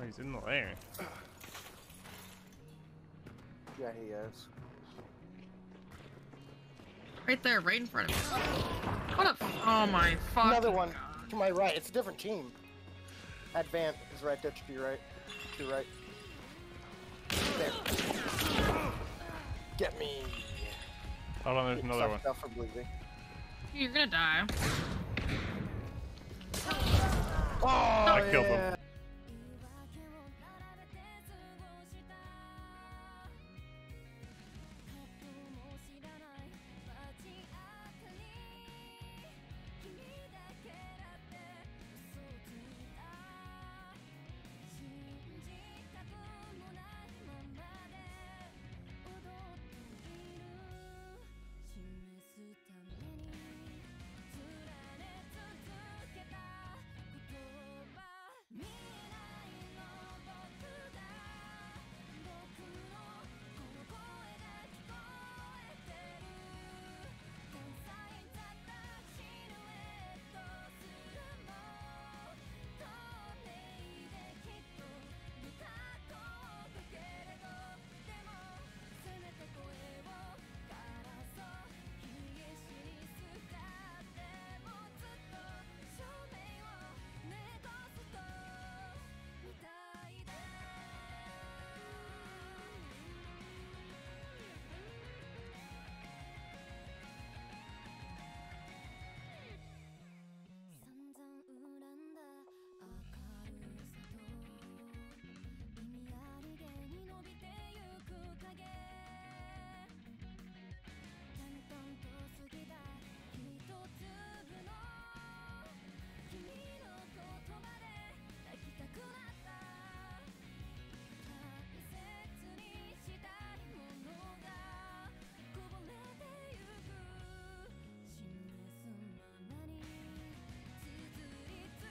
he's in there. Yeah, he is. Right there, right in front of me. What a... Oh my fucking Another one God. to my right. It's a different team. Advance is right there to your right. To your right. There. Get me. Hold on, there's another one. Stuff for bleeding. You're gonna die. Oh, I killed him.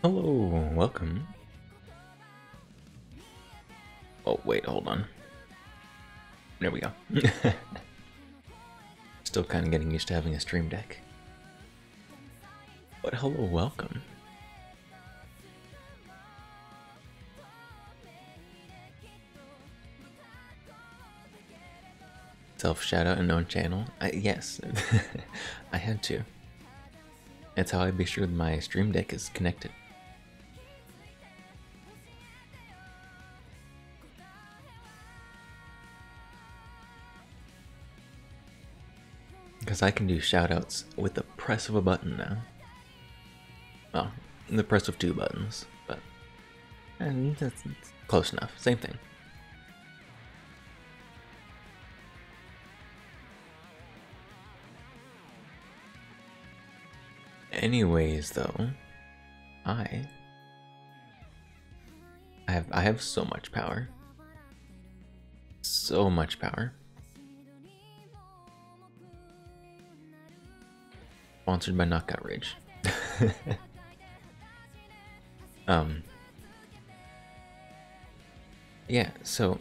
Hello, welcome. Oh, wait, hold on. There we go. Still kind of getting used to having a stream deck. But hello, welcome. Self shout out and known channel. Yes, I had to. That's how I be sure my stream deck is connected. Because I can do shoutouts with the press of a button now. Well, the press of 2 buttons, but that's close enough. Same thing. Anyways, though, I have so much power. So much power. Sponsored by Knockout Rage. Yeah, so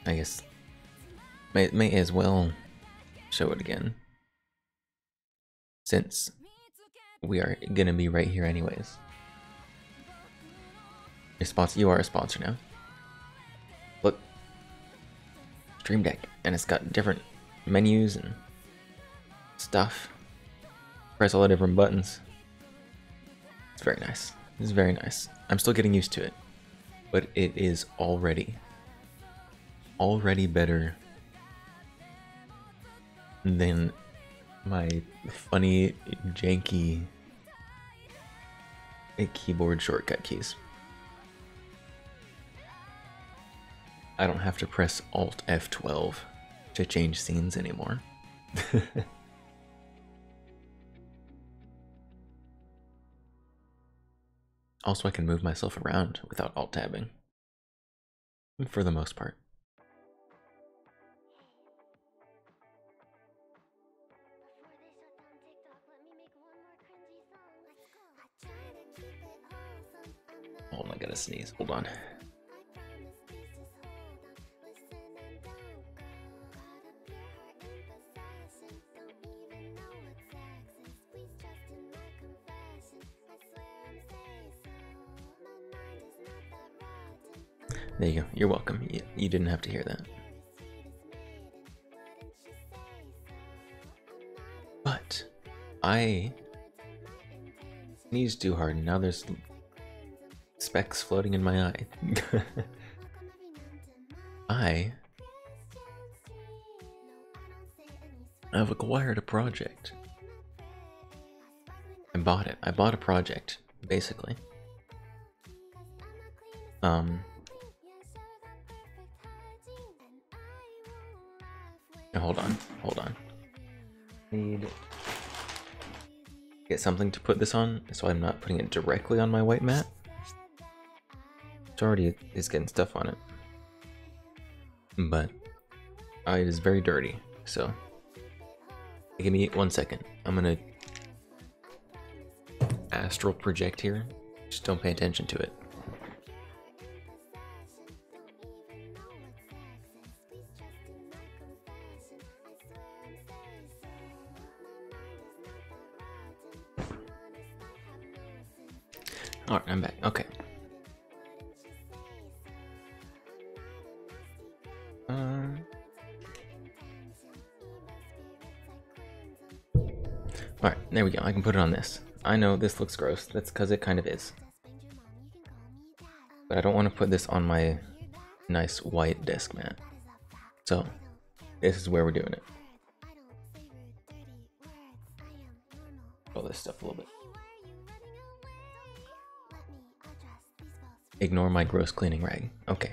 I guess may as well show it again, since we are gonna be right here anyways. You are a sponsor now. Look, Stream Deck, and it's got different menus and stuff. Press all the different buttons. It's very nice. It's very nice. I'm still getting used to it, but it is already better than my funny, janky keyboard shortcut keys. I don't have to press Alt F12 to change scenes anymore. Also, I can move myself around without alt tabbing, for the most part. Hold on, I gotta sneeze. Hold on. There you go. You're welcome. You didn't have to hear that. But I sneezed too hard, and now there's specks floating in my eye. I have acquired a project. I bought it. I bought a project, basically. Hold on. Need to get something to put this on, so I'm not putting it directly on my white mat. It already is getting stuff on it, but it is very dirty. So give me 1 second. I'm gonna astral project here. Just don't pay attention to it. Alright, I'm back. Okay. Alright, there we go. I can put it on this. I know this looks gross. That's because it kind of is. But I don't want to put this on my nice white desk mat. So, this is where we're doing it. Pull this stuff a little bit. Ignore my gross cleaning rag. Okay.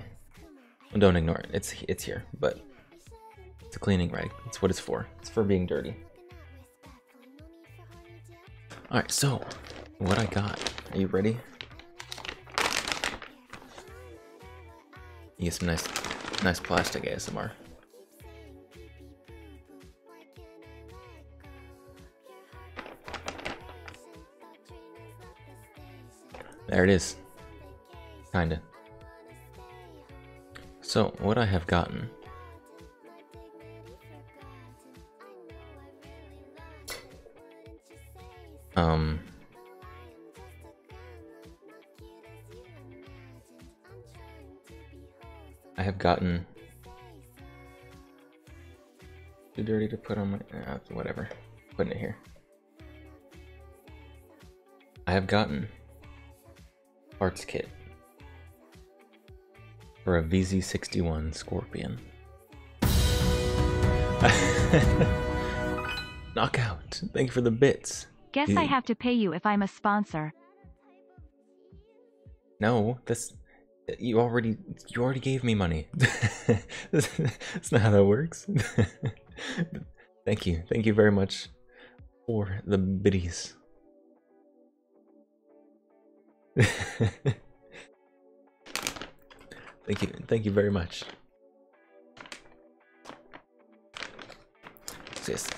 Well, don't ignore it. It's here, but it's a cleaning rag. That's what it's for. It's for being dirty. Alright, so what I got. Are you ready? You get some nice plastic ASMR. There it is. Kinda. So, what I have gotten. I have gotten too dirty to put on my whatever. Putting it here. I have gotten parts kit for a VZ61 Scorpion. Knockout. Thank you for the bits. Guess I have to pay you if I'm a sponsor. No, you already gave me money. That's not how that works. Thank you very much for the biddies. Thank you very much. So yes,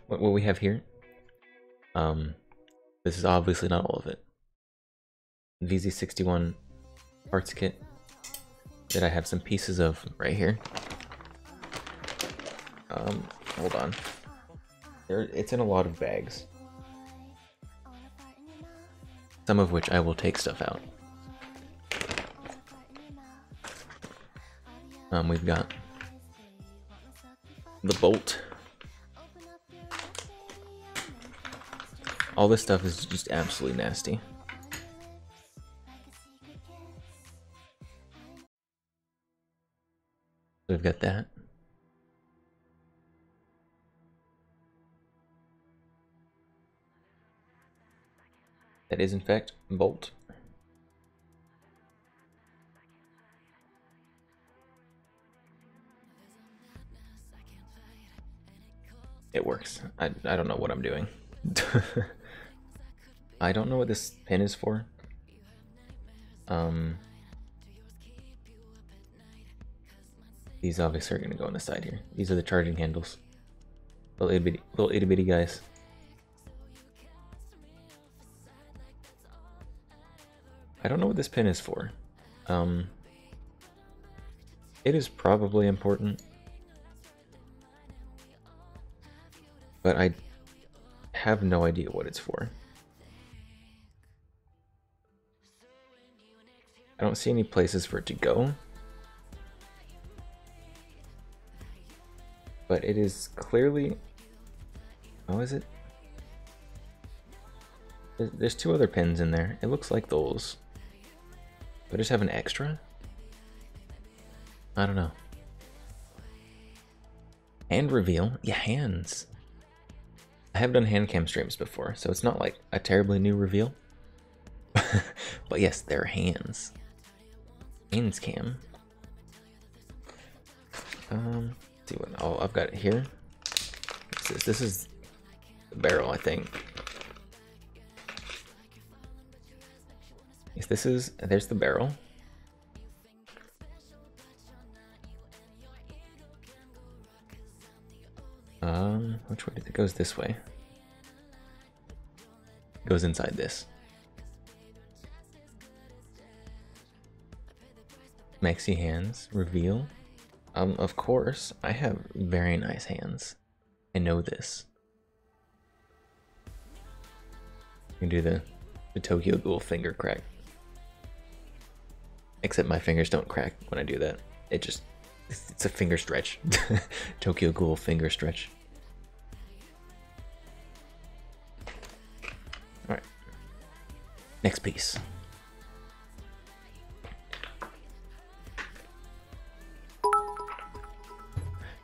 what we have here, this is obviously not all of it. VZ61 parts kit that I have some pieces of right here. Hold on. It's in a lot of bags. Some of which I will take stuff out. We've got the bolt. All this stuff is just absolutely nasty. We've got that. That is in fact bolt. It works. I don't know what I'm doing. I don't know what this pin is for. These obviously are going to go on the side here. These are the charging handles. Little itty bitty guys. I don't know what this pin is for. It is probably important. But I have no idea what it's for. I don't see any places for it to go. But it is clearly... How is it? There's 2 other pins in there. It looks like those. Do I just have an extra? I don't know. Hand reveal? Yeah, hands. I have done hand cam streams before, so it's not like a terribly new reveal. But yes, they're hands. Hands cam. Let's see what... Oh, I've got it here. This is the barrel, I think. Yes, this is... There's the barrel. Which way did it? It goes this way. It goes inside this. Maxi hands, reveal. Of course, I have very nice hands. I know this. You can do the Tokyo Ghoul finger crack. Except my fingers don't crack when I do that. It's a finger stretch. Tokyo Ghoul finger stretch. Alright. Next piece.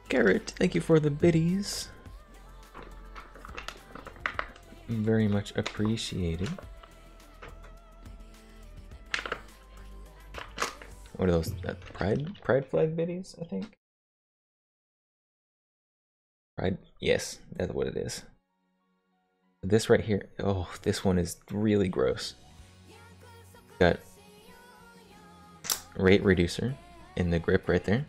Garrett, thank you for the biddies. Very much appreciated. What are those? Pride flag biddies, I think. Pride, yes, that's what it is. This right here, oh, this one is really gross. Got rate reducer in the grip right there.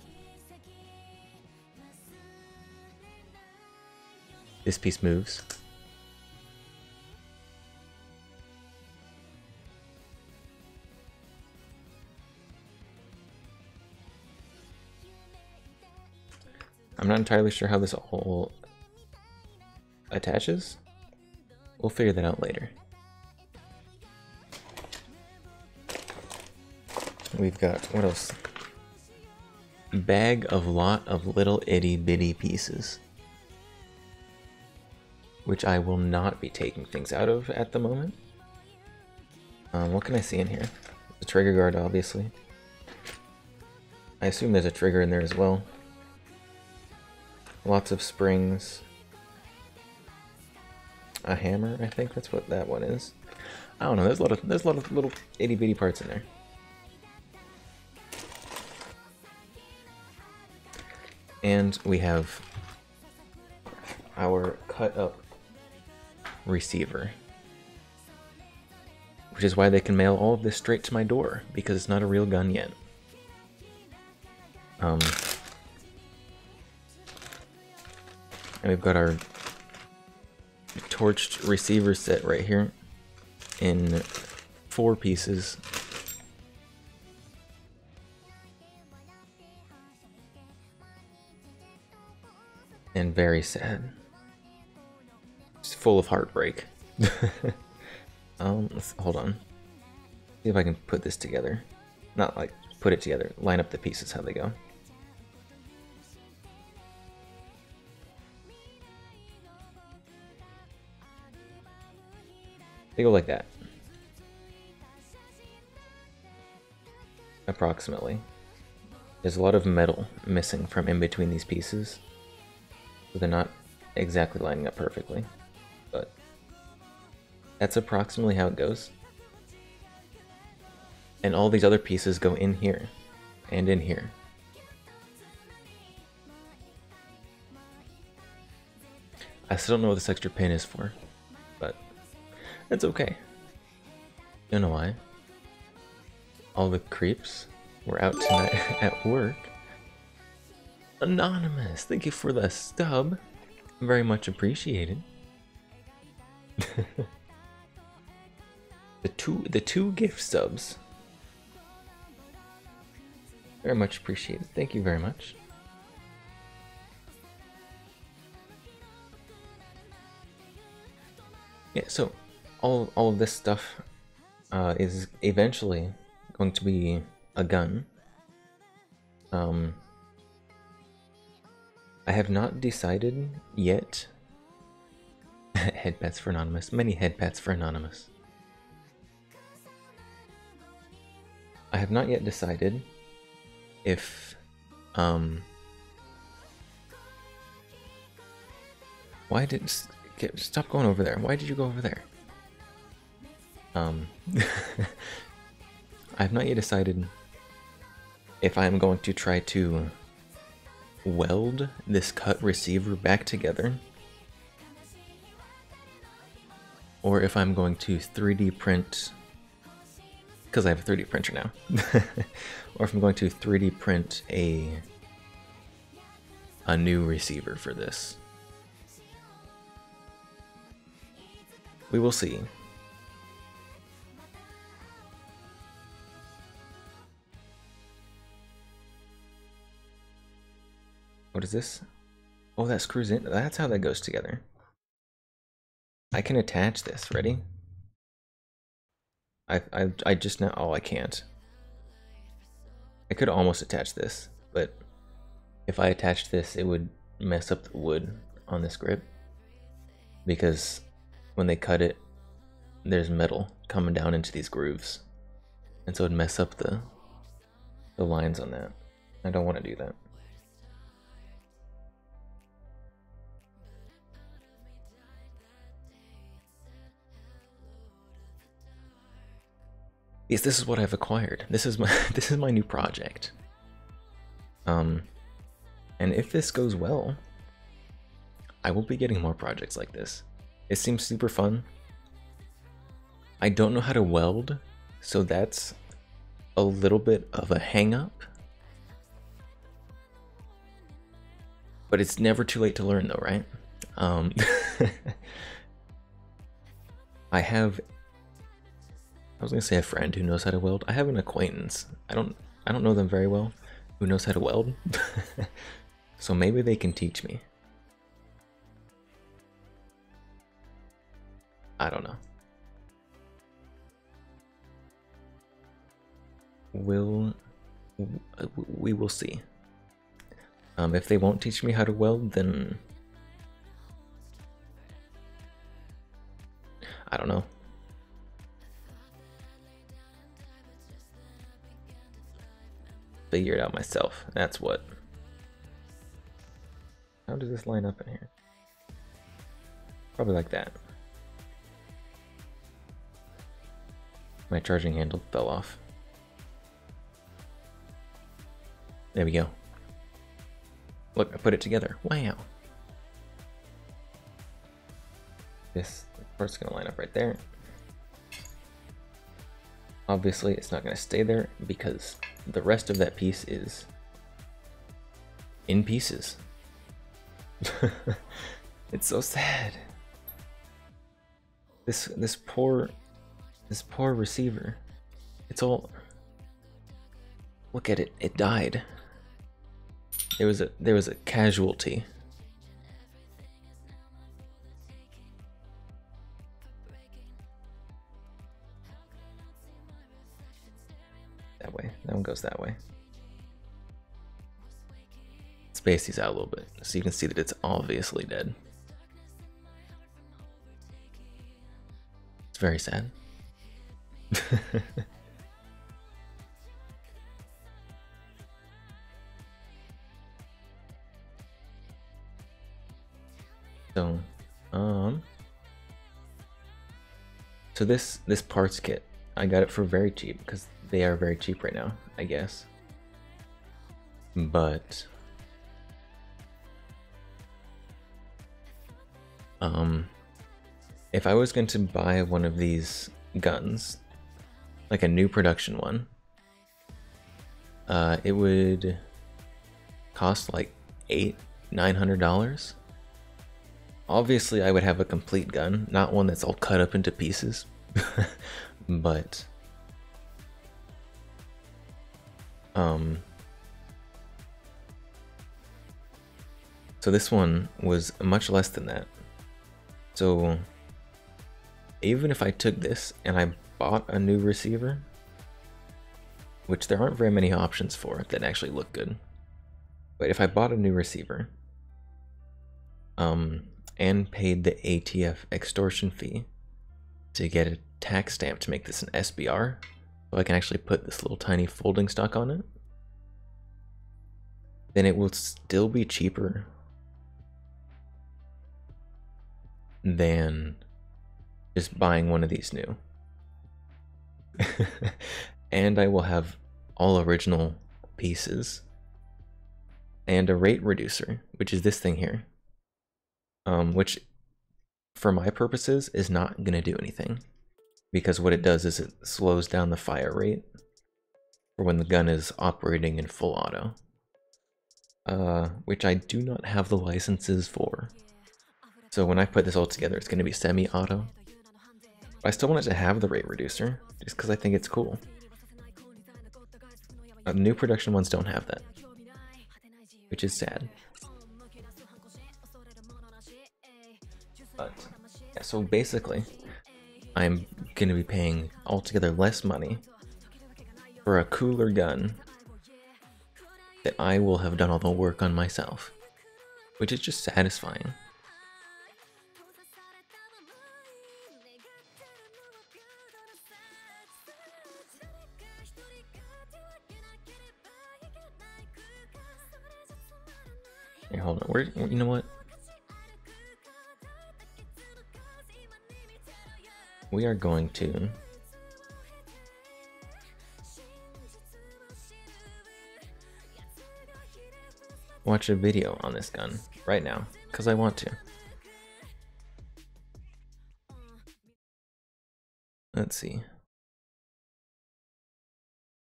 This piece moves. I'm not entirely sure how this all attaches. We'll figure that out later. We've got, what else? Bag of lot of little itty bitty pieces, which I will not be taking things out of at the moment. What can I see in here? The trigger guard, obviously. I assume there's a trigger in there as well. Lots of springs. A hammer, I think that's what that one is. I don't know, there's a lot of little itty bitty parts in there. And we have our cut up receiver, which is why they can mail all of this straight to my door, because it's not a real gun yet. And we've got our torched receiver set right here in 4 pieces. And very sad. It's full of heartbreak. Hold on. See if I can put this together. Not like put it together, line up the pieces how they go. They go like that. Approximately. There's a lot of metal missing from in between these pieces, so they're not exactly lining up perfectly, but that's approximately how it goes. And all these other pieces go in here and in here. I still don't know what this extra pin is for, but it's okay. You know why? All the creeps were out tonight at work. Anonymous, thank you for the stub. Very much appreciated. the two gift subs. Very much appreciated. Thank you very much. Yeah, so all of this stuff is eventually going to be a gun. I have not decided yet. Head pats for Anonymous. Many head pats for Anonymous. I have not yet decided if why did stop going over there? Why did you go over there? I have not yet decided if I am going to try to weld this cut receiver back together, or if I'm going to 3D print, because I have a 3D printer now, or if I'm going to 3D print a new receiver for this. We will see. What is this? Oh, that screws in. That's how that goes together. I can attach this. Ready? I just now. Oh, I can't. I could almost attach this, but if I attached this, it would mess up the wood on this grip, because when they cut it, there's metal coming down into these grooves, and so it'd mess up the lines on that. I don't want to do that. Yes, this is what I've acquired. This is my new project. And if this goes well, I will be getting more projects like this. It seems super fun. I don't know how to weld, so that's a little bit of a hang-up. But it's never too late to learn though, right? I was gonna say a friend who knows how to weld. I have an acquaintance. I don't know them very well, who knows how to weld. So maybe they can teach me. I don't know. We will see. If they won't teach me how to weld, then I don't know. Figure it out myself. That's what. How does this line up in here? Probably like that. My charging handle fell off. There we go. Look, I put it together. Wow. This part's gonna line up right there. Obviously, it's not gonna stay there because the rest of that piece is in pieces. It's so sad. This poor receiver. It's all. Look at it. It died. There was a casualty. That way. That one goes that way. Space these out a little bit so you can see that it's obviously dead. It's very sad. So this parts kit, I got it for very cheap because they are very cheap right now, I guess. But if I was going to buy one of these guns, like a new production one, it would cost like $800–900. Obviously, I would have a complete gun, not one that's all cut up into pieces, but so this one was much less than that. So even if I took this and I bought a new receiver, which there aren't very many options for that actually look good. But if I bought a new receiver, and paid the ATF extortion fee to get a tax stamp to make this an SBR, so I can actually put this little tiny folding stock on it, then it will still be cheaper than just buying one of these new. And I will have all original pieces and a rate reducer, which is this thing here, which for my purposes is not going to do anything, because what it does is it slows down the fire rate for when the gun is operating in full auto, which I do not have the licenses for. So when I put this all together, it's going to be semi-auto. But I still want it to have the rate reducer, just because I think it's cool. New production ones don't have that, which is sad. But yeah, so basically, I'm going to be paying altogether less money for a cooler gun that I will have done all the work on myself, which is just satisfying. Here, hold on. Where? You know what? We are going to watch a video on this gun right now, because I want to. Let's see.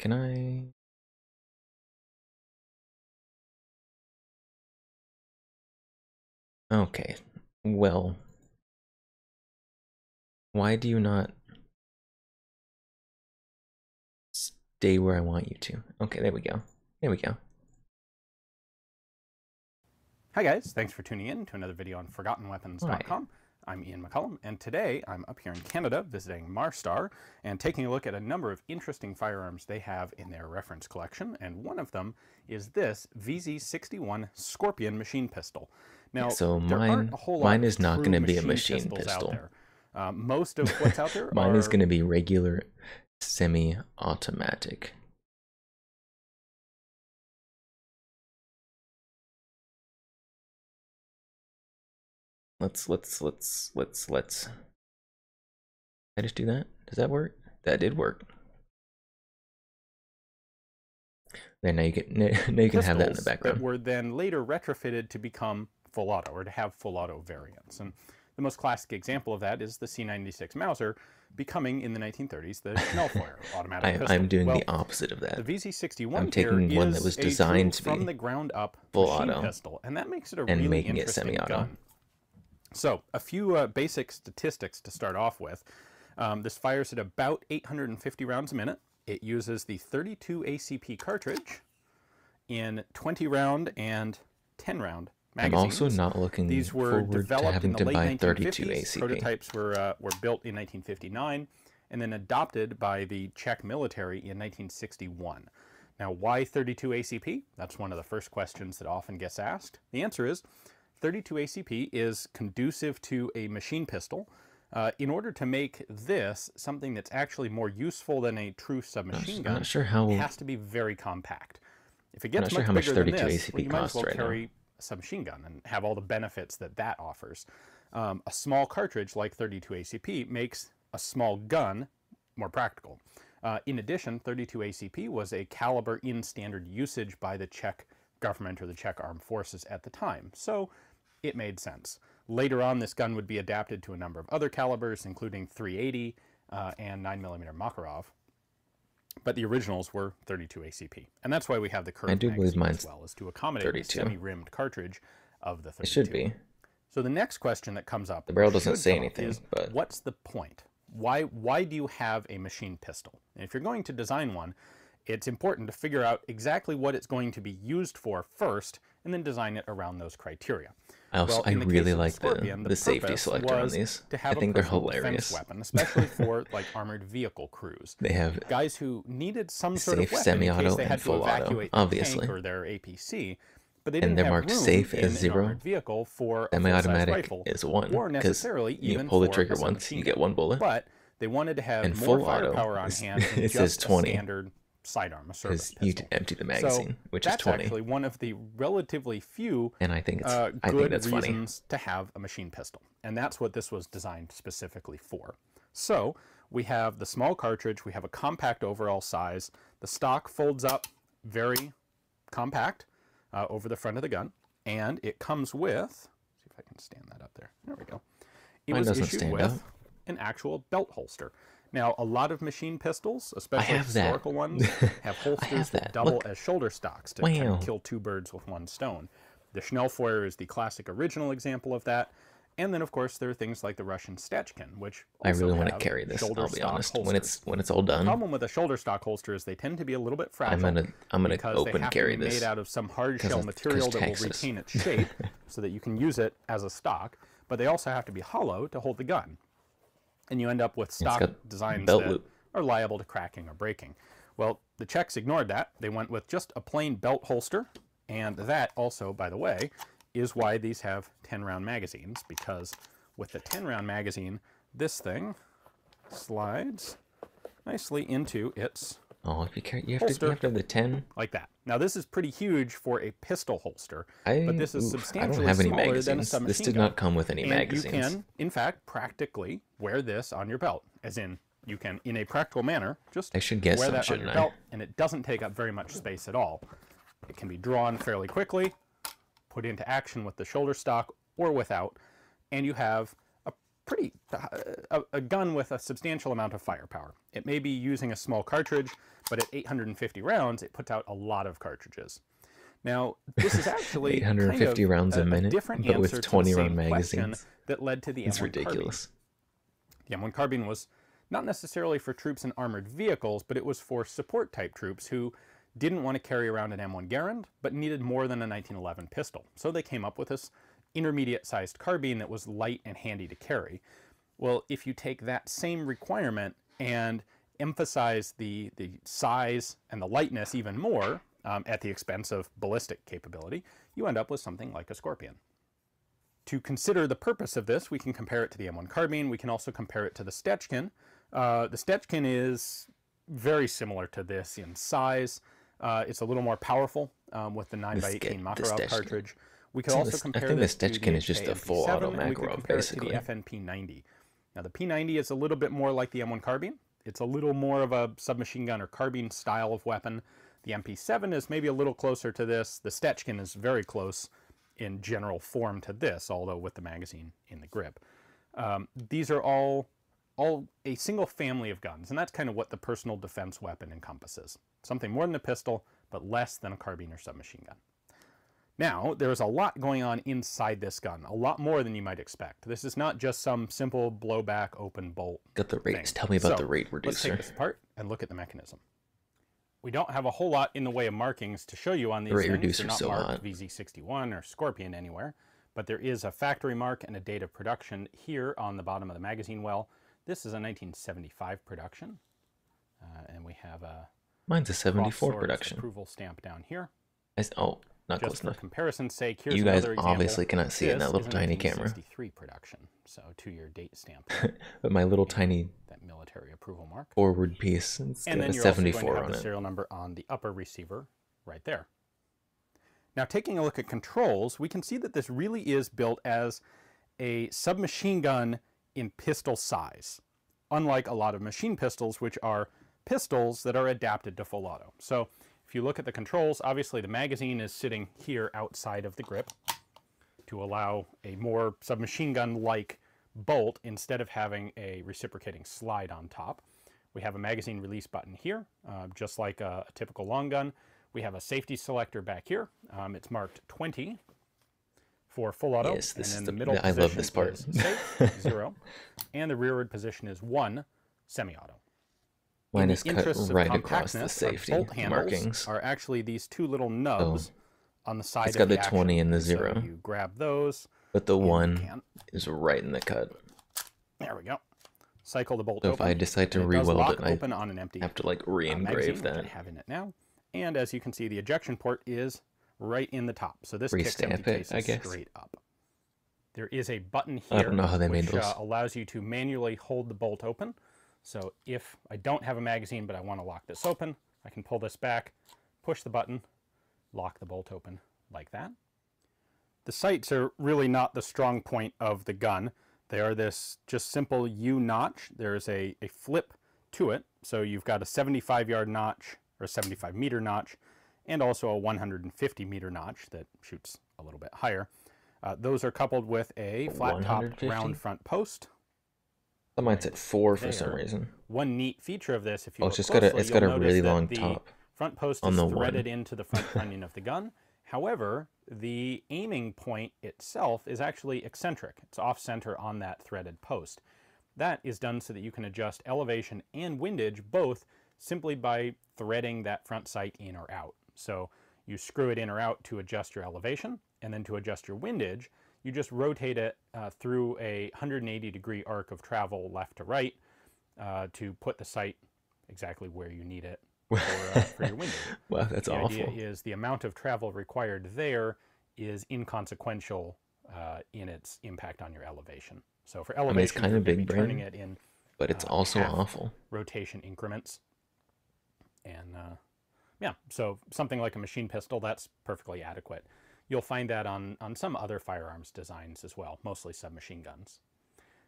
Can I? Okay, well, why do you not stay where I want you to? Okay, there we go. There we go. Hi guys, thanks for tuning in to another video on ForgottenWeapons.com. I'm Ian McCullum, and today I'm up here in Canada visiting Marstar and taking a look at a number of interesting firearms they have in their reference collection, and one of them is this VZ61 Scorpion machine pistol. Now, so there aren't a whole lot mine of is not true going to be a machine pistols pistol. out there. Most of what's out there mine are... is going to be regular semi-automatic. Let's. I just do that? Does that work? That did work. There, now you can have that in the background. That were then later retrofitted to become full auto, or to have full auto variants. And the most classic example of that is the C96 Mauser becoming in the 1930s the Schnellfeuer automatic pistol. I'm doing the opposite of that. The VZ61 I'm taking one that was designed to be from the ground up full machine auto pistol, and that makes it a and really making it interesting semi-auto. gun. So a few basic statistics to start off with. This fires at about 850 rounds a minute. It uses the 32 ACP cartridge in 20 round and 10 round magazines. I'm also not looking These were forward to developed having in the to late buy 1950s. 32 ACP. Prototypes were built in 1959 and then adopted by the Czech military in 1961. Now, why 32 ACP? That's one of the first questions that often gets asked. The answer is 32 ACP is conducive to a machine pistol. In order to make this something that's actually more useful than a true submachine gun, not sure how, it has to be very compact. If it gets I'm not sure how much bigger than 32 this, ACP well, you might as costs well right carry now. a submachine gun and have all the benefits that that offers. A small cartridge like 32 ACP makes a small gun more practical. In addition, 32 ACP was a caliber in standard usage by the Czech government or the Czech armed forces at the time, so it made sense. Later on, this gun would be adapted to a number of other calibers, including 380 and 9mm Makarov. But the originals were 32 ACP. And that's why we have the curved I do believe magazine mine's as well, is to accommodate 32. the semi-rimmed cartridge of the 32. It should be. So the next question that comes up, The barrel or doesn't should say come up, anything, is but what's the point? Why do you have a machine pistol? And if you're going to design one, it's important to figure out exactly what it's going to be used for first, and then design it around those criteria. I Well, I in the case really of like Scorpion, the safety purpose selector on was these. to I have a think they're personal defense hilarious. weapon, especially for like armored vehicle crews. They have Guys who needed some sort of safe, weapon in semi-auto, case they and had to full auto, evacuate their obviously. tank or their APC, but they And didn't they're have marked room safe in as an 0. armored vehicle for a full-size Semi-automatic rifle, is 1, or because necessarily you even pull the for trigger a once, you submachine get gun. 1 bullet. But they wanted to have And more full auto firepower on is- hand than it says just 20. a standard sidearm, a service Because you pistol. empty the magazine, which is That's 20. actually one of the relatively few And I think it's I think good that's funny. reasons to have a machine pistol. And that's what this was designed specifically for. So we have the small cartridge, we have a compact overall size, the stock folds up very compact over the front of the gun, and it comes with, see if I can stand that up there, there we go. It Mine was doesn't issued stand with up. an actual belt holster. Now, a lot of machine pistols, especially have that. historical ones, have holsters that that. double Look. as shoulder stocks to kind Wow. of kill 2 birds with 1 stone. The Schnellfeuer is the classic original example of that. And then, of course, there are things like the Russian Stechkin, which I also really want to have carry this, shoulder I'll be stock honest. holsters. When it's all The done, problem with a shoulder stock holster is they tend to be a little bit fragile. I'm gonna because open they have carry to be this. made out of some hard 'cause shell of- material 'cause that will Texas. retain its shape so that you can use it as a stock. But they also have to be hollow to hold the gun. And you end up with stock got designs belt that loop. are liable to cracking or breaking. Well, the Czechs ignored that. They went with just a plain belt holster. And that also, by the way, is why these have 10-round magazines, because with the 10-round magazine, this thing slides nicely into its Oh, if you carry, you have holster. to have the 10. like that. Now, this is pretty huge for a pistol holster, but this is I substantially don't have any smaller than a magazines. submachine This did gun. not come with any And magazines. you can, in fact, practically wear this on your belt, as in you can, in a practical manner, just I should get wear some, that on shouldn't your I? belt, and it doesn't take up very much space at all. It can be drawn fairly quickly, put into action with the shoulder stock or without, and you have a pretty a gun with a substantial amount of firepower. It may be using a small cartridge, but at 850 rounds, it puts out a lot of cartridges. Now, this is actually 850 kind of rounds a minute, different but with answer to the 20-round same question magazines. that led to the It's M1 ridiculous. carbine. The M1 carbine was not necessarily for troops in armored vehicles, but it was for support type troops who didn't want to carry around an M1 Garand, but needed more than a 1911 pistol. So they came up with this intermediate sized carbine that was light and handy to carry. Well, if you take that same requirement and emphasize the size and the lightness even more at the expense of ballistic capability, you end up with something like a Scorpion. To consider the purpose of this, we can compare it to the M1 carbine. We can also compare it to the Stechkin. The Stechkin is very similar to this in size. It's a little more powerful with the 9x18 Makarov Stechkin. cartridge. We could So also this- I compare think the this to Stechkin the is just a HK full MP7, auto and we could Makarov, compare basically. it to the FNP90. Now the P90 is a little bit more like the M1 carbine. It's a little more of a submachine gun or carbine style of weapon. The MP7 is maybe a little closer to this. The Stechkin is very close in general form to this, although with the magazine in the grip. These are all a single family of guns, and that's kind of what the personal defense weapon encompasses. Something more than a pistol, but less than a carbine or submachine gun. Now, there's a lot going on inside this gun, a lot more than you might expect. This is not just some simple blowback open bolt. Got the rates. thing. Tell me about So, the rate Let's take reducer. this apart and look at the mechanism. We don't have a whole lot in the way of markings to show you on these The rate things. reducer's They're not so marked hot. VZ61 or Scorpion anywhere, but there is a factory mark and a date of production here on the bottom of the magazine well. This is a 1975 production, and we have a Mine's a 74 Crosswords production. approval stamp down here. Oh, not close Just for enough. comparison's sake, here's You guys another example. obviously cannot see it in This that little is a tiny camera. 1963 production, so 2-year date stamp, But my little tiny that military approval mark. forward piece, it's And got then a you're also going 74 to have on the it. serial number on the upper receiver right there. Now, taking a look at controls, we can see that this really is built as a submachine gun in pistol size, unlike a lot of machine pistols, which are pistols that are adapted to full auto. So if you look at the controls, obviously the magazine is sitting here outside of the grip to allow a more submachine gun-like bolt instead of having a reciprocating slide on top. We have a magazine release button here, just like a typical long gun. We have a safety selector back here. It's marked 20 for full auto. Yes, this and is then the- middle I love this position part. is safe, 0. And the rearward position is 1, semi-auto. Mine In is the cut interests of right across the compactness, our safety bolt handles markings. are actually these two little nubs on the side. It's got of the action 20 and the pin. So 0. you grab those. But the and you 1 can- is right in the cut. There we go. Cycle the bolt So open. if I decide to and it does re-weld lock it, open on an empty I have to like magazine, re-engrave which that. I have in it now. And as you can see, the ejection port is right in the top. So this kicks Re-stamp empty it, cases I guess. straight up. There is a button here I don't know how they made which those. allows you to manually hold the bolt open. So if I don't have a magazine but I want to lock this open, I can pull this back, push the button, lock the bolt open like that. The sights are really not the strong point of the gun. They are this just simple U notch. There's a flip to it. So you've got a 75-yard notch or a 75-meter notch and also a 150-meter notch that shoots a little bit higher. Those are coupled with a flat-top 150? round front post. Mine's at 4 for some There. reason. One neat feature of this, if you Oh, look it's just got a closely, it's got a you'll notice really that long the top. front post on is the threaded one. into the front trunnion of the gun. However, the aiming point itself is actually eccentric. It's off-center on that threaded post. That is done so that you can adjust elevation and windage both simply by threading that front sight in or out. So you screw it in or out to adjust your elevation, and then to adjust your windage, you just rotate it through a 180-degree arc of travel left to right to put the sight exactly where you need it for your windage. Wow, that's The awful. idea is the amount of travel required there is inconsequential in its impact on your elevation. So for elevation, it's kinda you're gonna big be turning brain, it in But it's also half awful. rotation increments. And yeah, so something like a machine pistol, that's perfectly adequate. You'll find that on some other firearms designs as well, mostly submachine guns.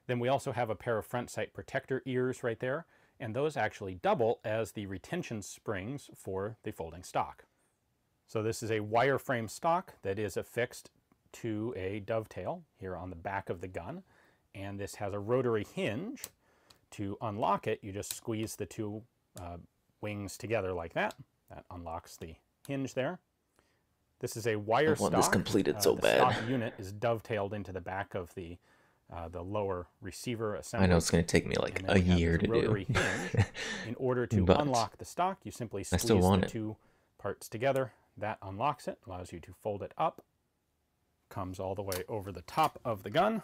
Then we also have a pair of front sight protector ears right there, and those actually double as the retention springs for the folding stock. So this is a wireframe stock that is affixed to a dovetail here on the back of the gun, and this has a rotary hinge. To unlock it, you just squeeze the two wings together like that. That unlocks the hinge there. This is a wire I want stock. this completed so the bad. stock unit is dovetailed into the back of the lower receiver assembly. I know it's going to take me like And then a we have year this to rotary do. hinge. In order to But unlock the stock, you simply I squeeze still want the it. two parts together. That unlocks it, allows you to fold it up, comes all the way over the top of the gun,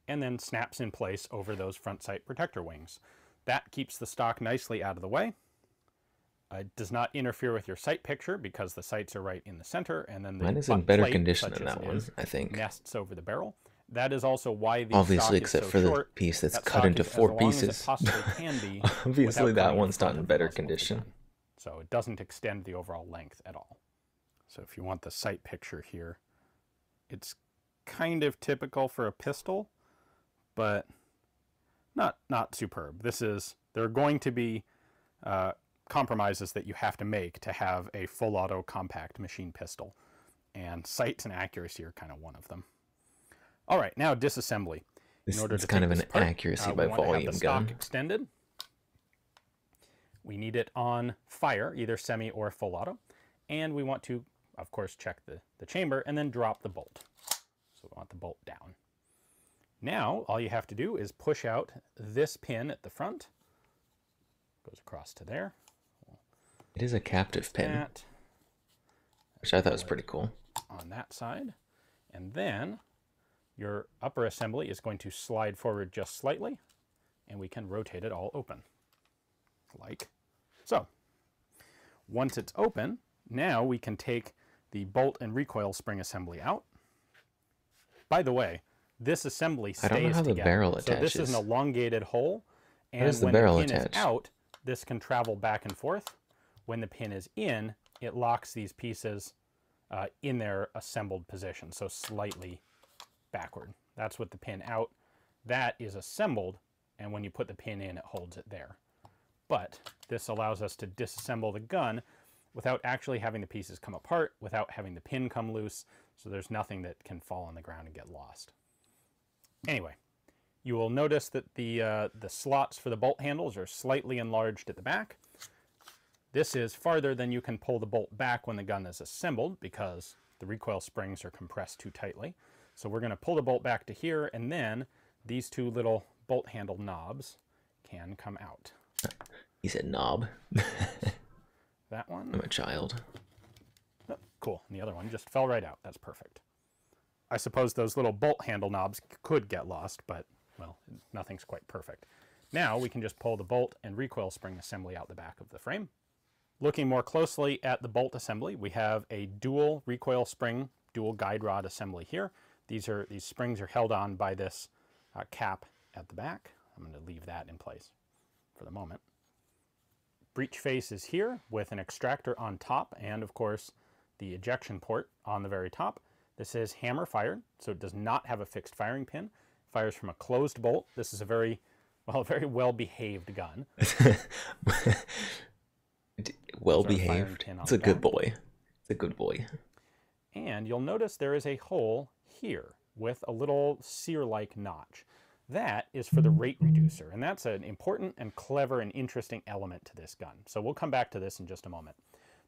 and then snaps in place over those front sight protector wings. That keeps the stock nicely out of the way. It does not interfere with your sight picture because the sights are right in the center, and then the Mine is in butt better plate, condition such than as that it one, is, I think. nests over the barrel. That is also why the Obviously, stock except is so for the short. piece that's That cut stock into is as 4 long as it pieces. possibly can be Obviously, without that coming in one's not front in of the better muzzle of the condition. gun. So it doesn't extend the overall length at all. So if you want the sight picture here, it's kind of typical for a pistol, but not superb. There are going to be compromises that you have to make to have a full auto compact machine pistol, and sights and accuracy are kind of one of them. All right, now disassembly. This In order is to kind take of this an apart, accuracy we by want to have volume the stock gun. extended. We need it on fire, either semi or full auto, and we want to, of course, check the chamber and then drop the bolt. So we want the bolt down. Now, all you have to do is push out this pin at the front. Goes across to there. It is a captive pin, That which I thought was pretty cool. on that side. And then your upper assembly is going to slide forward just slightly, and we can rotate it all open, like so. Once it's open, now we can take the bolt and recoil spring assembly out. By the way, this assembly stays I don't know how the together. barrel So this is attaches. an elongated hole, and does the when barrel the pin attach? is out, this can travel back and forth. When the pin is in, it locks these pieces in their assembled position, so slightly backward. That's with the pin out. That is assembled, and when you put the pin in, it holds it there. But this allows us to disassemble the gun without actually having the pieces come apart, without having the pin come loose, so there's nothing that can fall on the ground and get lost. Anyway, you will notice that the slots for the bolt handles are slightly enlarged at the back. This is farther than you can pull the bolt back when the gun is assembled because the recoil springs are compressed too tightly. So we're going to pull the bolt back to here, and then these two little bolt handle knobs can come out. He said knob. That one I'm a child. Cool. And the other one just fell right out. That's perfect. I suppose those little bolt handle knobs could get lost, but, well, nothing's quite perfect. Now we can just pull the bolt and recoil spring assembly out the back of the frame. Looking more closely at the bolt assembly, we have a dual recoil spring, dual guide rod assembly here. These springs are held on by this cap at the back. I'm going to leave that in place for the moment. Breech face is here with an extractor on top and, of course, the ejection port on the very top. This is hammer fired, so it does not have a fixed firing pin. Fires from a closed bolt. This is a very well-behaved gun. Well-behaved. It's a good boy. It's a good boy. And you'll notice there is a hole here with a little sear-like notch. That is for the rate reducer, and that's an important and clever and interesting element to this gun. So we'll come back to this in just a moment.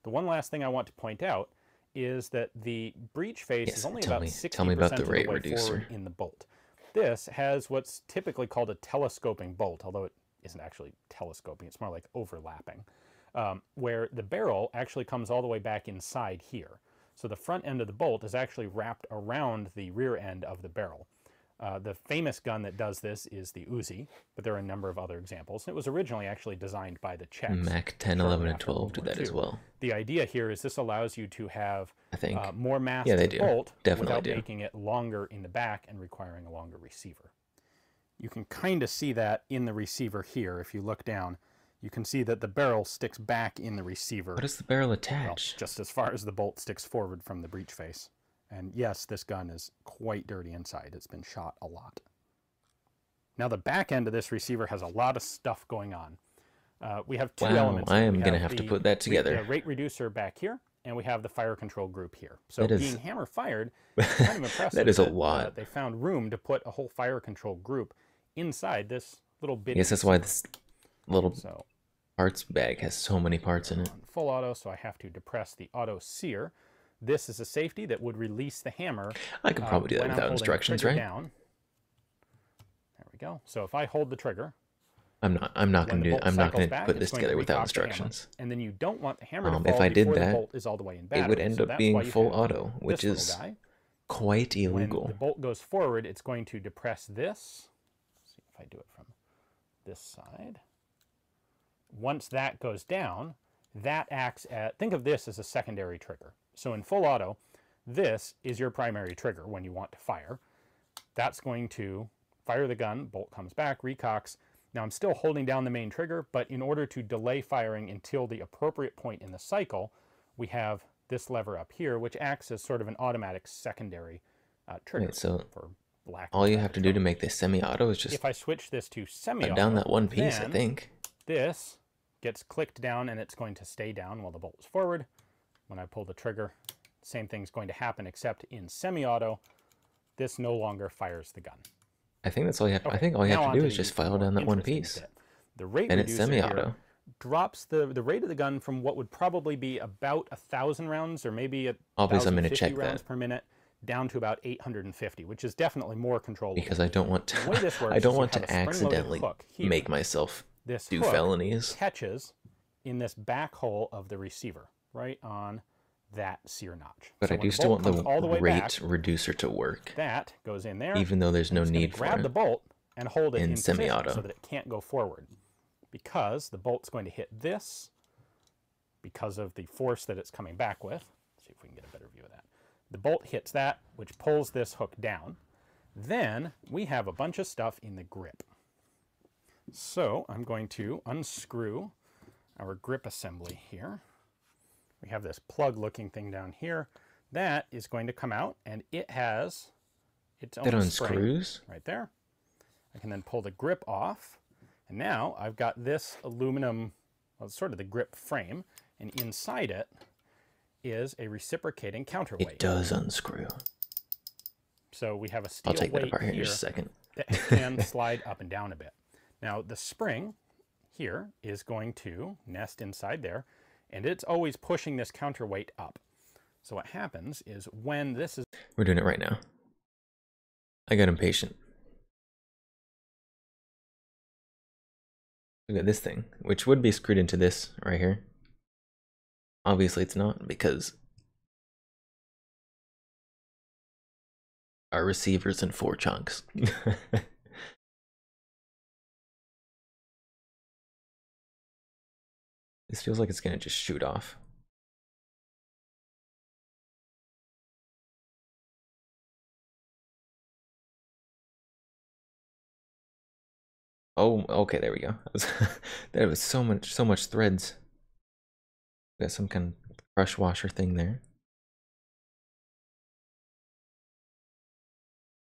The one last thing I want to point out is that the breech face is only about 60% of the way forward in the bolt. This has what's typically called a telescoping bolt, although it isn't actually telescoping, it's more like overlapping, where the barrel actually comes all the way back inside here. So the front end of the bolt is actually wrapped around the rear end of the barrel. The famous gun that does this is the Uzi, but there are a number of other examples. It was originally actually designed by the Czechs. Mac 10, 11, and 12 do that as well. The idea here is this allows you to have more mass to the do. bolt Definitely without do. making it longer in the back and requiring a longer receiver. You can kind of see that in the receiver here. If you look down, you can see that the barrel sticks back in the receiver. What is the barrel Well, attached? just as far as the bolt sticks forward from the breech face. And yes, this gun is quite dirty inside. It's been shot a lot. Now the back end of this receiver has a lot of stuff going on. We have two elements. I am going to have to put that together. The rate reducer back here, and we have the fire control group here. So That is- being hammer fired, it's kind of impressive. That is a lot. They found room to put a whole fire control group inside this little bit. Yes, that's why this little So parts bag has so many parts in it. on full auto, so I have to depress the auto sear. This is a safety that would release the hammer. I could probably do that when I'm without holding the instructions, trigger right? Down. There we go. So if I hold the trigger, I'm not when going the to bolt I'm not cycles going to back, put it's this going to together without recock the hammer. instructions. And then you don't want the hammer to If fall I did before the that, bolt is all the way in battery. It would end So up that's being why you full have auto, which this is little guy. quite illegal. When the bolt goes forward, it's going to depress this. Let's see if I do it from this side. Once that goes down, that acts at, think of this as a secondary trigger. So in full auto, this is your primary trigger when you want to fire. That's going to fire the gun, bolt comes back, recocks. Now I'm still holding down the main trigger, but in order to delay firing until the appropriate point in the cycle, we have this lever up here, which acts as sort of an automatic secondary trigger. Wait, so for lack of all you better have to do to term. make this semi-auto is just If I switch this to put semi-auto, down that one piece, I then think. this gets clicked down and it's going to stay down while the bolt is forward. When I pull the trigger, same thing's going to happen, except in semi-auto, this no longer fires the gun. I think that's all you have. I Okay, think all you now have to on do is the just file more down that one interesting piece. bit. The rate And it's reducer here semi-auto. drops the rate of the gun from what would probably be about 1,000 rounds or maybe Obviously, I'm going to 1,050 check rounds that per minute down to about 850, which is definitely more controllable. because I don't want The way to. this works I don't is you want have to a spring-loaded accidentally hook here. make myself This do hook felonies. catches in this back hole of the receiver, right on that sear notch. But So I when do the still bolt want comes the all the way rate back, reducer to work, that goes in there. even though there's no It's gonna need for grab the it. bolt and hold it in in position semi-auto. so that it can't go forward, because the bolt's going to hit this because of the force that it's coming back with. Let's see if we can get a better view of that. The bolt hits that, which pulls this hook down. Then we have a bunch of stuff in the grip. So I'm going to unscrew our grip assembly here. We have this plug looking thing down here. That is going to come out, and it has its own That spring unscrews. right there. I can then pull the grip off, and now I've got this aluminum, well, it's sort of the grip frame, and inside it is a reciprocating counterweight. It does unscrew. So we have a steel I'll take that weight apart here in here just a second. that can slide up and down a bit. Now the spring here is going to nest inside there, and it's always pushing this counterweight up. So what happens is when this is We're doing it right now. I got impatient. Look at this thing, which would be screwed into this right here. Obviously it's not, because Our receivers in 4 chunks. This feels like it's gonna just shoot off. Oh, okay, there we go. There was so much threads. Got some kind of crush washer thing there.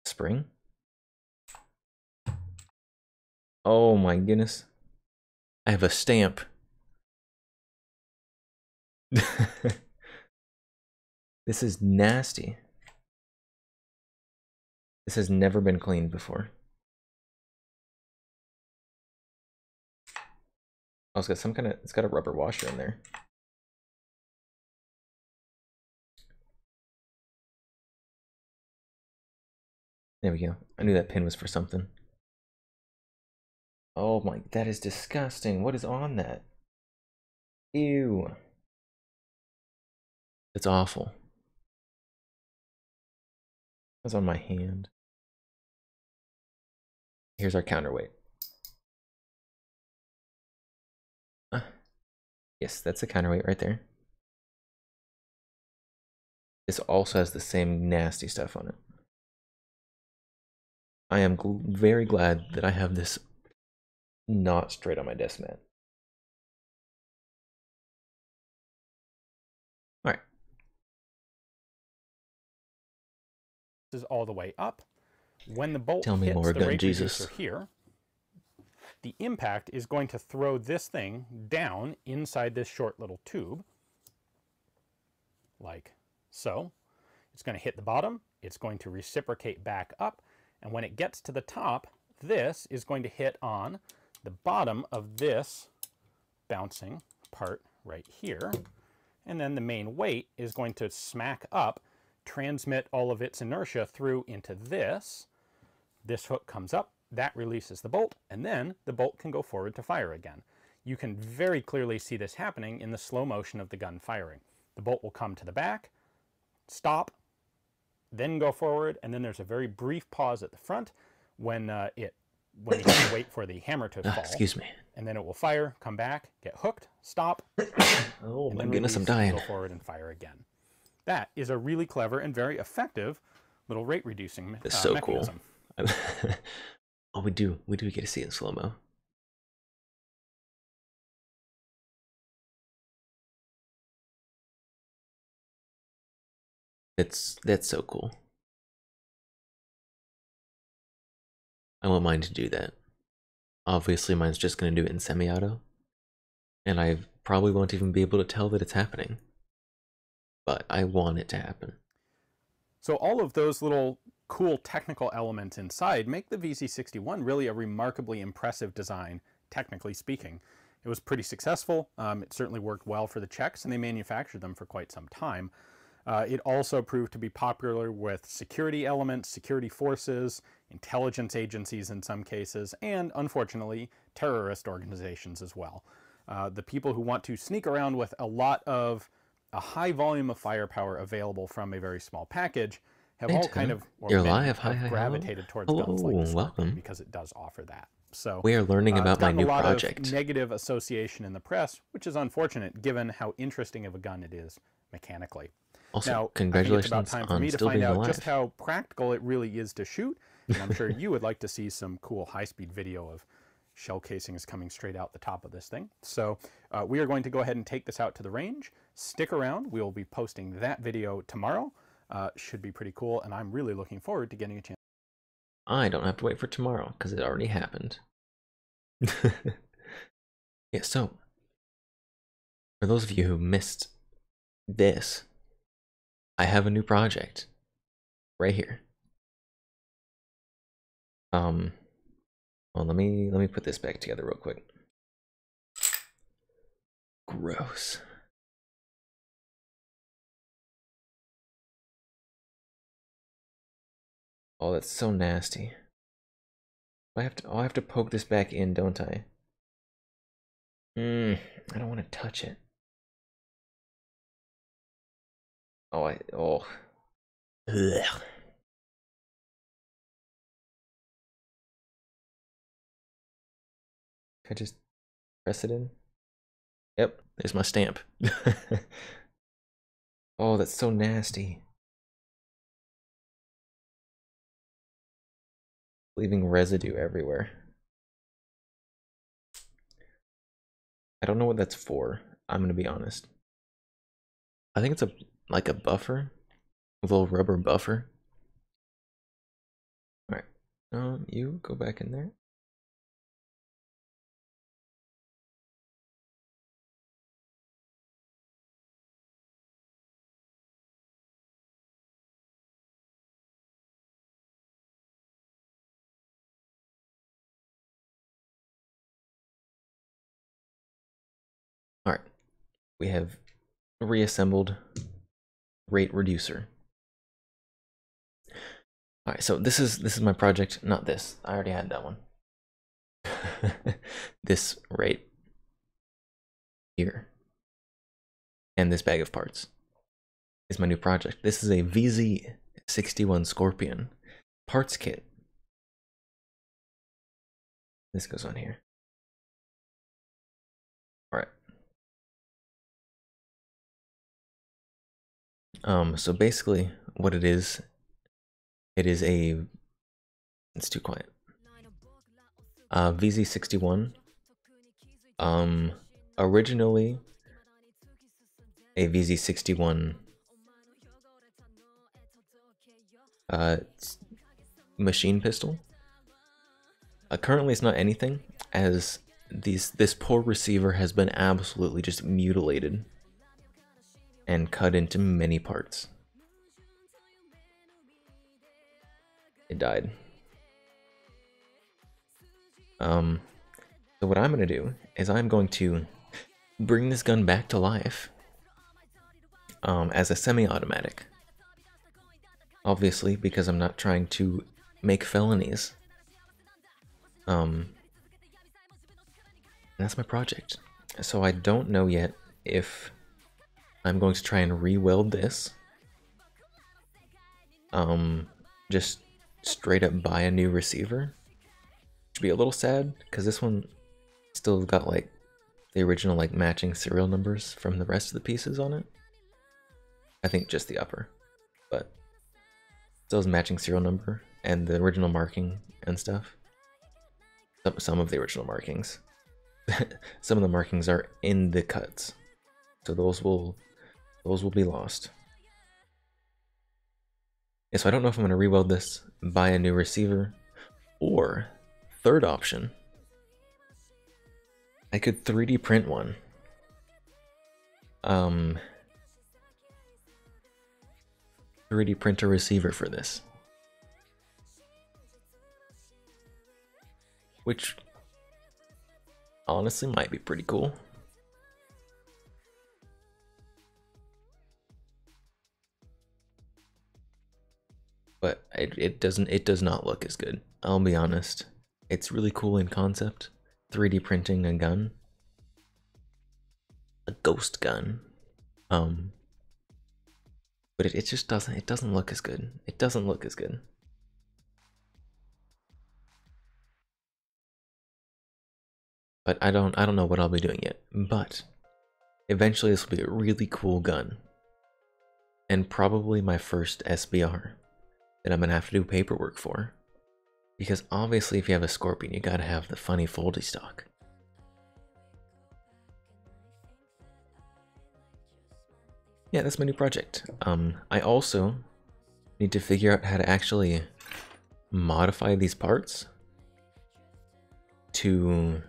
Spring. Oh my goodness. I have a stamp. This is nasty. This has never been cleaned before. Oh, it's got some kind of, it's got a rubber washer in there. There we go. I knew that pin was for something. Oh my, that is disgusting. What is on that? Ew. It's awful. That's on my hand. Here's our counterweight. Yes, that's the counterweight right there. This also has the same nasty stuff on it. I am very glad that I have this not straight on my desk mat. All right. This is all the way up. When the bolt Tell me hits more, the gun rate Jesus. reducer here, the impact is going to throw this thing down inside this short little tube, like so. It's going to hit the bottom, it's going to reciprocate back up, and when it gets to the top, this is going to hit on the bottom of this bouncing part right here, and then the main weight is going to smack up, transmit all of its inertia through into this. This hook comes up, that releases the bolt, and then the bolt can go forward to fire again. You can very clearly see this happening in the slow motion of the gun firing. The bolt will come to the back, stop, then go forward, and then there's a very brief pause at the front when you have to wait for the hammer to fall. Excuse me. And then it will fire, come back, get hooked, stop. Oh and my then goodness, I'm release, dying. Go forward and fire again. That is a really clever and very effective little rate reducing It's so mechanism. cool. Oh, we do get to see it in slow-mo. That's so cool. I want mine to do that. Obviously, mine's just going to do it in semi-auto. And I probably won't even be able to tell that it's happening. But I want it to happen. So all of those little cool technical elements inside make the VZ61 really a remarkably impressive design, technically speaking. It was pretty successful. It certainly worked well for the Czechs, and they manufactured them for quite some time. It also proved to be popular with security elements, security forces, intelligence agencies in some cases, and unfortunately, terrorist organizations as well. The people who want to sneak around with a high volume of firepower available from a very small package have all kind of, You're live. Hi, gravitated towards hello. guns like the Scorpion Welcome. because it does offer that. So We are learning about my gotten new a lot project. of negative association in the press, which is unfortunate given how interesting of a gun it is mechanically. Also, Now, congratulations I think it's about time for on me to still find being out alive. just how practical it really is to shoot. And I'm sure you would like to see some cool high-speed video of shell casings coming straight out the top of this thing. So we are going to go ahead and take this out to the range. Stick around. We will be posting that video tomorrow. Should be pretty cool, and I'm really looking forward to getting a chance. I don't have to wait for tomorrow because it already happened. Yeah, so for those of you who missed this, I have a new project right here. Well, let me put this back together real quick. Gross. Oh, that's so nasty. I have to poke this back in, don't I? I don't want to touch it. Oh, Ugh. I just press it in? Yep, there's my stamp. Oh, that's so nasty. Leaving residue everywhere. I don't know what that's for. I'm gonna be honest. I think it's like a buffer, a little rubber buffer. All right, you go back in there. All right, we have reassembled rate reducer. All right, so this is my project, not this. I already had that one. This rate here and this bag of parts is my new project. This is a VZ61 Scorpion parts kit. This goes on here. All right. So basically what it is a, it's too quiet. VZ61, originally a VZ61 machine pistol. Currently it's not anything, as this poor receiver has been absolutely just mutilated and cut into many parts. It died. So what I'm going to do is I'm going to bring this gun back to life as a semi-automatic. Obviously, because I'm not trying to make felonies. And that's my project. So I don't know yet if I'm going to try and re-weld this. Just straight up buy a new receiver. Which would be a little sad, because this one still got like the original like matching serial numbers from the rest of the pieces on it. I think just the upper, but still has matching serial number and the original marking and stuff. Some of the original markings. Some of the markings are in the cuts, so those will be lost. Yeah, so I don't know if I'm going to re-weld this, buy a new receiver, or third option, I could 3D print one. 3D print a receiver for this. Which honestly might be pretty cool. But it does not look as good. I'll be honest. It's really cool in concept. 3D printing a gun. A ghost gun. But it just doesn't look as good. It doesn't look as good. But I don't know what I'll be doing yet. But eventually this will be a really cool gun. And probably my first SBR that I'm gonna have to do paperwork for. Because obviously if you have a Scorpion, you gotta have the funny foldy stock. Yeah, that's my new project. I also need to figure out how to actually modify these parts to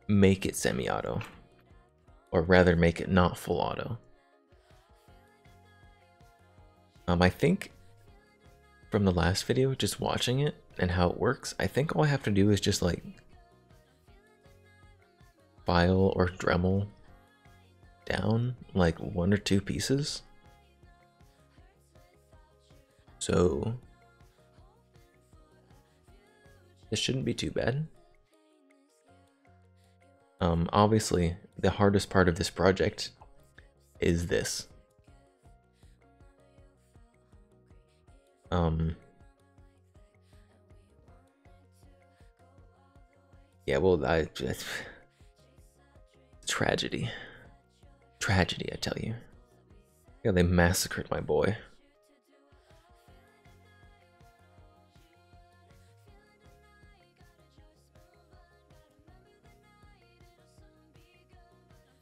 make it semi-auto, or rather make it not full auto. I think from the last video, just watching it and how it works, I think all I have to do is just like file or Dremel down like 1 or 2 pieces. So this shouldn't be too bad. Obviously the hardest part of this project is this. Yeah, well, tragedy. Tragedy, I tell you. Yeah, they massacred my boy.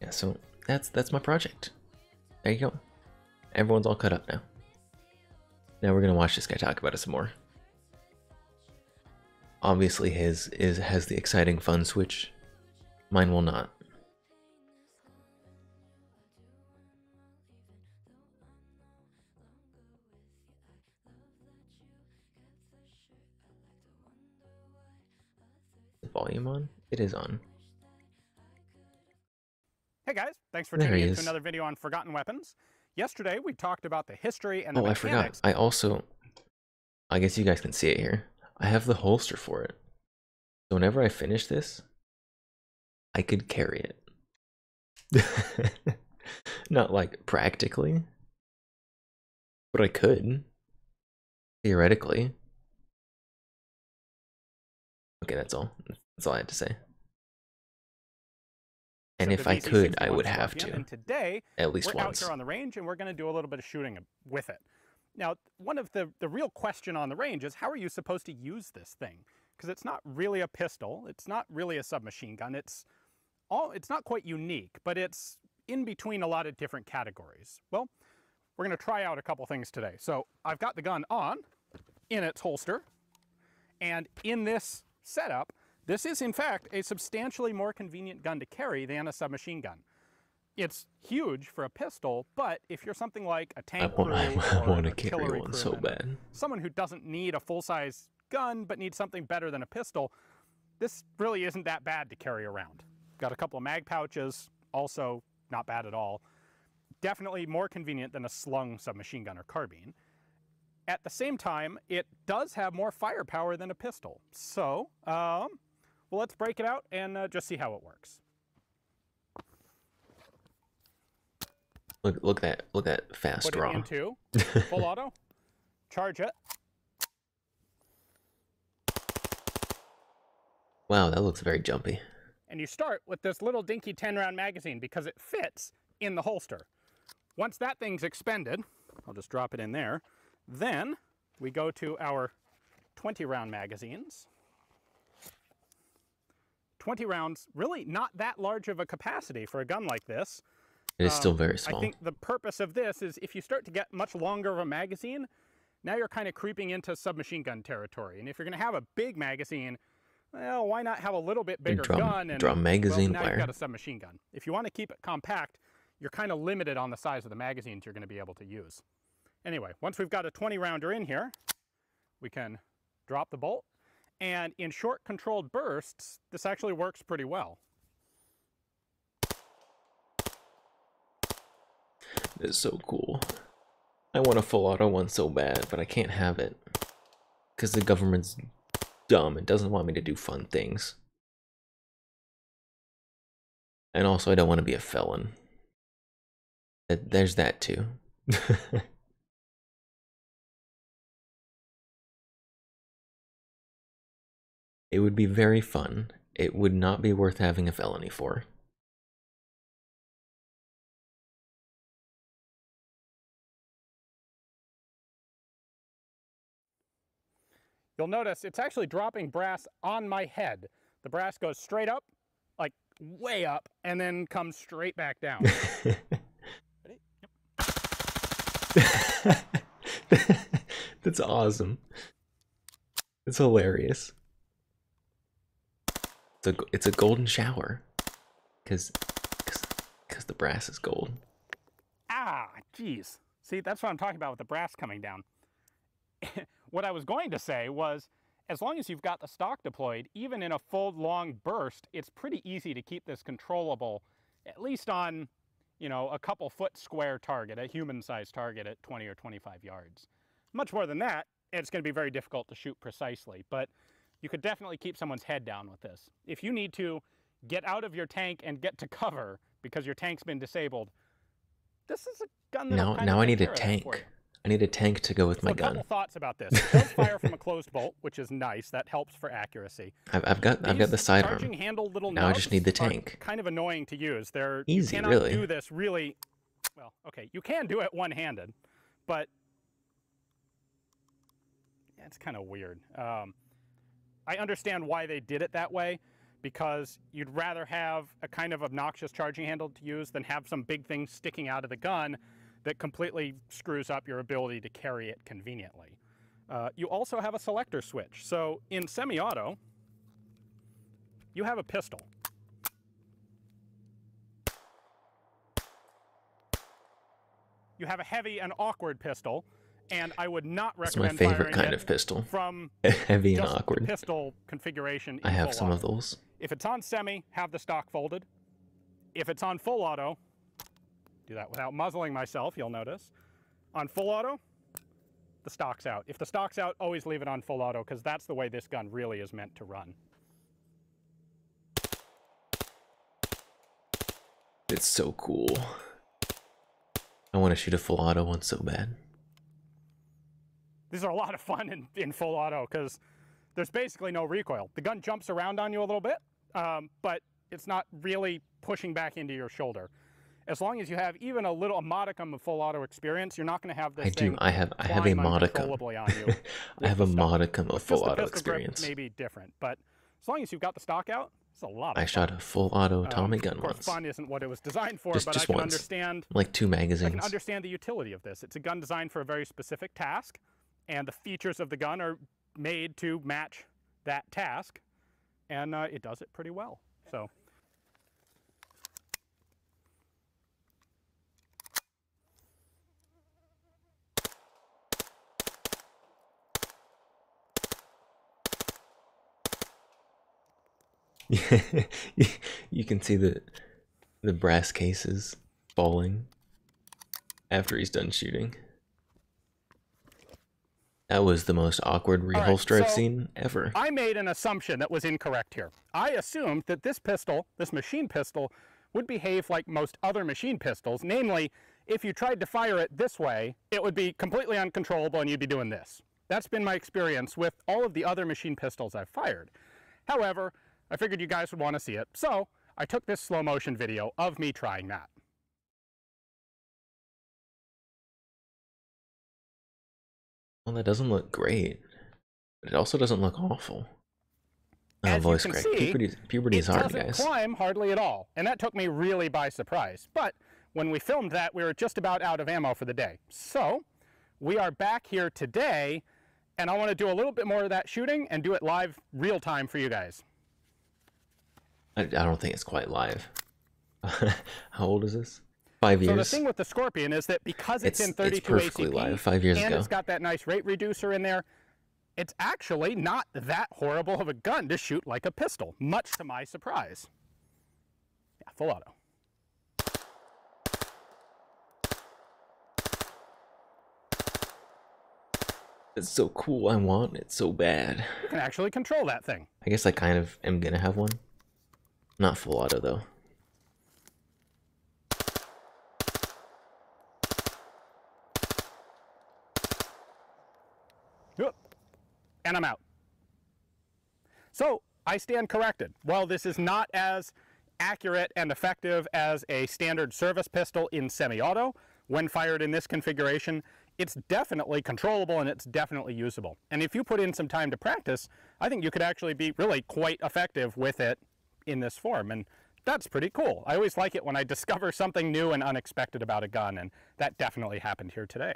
Yeah, so that's my project. There you go. Everyone's all cut up now. Now we're gonna watch this guy talk about it some more. Obviously his has the exciting fun switch. Mine will not. The volume on? It is on. Hey guys, thanks for There tuning he in is. to another video on Forgotten Weapons. Yesterday we talked about the history and the Oh, I mechanics. forgot. I also, I guess you guys can see it here. I have the holster for it. So whenever I finish this, I could carry it. Not like practically, but I could. Theoretically. Okay, that's all. That's all I had to say. And So if the I could, I VC61 would have Scorpion, to. And today At least we're once. out here on the range and we're going to do a little bit of shooting with it. Now, one of the real question on the range is how are you supposed to use this thing? Because it's not really a pistol, it's not really a submachine gun, it's not quite unique, but it's in between a lot of different categories. Well, we're going to try out a couple things today. So I've got the gun on, in its holster, and in this setup, this is in fact a substantially more convenient gun to carry than a submachine gun. It's huge for a pistol, but if you're something like a tank crew I or want an to carry artillery one so crewman, bad. someone who doesn't need a full-size gun but needs something better than a pistol, this really isn't that bad to carry around. Got a couple of mag pouches, also not bad at all. Definitely more convenient than a slung submachine gun or carbine. At the same time, it does have more firepower than a pistol. So, well, let's break it out and just see how it works. Look at that fast Put draw. it into full auto, charge it. Wow, that looks very jumpy. And you start with this little dinky 10-round magazine because it fits in the holster. Once that thing's expended, I'll just drop it in there, then we go to our 20-round magazines. 20 rounds, really not that large of a capacity for a gun like this. It is still very I small. think the purpose of this is if you start to get much longer of a magazine, now you're kind of creeping into submachine gun territory. And if you're going to have a big magazine, well, why not have a little bit bigger gun? And draw magazine well, now wire. you've got a submachine gun. If you want to keep it compact, you're kind of limited on the size of the magazines you're going to be able to use. Anyway, once we've got a 20-rounder in here, we can drop the bolt. And in short controlled bursts, this actually works pretty well. It's so cool. I want a full auto one so bad, but I can't have it. Because the government's dumb and doesn't want me to do fun things. And also I don't want to be a felon. There's that too. It would be very fun. It would not be worth having a felony for. You'll notice it's actually dropping brass on my head. The brass goes straight up, like way up, and then comes straight back down. Ready? Yep. That's awesome. It's hilarious. It's a golden shower. Cause the brass is gold. Ah, geez. See, that's what I'm talking about with the brass coming down. What I was going to say was, as long as you've got the stock deployed, even in a full long burst, it's pretty easy to keep this controllable, at least on, you know, a couple foot square target, a human-sized target at 20 or 25 yards. Much more than that, it's going to be very difficult to shoot precisely, but you could definitely keep someone's head down with this. If you need to get out of your tank and get to cover because your tank's been disabled, this is a gun that'll kind Now of I take need a care of that tank. for you. I need a tank to go with my So a gun. couple thoughts about this. It does fire from a closed bolt, which is nice. That helps for accuracy. I've got the These sidearm. charging handle little Now I just need the nubs are tank. kind of annoying to use. They're Easy, you cannot really. do this really well. Okay, you can do it one-handed, but yeah, it's kind of weird. I understand why they did it that way, because you'd rather have a kind of obnoxious charging handle to use than have some big thing sticking out of the gun that completely screws up your ability to carry it conveniently. You also have a selector switch. So in semi-auto, you have a pistol. You have a heavy and awkward pistol, and I would not It's my recommend favorite firing kind it of pistol. from Heavy and just the awkward. pistol configuration. I in have full some of auto. those. If it's on semi, have the stock folded. If it's on full auto, do that without muzzling myself, you'll notice. On full auto, the stock's out. If the stock's out, always leave it on full auto, because that's the way this gun really is meant to run. It's so cool. I want to shoot a full auto one so bad. These are a lot of fun in full auto, because there's basically no recoil. The gun jumps around on you a little bit, but it's not really pushing back into your shoulder. As long as you have even a modicum of full auto experience, you're not going to have this thing I have a climb modicum. uncontrollably on you. I have a with the stock. modicum of With full just the auto pistol grip, experience. Maybe different, but as long as you've got the stock out, it's a lot of fun. I shot a full auto Tommy gun Of course, once. fun isn't what it was designed for, Just but I can once. understand. Like 2 I magazines. can understand the utility of this. It's a gun designed for a very specific task, and the features of the gun are made to match that task, and it does it pretty well. So. You can see the brass cases falling after he's done shooting. That was the most awkward reholster I've so seen ever. I made an assumption that was incorrect here. I assumed that this pistol, this machine pistol, would behave like most other machine pistols. Namely, if you tried to fire it this way, it would be completely uncontrollable and you'd be doing this. That's been my experience with all of the other machine pistols I've fired. However, I figured you guys would want to see it, so I took this slow motion video of me trying that. Well, that doesn't look great, but it also doesn't look awful. Oh, As voice you can crack. see, Puberty is hard, it doesn't guys. climb hardly at all, and that took me really by surprise. But when we filmed that, we were just about out of ammo for the day. So we are back here today, and I want to do a little bit more of that shooting and do it live real time for you guys. I don't think it's quite live. How old is this? 5 years. So the thing with the Scorpion is that because it's in 32 perfectly ACP, live. 5 years and ago. it's got that nice rate reducer in there, it's actually not that horrible of a gun to shoot like a pistol, much to my surprise. Yeah, full auto. It's so cool. I want it so bad. You can actually control that thing. I guess I kind of am gonna have one. Not full auto though. Yep. And I'm out. So I stand corrected. While this is not as accurate and effective as a standard service pistol in semi-auto, when fired in this configuration, it's definitely controllable and it's definitely usable. And if you put in some time to practice, I think you could actually be really quite effective with it in this form. And that's pretty cool. I always like it when I discover something new and unexpected about a gun, and that definitely happened here today.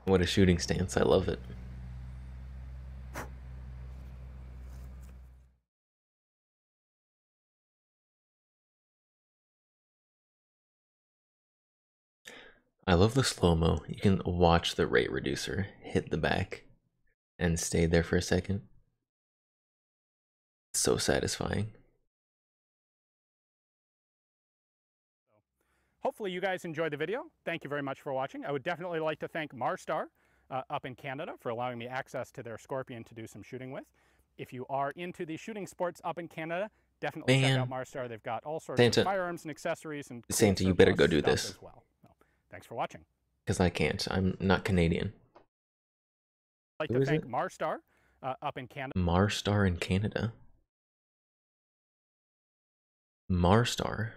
What a shooting stance. I love it. I love the slow-mo. You can watch the rate reducer hit the back and stay there for a second. So satisfying. Hopefully you guys enjoyed the video. Thank you very much for watching. I would definitely like to thank Marstar up in Canada for allowing me access to their Scorpion to do some shooting with. If you are into the shooting sports up in Canada, definitely check Man. out Marstar. They've got all sorts Santa- of firearms and accessories and cool Santa, you better go surplus do stuff this. as well. So, thanks for watching. Because I can't. I'm not Canadian. I'd like Who to is thank it? Marstar up in Canada. Marstar in Canada. Marstar.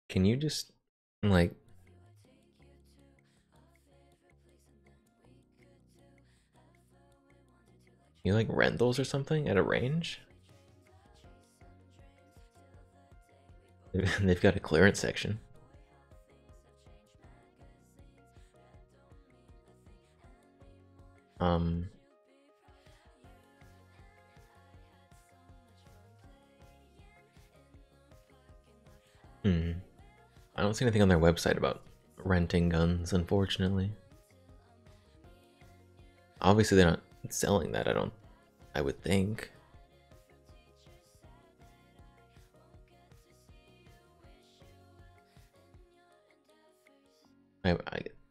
Can you just, like... You like rent those or something at a range? They've got a clearance section. I don't see anything on their website about renting guns, unfortunately. Obviously they're not selling that, I would think.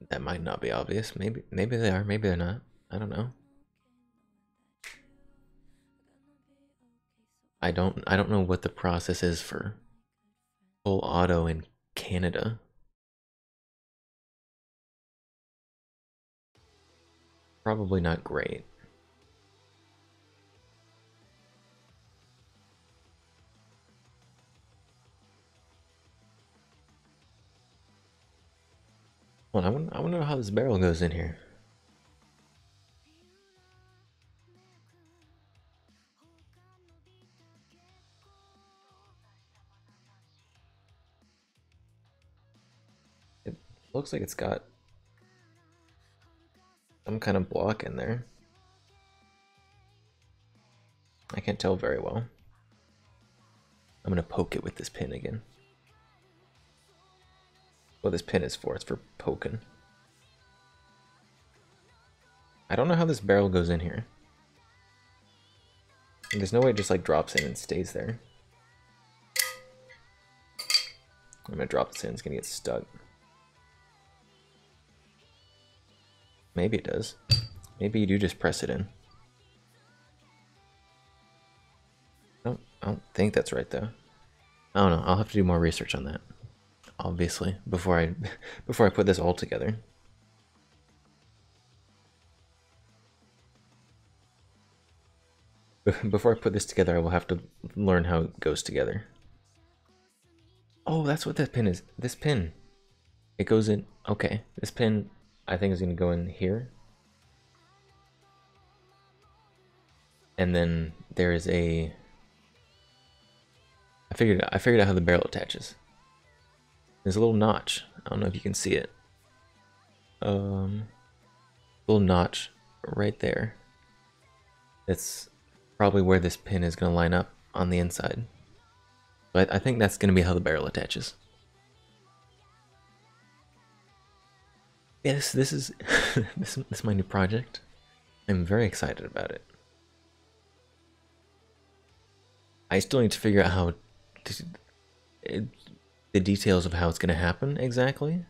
That might not be obvious. Maybe they are, maybe they're not. I don't know. I don't know what the process is for full auto in Canada. Probably not great. Well, I want to know how this barrel goes in here. It looks like it's got some kind of block in there. I can't tell very well. I'm gonna poke it with this pin again. What this pin is for, it's for poking. I don't know how this barrel goes in here. There's no way it just like drops in and stays there. I'm gonna drop this in, it's gonna get stuck. Maybe it does. Maybe you do just press it in. I don't think that's right though. I don't know, I'll have to do more research on that. Obviously, before I put this all together. Before I put this together, I will have to learn how it goes together. Oh, that's what this pin is. This pin. It goes in. Okay, this pin I think is going to go in here. And then there is a... I figured out how the barrel attaches. There's a little notch. I don't know if you can see it. Little notch right there. That's probably where this pin is going to line up on the inside. But I think that's going to be how the barrel attaches. Yes, this is this is my new project. I'm very excited about it. I still need to figure out how the details of how it's going to happen exactly.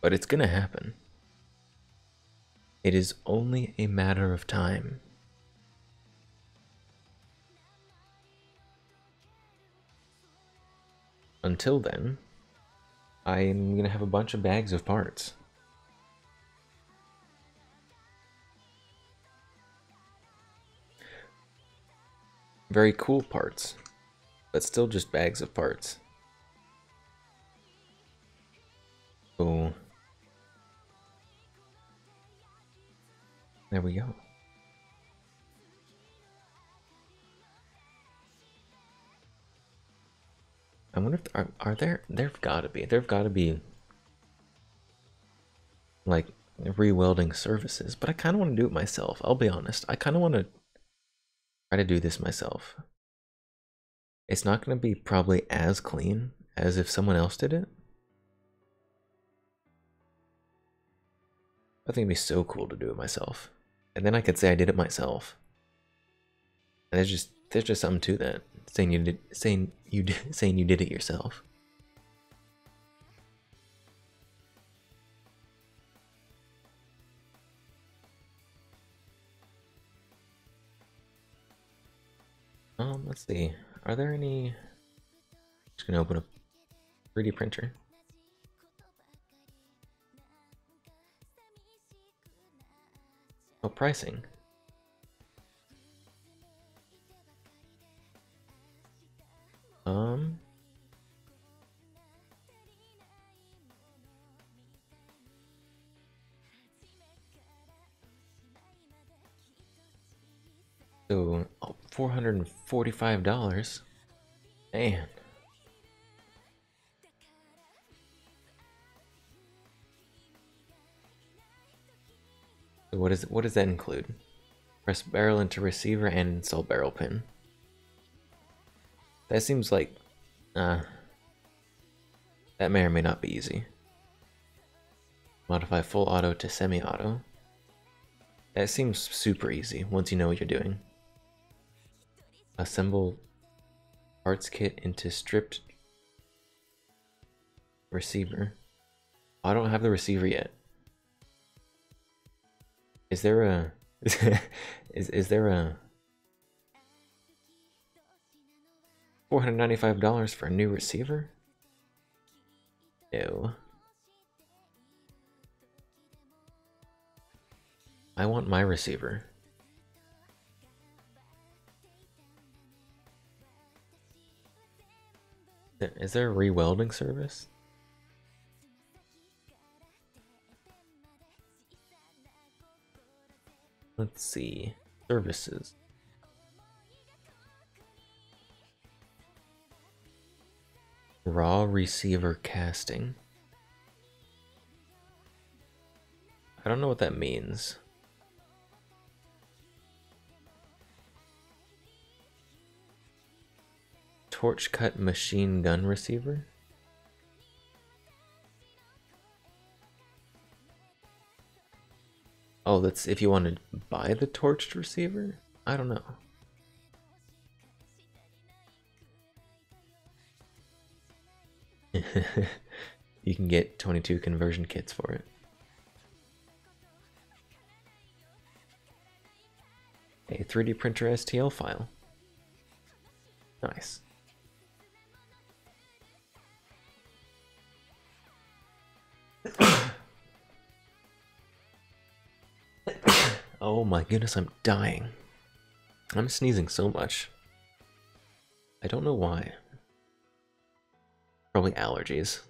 But it's going to happen. It is only a matter of time. Until then, I'm going to have a bunch of bags of parts. Very cool parts, but still just bags of parts. So, there we go. I wonder if are there? There've got to be like re-welding services, but I kind of want to do it myself. I'll be honest. I kind of want to try to do this myself. It's not going to be probably as clean as if someone else did it. I think it'd be so cool to do it myself. And then I could say I did it myself. And there's just something to that. Saying you did it yourself. Let's see. Are there any? Just gonna open a 3D printer. Oh, pricing. So, oh, $445. Man. So what does that include? Press barrel into receiver and install barrel pin. That seems like that may or may not be easy. Modify full auto to semi-auto. That seems super easy once you know what you're doing. Assemble parts kit into stripped receiver. I don't have the receiver yet. Is there a is there a $495 for a new receiver? No. I want my receiver. Is there a re-welding service? Let's see. Services. Raw receiver casting. I don't know what that means. Torch cut machine gun receiver? Oh, that's if you want to buy the torched receiver? I don't know. You can get 22 conversion kits for it. A 3D printer STL file. Nice. Oh my goodness, I'm dying. I'm sneezing so much. I don't know why. Probably allergies.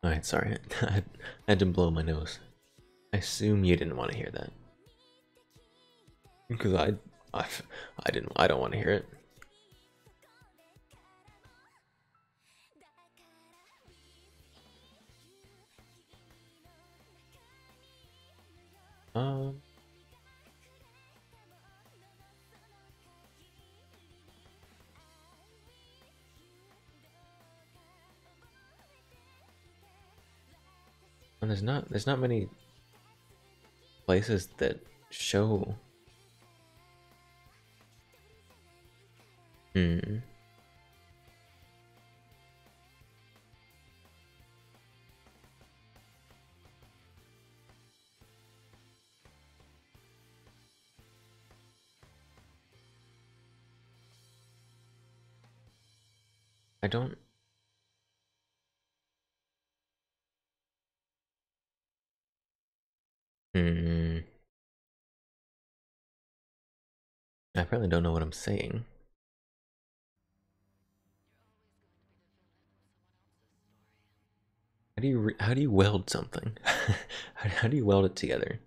Alright, sorry. I had to blow my nose. I assume you didn't want to hear that. Because I don't want to hear it. And there's not many places that show. I don't. I apparently don't know what I'm saying. How do you weld something? How do you weld it together?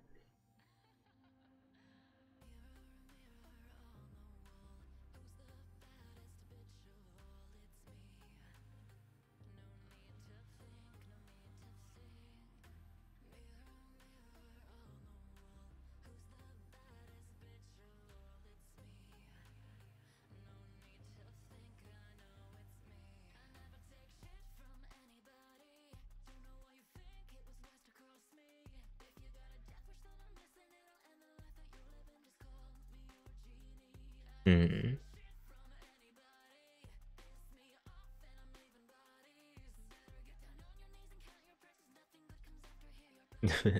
Hmm.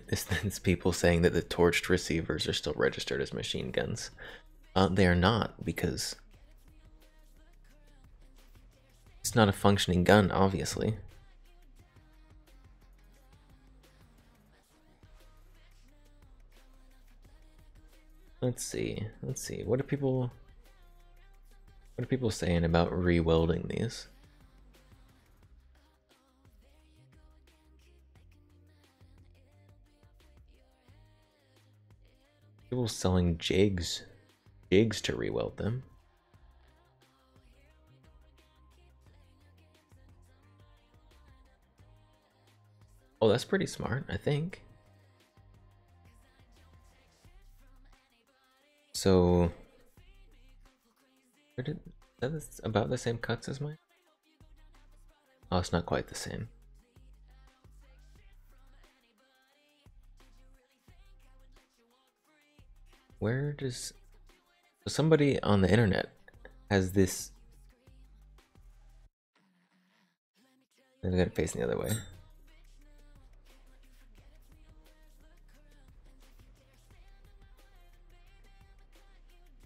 It's people saying that the torched receivers are still registered as machine guns. They are not, because it's not a functioning gun, obviously. Let's see. What are people saying about re-welding these? People selling jigs to re-weld them. Oh, that's pretty smart, I think. So, that's about the same cuts as mine? Oh, it's not quite the same. Where does... So somebody on the internet has this... I got it facing the other way.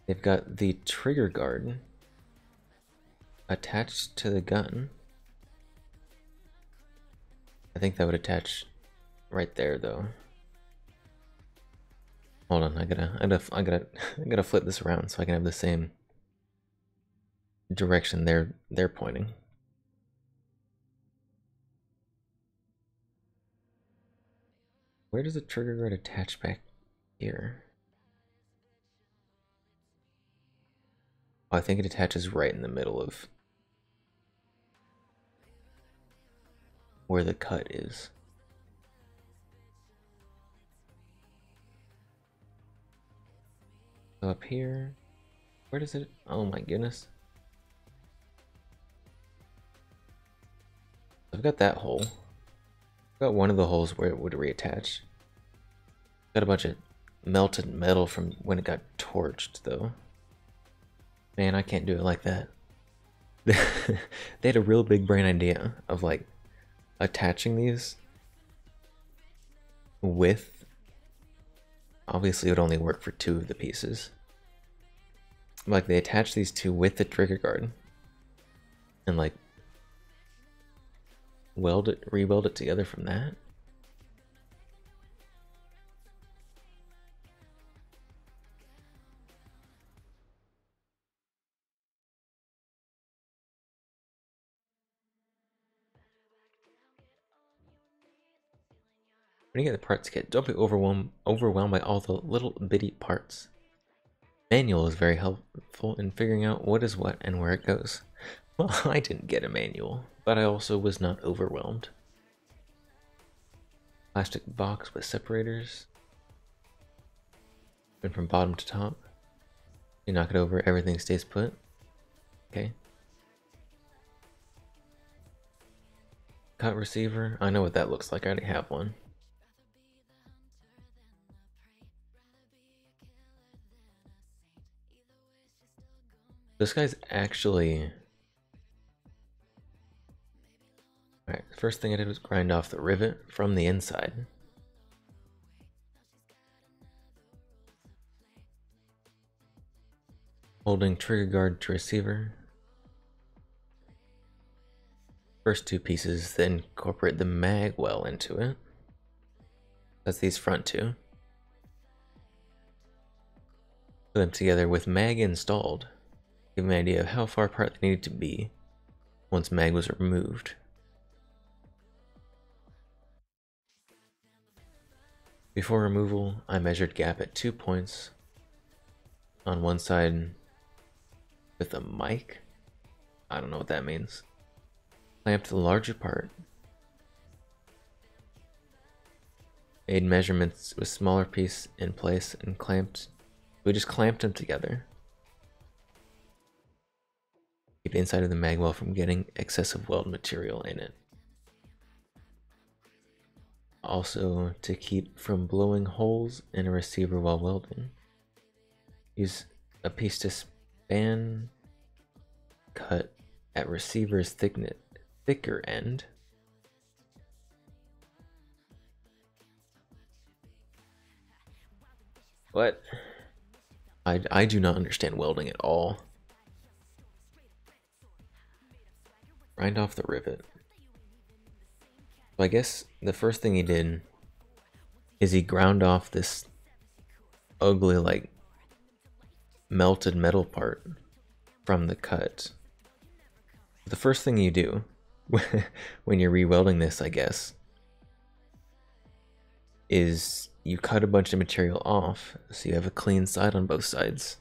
They've got the trigger guard attached to the gun. I think that would attach right there, though. Hold on, I gotta flip this around so I can have the same direction they're pointing. Where does the trigger guard attach back here? Oh, I think it attaches right in the middle of where the cut is. So up here, where does it? Oh my goodness. I've got that hole. I've got one of the holes where it would reattach. Got a bunch of melted metal from when it got torched, though. Man, I can't do it like that. They had a real big brain idea of like attaching these with... Obviously, it would only work for 2 of the pieces. Like, they attach these 2 with the trigger guard and like re-weld it together from that. When you get the parts kit, don't be overwhelmed by all the little bitty parts. Manual is very helpful in figuring out what is what and where it goes. Well, I didn't get a manual, but I also was not overwhelmed. Plastic box with separators. And from bottom to top. You knock it over, everything stays put. Okay. Cut receiver. I know what that looks like. I already have one. This guy's actually... Alright, the first thing I did was grind off the rivet from the inside. Holding trigger guard to receiver. First 2 pieces, then incorporate the mag well into it. That's these front 2. Put them together with mag installed. Give me an idea of how far apart they needed to be once mag was removed. Before removal, I measured gap at 2 points on one side with a mic. I don't know what that means. Clamped the larger part. Made measurements with smaller piece in place and clamped. We just clamped them together. Keep the inside of the mag well from getting excessive weld material in it. Also, to keep from blowing holes in a receiver while welding. Use a piece to Span cut at receiver's thicker end. What? I do not understand welding at all. Grind off the rivet. So I guess the first thing he did is he ground off this ugly, like, melted metal part from the cut. The first thing you do when you're re-welding this, I guess, is you cut a bunch of material off so you have a clean side on both sides.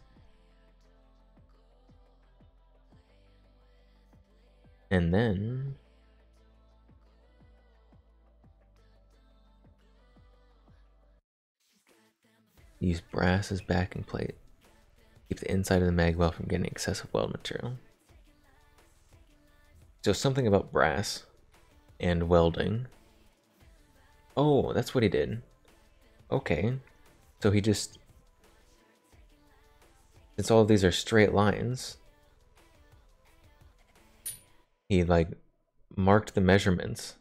And then use brass as backing plate. Keep the inside of the mag well from getting excessive weld material. So something about brass and welding. Oh, that's what he did. Okay. So he just... Since all of these are straight lines, he like marked the measurements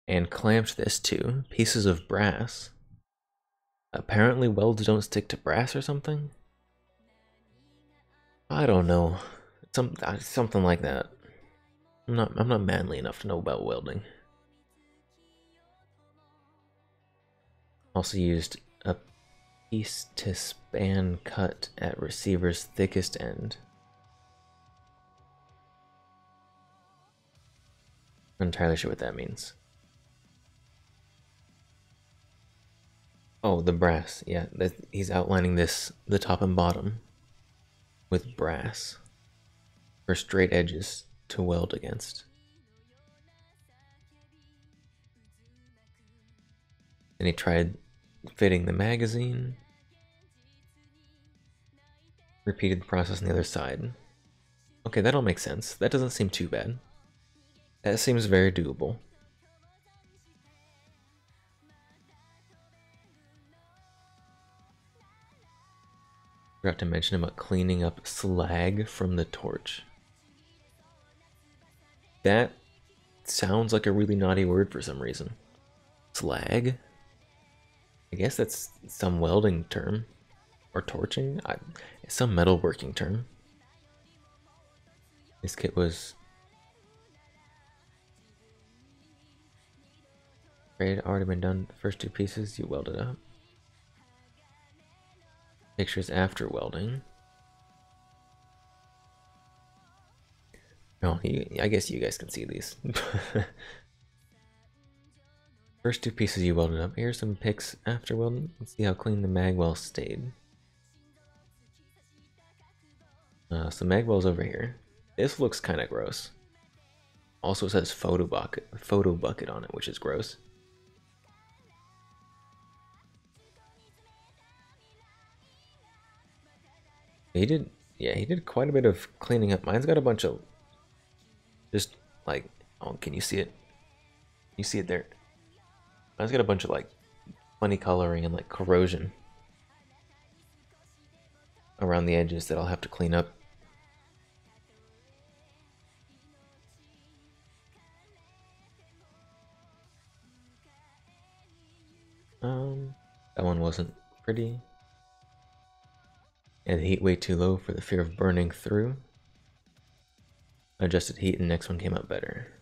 and clamped this to pieces of brass. Apparently welds don't stick to brass or something? I don't know. Something like that. I'm not manly enough to know about welding. Also used a piece to span cut at receiver's thickest end. I'm not entirely sure what that means. Oh, the brass. Yeah, he's outlining this, the top and bottom, with brass for straight edges to weld against. And he tried fitting the magazine. Repeated the process on the other side. Okay, that all makes sense. That doesn't seem too bad. That seems very doable. Forgot to mention about cleaning up slag from the torch. That sounds like a really naughty word for some reason. Slag? I guess that's some welding term. Or torching? It's some metalworking term. This kit was... It had already been done. The first two pieces, you welded up. Pictures after welding. Oh, I guess you guys can see these. First two pieces you welded up. Here's some pics after welding. Let's see how clean the magwell stayed. So magwell's over here. This looks kind of gross. Also says photo bucket on it, which is gross. He did quite a bit of cleaning up. Mine's got a bunch of just like, oh, can you see it? You see it there? Mine's got a bunch of like funny coloring and like corrosion around the edges that I'll have to clean up. That one wasn't pretty. And the heat way too low for the fear of burning through. Adjusted heat and the next one came out better.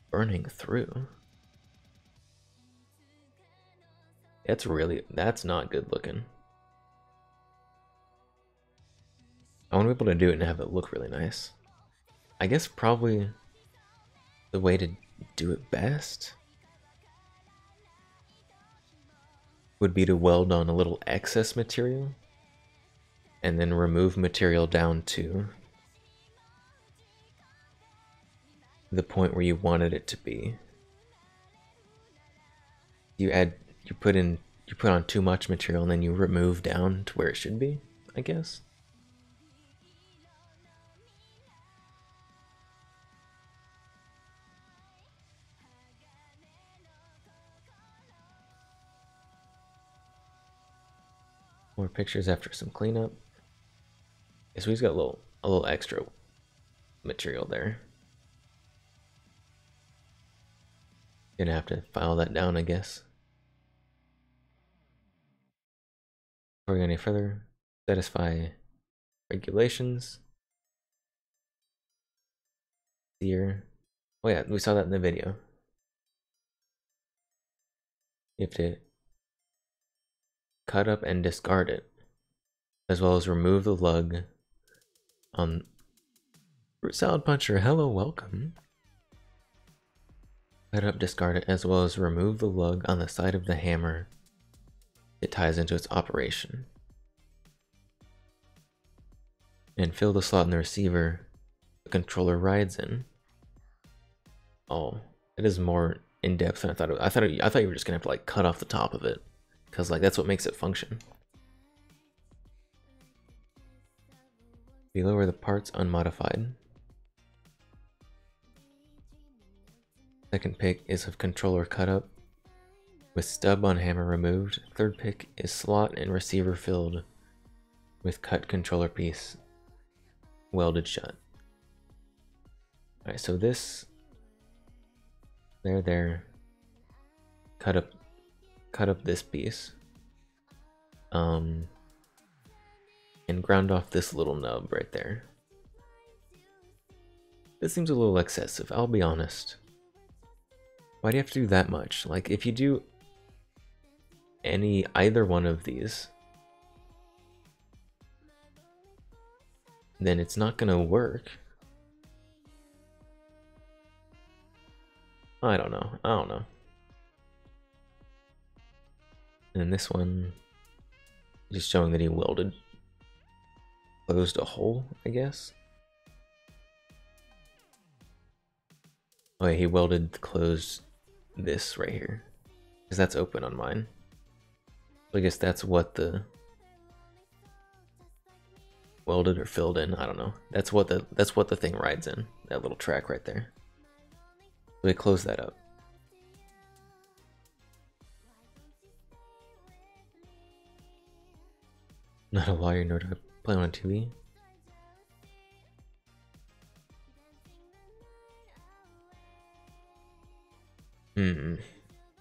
Burning through? That's not good looking. I want to be able to do it and have it look really nice. I guess probably the way to do it best would be to weld on a little excess material and then remove material down to the point where you wanted it to be. You put on too much material and then you remove down to where it should be, I guess. More pictures after some cleanup. So he's got a little extra material there. Gonna have to file that down, I guess. Before we go any further, satisfy regulations. Here. Oh yeah, we saw that in the video. You have to cut up and discard it, as well as remove the lug on Fruit Salad Puncher. Hello, welcome. Cut up, discard it, as well as remove the lug on the side of the hammer it ties into its operation. And fill the slot in the receiver the controller rides in. Oh, it is more in depth than I thought. I thought you were just gonna have to like cut off the top of it, because like that's what makes it function. Below are the parts unmodified. Second pick is of controller cut up with stub on hammer removed. Third pick is slot and receiver filled with cut controller piece welded shut. Alright, so this there cut up this piece and ground off this little nub right there. This seems a little excessive, I'll be honest. Why do you have to do that much? Like, if you do either one of these, then it's not gonna work. I don't know. And this one, just showing that he closed a hole, I guess. Oh yeah, he closed this right here, because that's open on mine. So I guess that's what the welded or filled in, I don't know. That's what the thing rides in, that little track right there. So we close that up. Not a lawyer, nor do I play on a TV.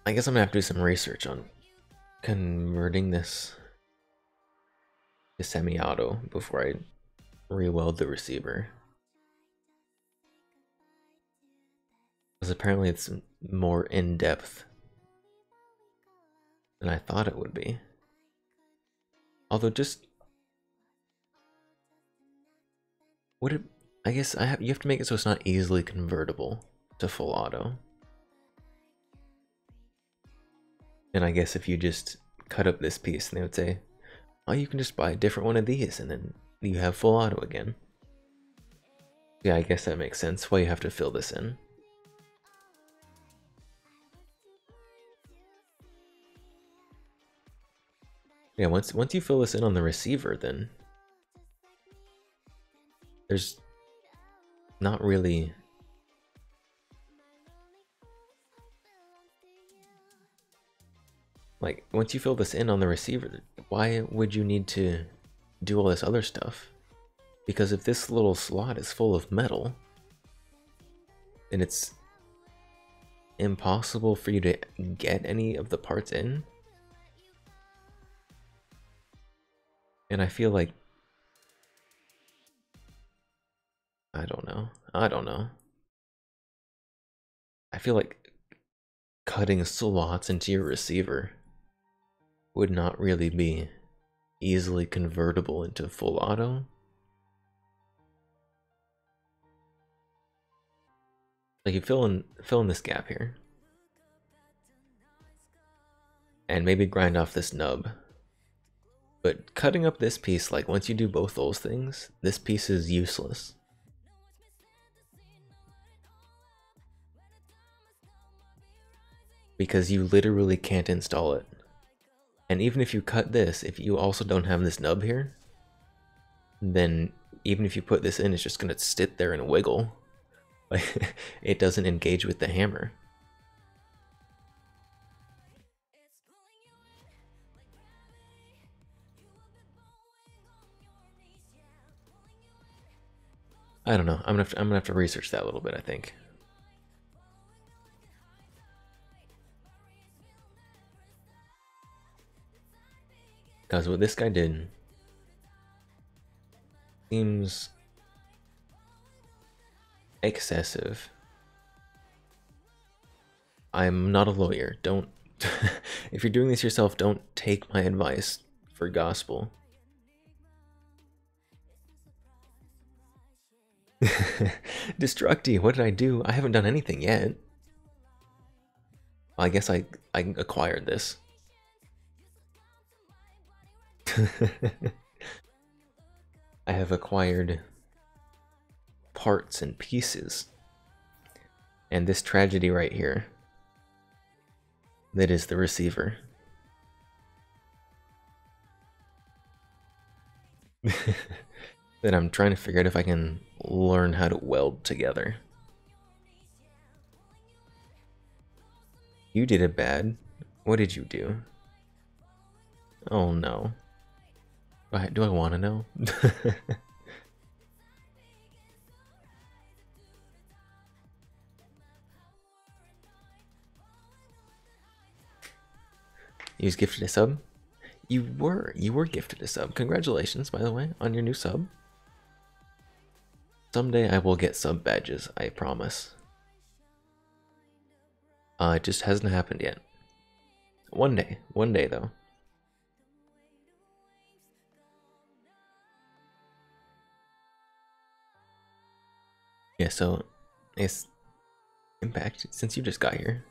I guess I'm gonna have to do some research on converting this to semi-auto before I re-weld the receiver. Because apparently it's more in-depth than I thought it would be. Although I guess you have to make it so it's not easily convertible to full auto. And I guess if you just cut up this piece, and they would say, oh, you can just buy a different one of these and then you have full auto again. Yeah, I guess that makes sense why you have to fill this in. Yeah, once you fill this in on the receiver, then there's not really like, once you fill this in on the receiver, why would you need to do all this other stuff? Because if this little slot is full of metal, then it's impossible for you to get any of the parts in. And I feel like, I don't know. I feel like cutting slots into your receiver would not really be easily convertible into full auto. Like, you fill in this gap here, and maybe grind off this nub. But cutting up this piece, like, once you do both those things, this piece is useless. Because you literally can't install it. And even if you cut this, if you also don't have this nub here, then even if you put this in, it's just gonna sit there and wiggle. Like, it doesn't engage with the hammer. I don't know. I'm gonna have to research that a little bit, I think. Because what this guy did seems excessive. I'm not a lawyer. Don't if you're doing this yourself, don't take my advice for gospel. Destructi, what did I do? I haven't done anything yet. I guess I acquired this. I have acquired parts and pieces. And this tragedy right here, that is the receiver. That I'm trying to figure out if I can learn how to weld together. You did it bad. What did you do? Oh no. Do I want to know? You was gifted a sub? You were gifted a sub. Congratulations, by the way, on your new sub. Someday I will get sub badges, I promise. It just hasn't happened yet. One day though. Yeah, so it's Impact, since you just got here.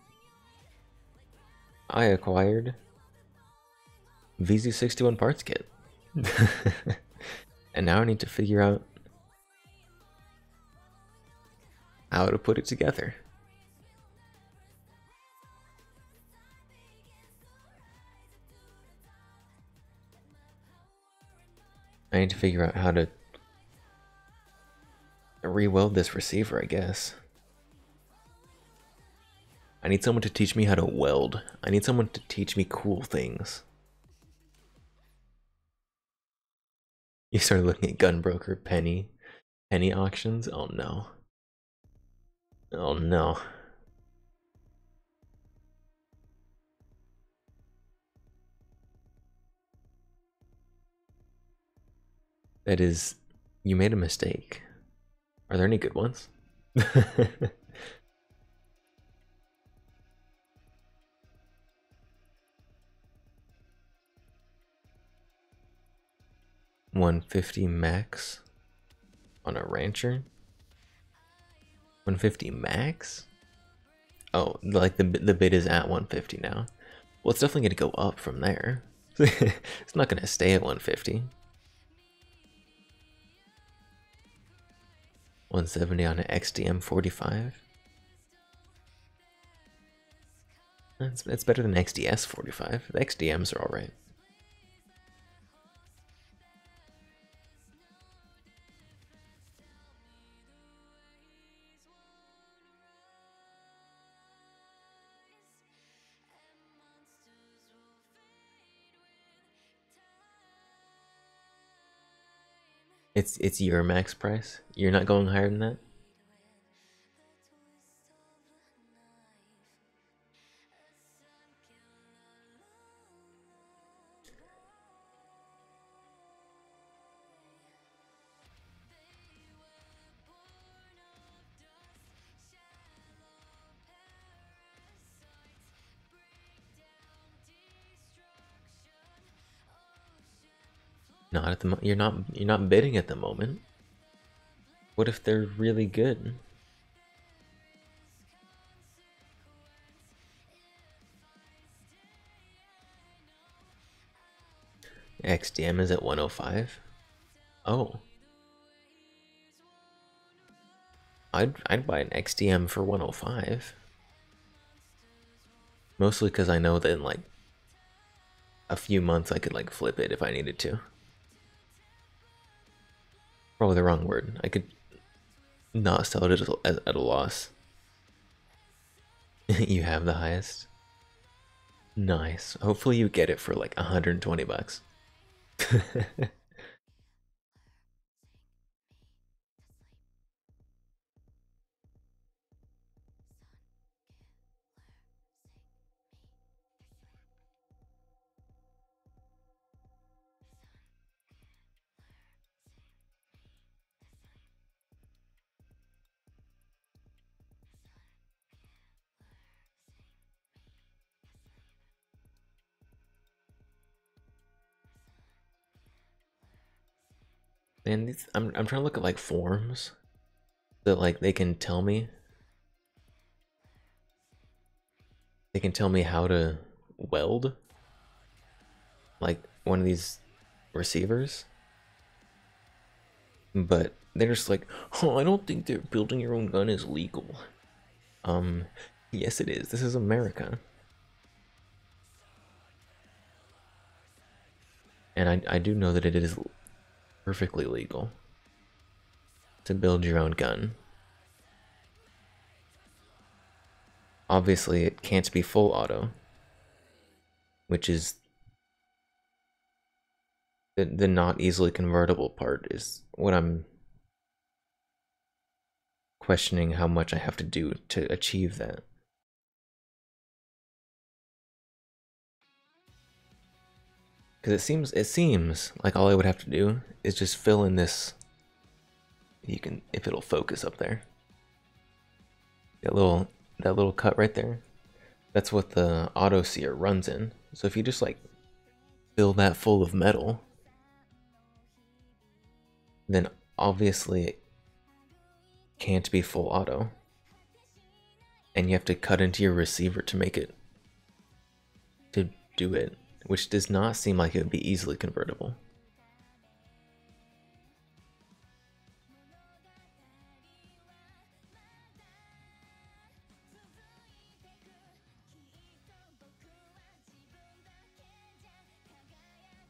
I acquired VZ61 parts kit. And now I need to figure out how to put it together. I need to figure out how to re-weld this receiver, I guess. I need someone to teach me how to weld. I need someone to teach me cool things. You started looking at Gunbroker penny auctions? Oh no. Oh no. That is, you made a mistake. Are there any good ones? 150 max on a Rancher? 150 max? Oh, like the bid is at 150 now. Well, it's definitely going to go up from there. It's not going to stay at 150. 170 on an XDM 45. It's better than XDS 45. The XDMs are alright. It's your max price? You're not going higher than that? Not at the you're not bidding at the moment. What if they're really good? XDM is at 105. Oh. I'd buy an XDM for 105. Mostly because I know that in like a few months I could like flip it if I needed to. Probably the wrong word. I could not sell it at a loss. You have the highest? Nice. Hopefully you get it for like 120 bucks. And I'm trying to look at like forums that like they can tell me. They can tell me how to weld like one of these receivers. But they're just like, oh, I don't think that building your own gun is legal. Yes it is. This is America. And I do know that it is perfectly legal to build your own gun. Obviously, it can't be full auto, which is the not easily convertible part is what I'm questioning how much I have to do to achieve that. Because it seems like all I would have to do is just fill in this. You can, if it'll focus up there. That little cut right there. That's what the auto sear runs in. So if you just like fill that full of metal, then obviously it can't be full auto. And you have to cut into your receiver to make it, to do it, which does not seem like it would be easily convertible.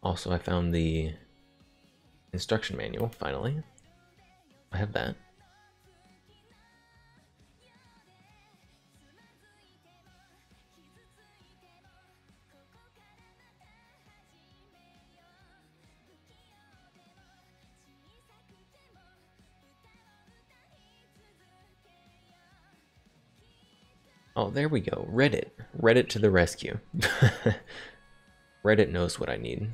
Also, I found the instruction manual, finally. I have that. Oh, there we go. Reddit. Reddit to the rescue. Reddit knows what I need.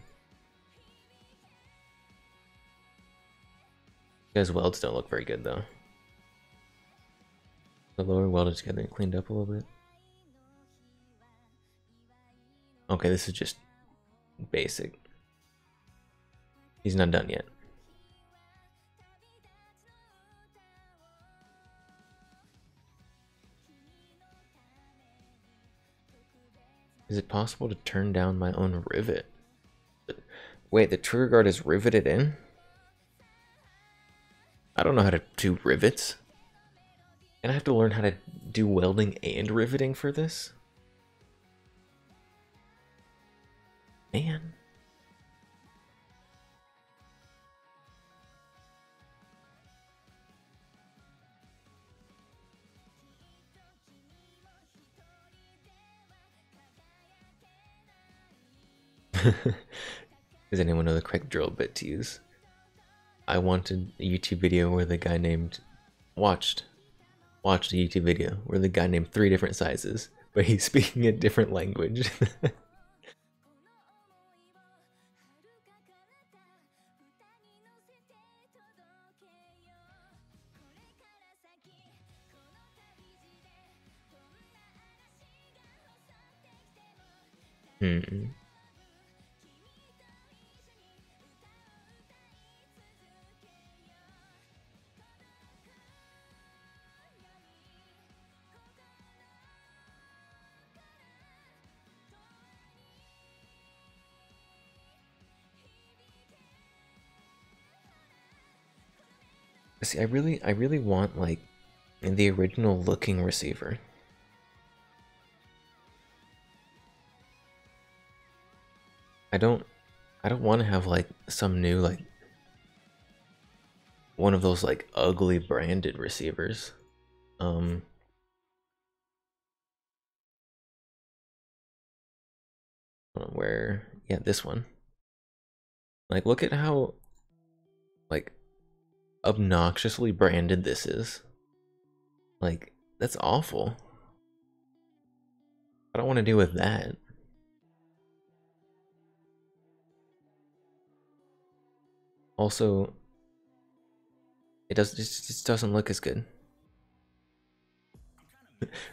Guys' welds don't look very good though. The lower welded together and cleaned up a little bit. Okay, this is just basic. He's not done yet. Is it possible to turn down my own rivet? Wait, the trigger guard is riveted in? I don't know how to do rivets. And I have to learn how to do welding and riveting for this? Man. Does anyone know the correct drill bit to use? I wanted a YouTube video where the guy named watched a YouTube video where the guy named 3 different sizes, but he's speaking a different language. See, I really want like the original looking receiver. I don't want to have like some new like one of those like ugly branded receivers. Where, yeah, this one. Like, look at how like obnoxiously branded this is. Like, that's awful. I don't want to deal with that. Also, it just doesn't look as good.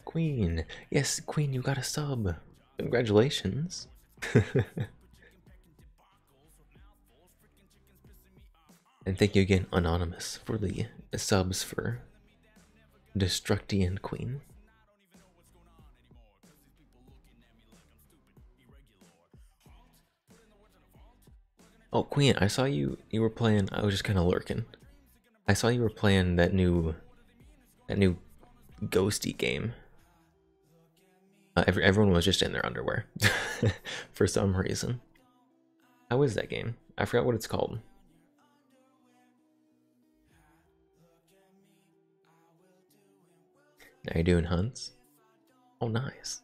Queen, yes, Queen, you got a sub. Congratulations. And thank you again, Anonymous, for the subs for Destructian Queen. Oh, Queen, I saw you were playing, I was just kind of lurking. I saw you were playing that new ghosty game. Everyone was just in their underwear for some reason. How is that game? I forgot what it's called. Now you're doing hunts? Oh, nice.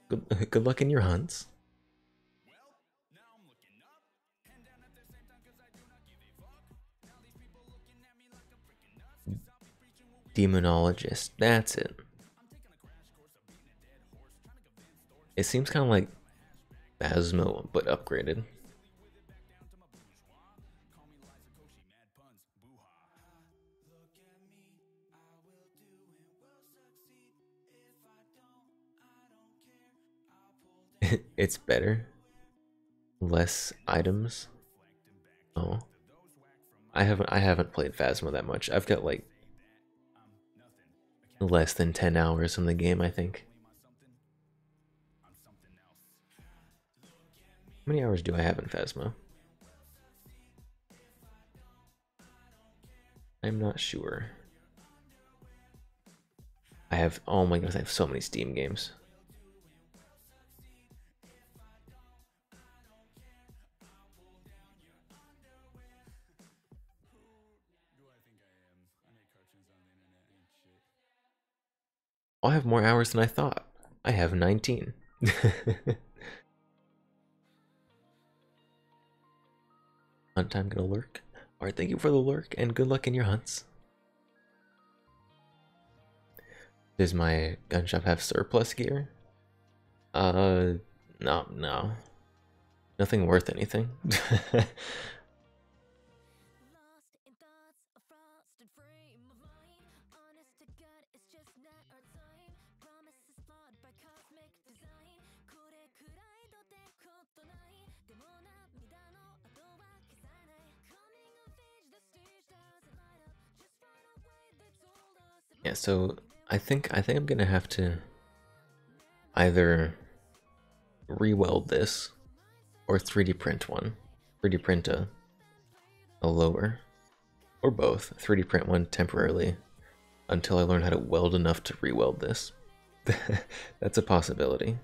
Good luck in your hunts. Demonologist, that's it. It seems kind of like Phasmo, but upgraded. It's better. Less items. Oh, I haven't played Phasmo that much. I've got like less than 10 hours in the game, I think. How many hours do I have in Phasmo? I'm not sure. I have, oh my goodness, I have so many Steam games. I have more hours than I thought. I have 19. Hunt time gonna lurk. Alright, thank you for the lurk and good luck in your hunts. Does my gun shop have surplus gear? No. Nothing worth anything. Yeah, so I think I'm gonna have to either re-weld this or 3D print one. 3D print a lower, or both. 3D print one temporarily until I learn how to weld enough to re-weld this. That's a possibility.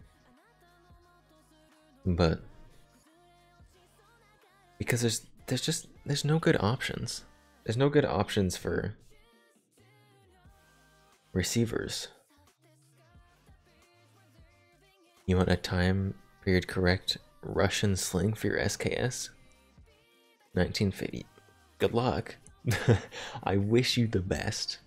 But because there's no good options. There's no good options for receivers. You want a time period correct Russian sling for your SKS? 1950. Good luck. I wish you the best.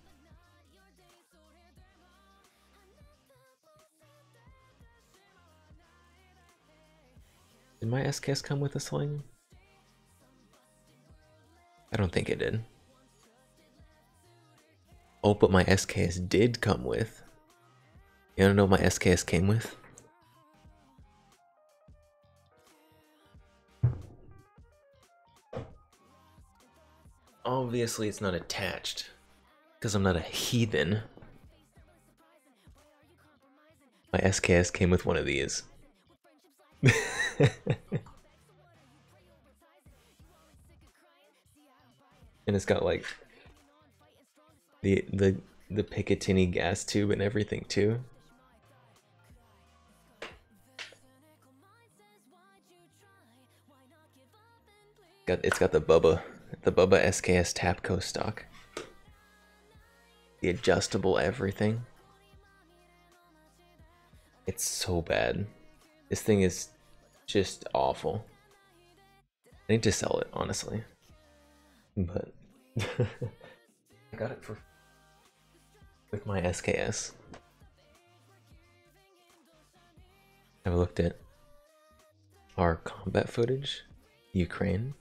Did my SKS come with a sling? I don't think it did. Oh, but my SKS did come with. You wanna know what my SKS came with? Obviously it's not attached, because I'm not a heathen. My SKS came with one of these. And it's got like the Picatinny gas tube and everything too. It's got the Bubba SKS Tapco stock. The adjustable everything. It's so bad. This thing is just awful. I need to sell it, honestly. But I got it for with my SKS. Have looked at our combat footage, Ukraine.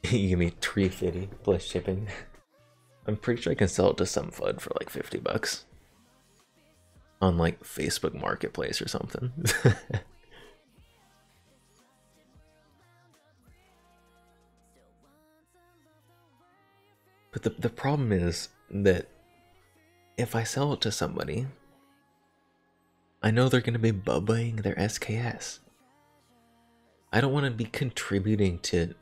You give me $3.50 plus shipping. I'm pretty sure I can sell it to some FUD for like $50 on like Facebook Marketplace or something. But the problem is that if I sell it to somebody, I know they're going to be bubbaing their SKS. I don't want to be contributing to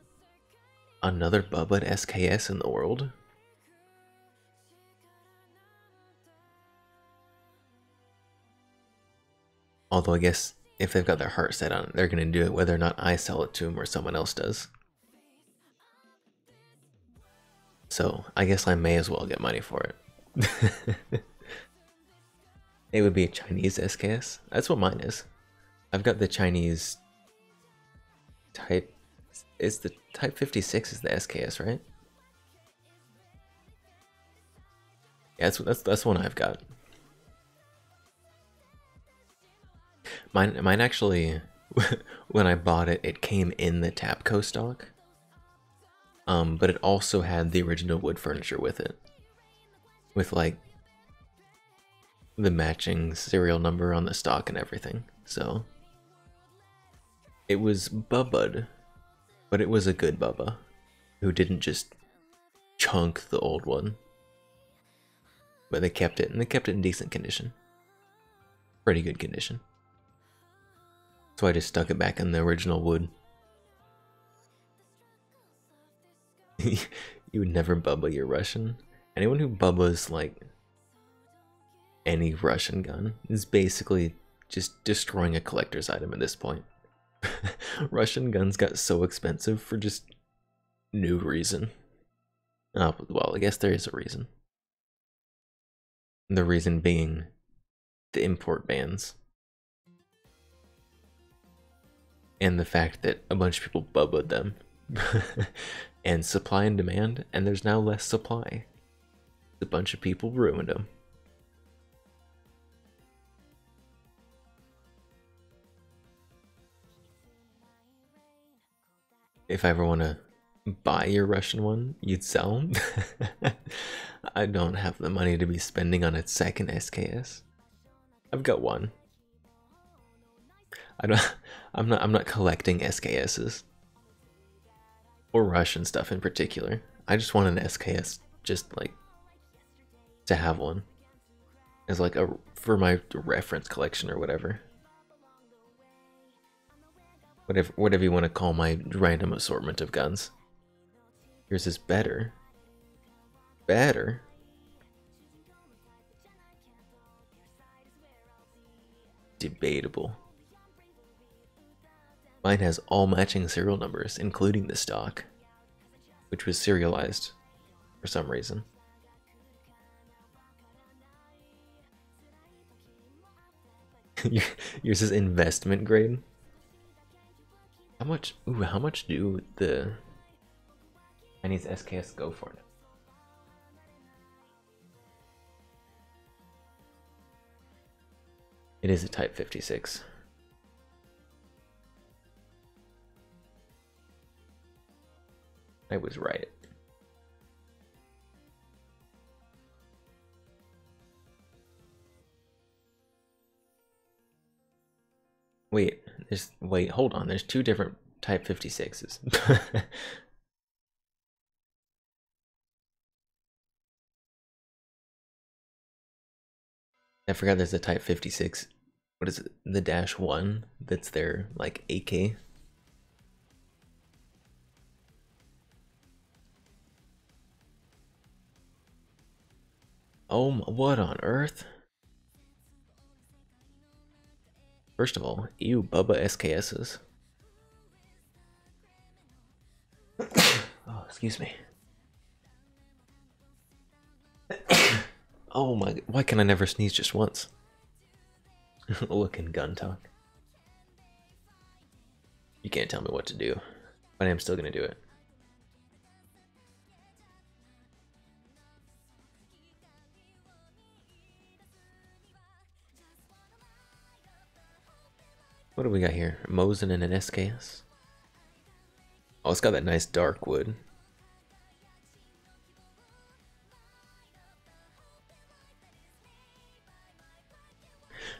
another bubbed SKS in the world. Although I guess if they've got their heart set on it, they're going to do it whether or not I sell it to them or someone else does. So I guess I may as well get money for it. It would be a Chinese SKS. That's what mine is. I've got the Chinese type. Is the Type 56 is the SKS, right? Yeah, that's one I've got. Mine actually, when I bought it, it came in the Tapco stock. But it also had the original wood furniture with it. With like the matching serial number on the stock and everything. So it was Bubba, but it was a good Bubba who didn't just chunk the old one. But they kept it, and they kept it in decent condition. Pretty good condition. So I just stuck it back in the original wood. You would never Bubba your Russian. Anyone who Bubbas like any Russian gun is basically just destroying a collector's item at this point. Russian guns got so expensive for just no reason. Well, I guess there is a reason. The reason being the import bans. And the fact that a bunch of people Bubbaed them. And supply and demand, and there's now less supply. A bunch of people ruined them. If I ever want to buy your Russian one, you'd sell them. I don't have the money to be spending on a second SKS. I've got one. I'm not collecting SKSs. Or Russian stuff in particular. I just want an SKS, just like to have one as like for my reference collection or whatever. Whatever you want to call my random assortment of guns. Yours is better. Better. Debatable. Mine has all matching serial numbers, including the stock, which was serialized for some reason. Yours is investment grade. How much? Ooh, how much do the Chinese SKS go for? It is a Type 56. I was right. Wait, hold on. There's two different Type 56s. I forgot there's a Type 56. What is it? The -1 that's their like AK. Oh, what on earth? First of all, ew, Bubba SKSs. Oh, excuse me. Oh my, why can I never sneeze just once? Look in gun talk. You can't tell me what to do, but I am still gonna do it. What do we got here? Mosin and an SKS. Oh, it's got that nice dark wood.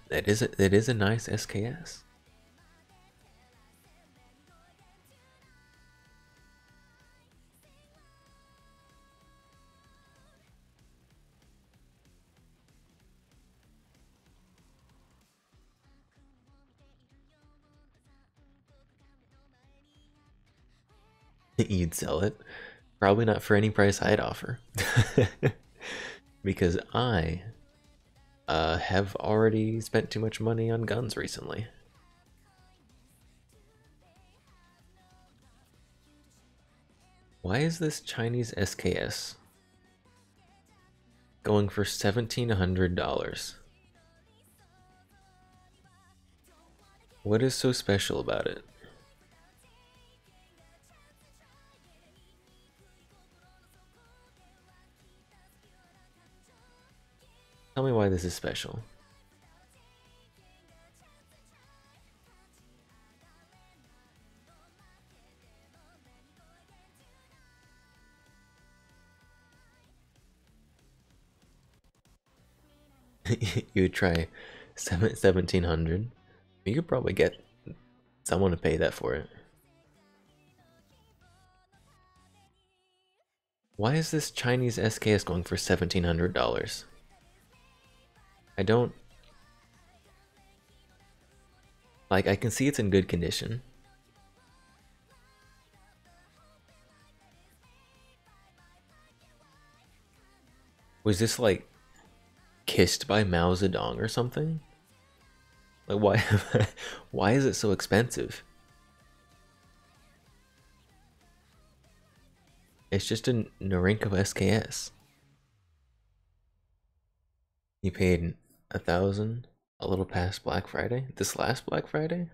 That is a nice SKS. You'd sell it. Probably not for any price I'd offer. Because I have already spent too much money on guns recently. Why is this Chinese SKS going for $1,700? What is so special about it? Tell me why this is special. You would try 1,700. You could probably get someone to pay that for it. Why is this Chinese SKS going for $1,700? I don't... Like, I can see it's in good condition. Was this, like, kissed by Mao Zedong or something? Like, why, why is it so expensive? It's just a Norinco SKS. You paid 1,000 a little past Black Friday? This last Black Friday?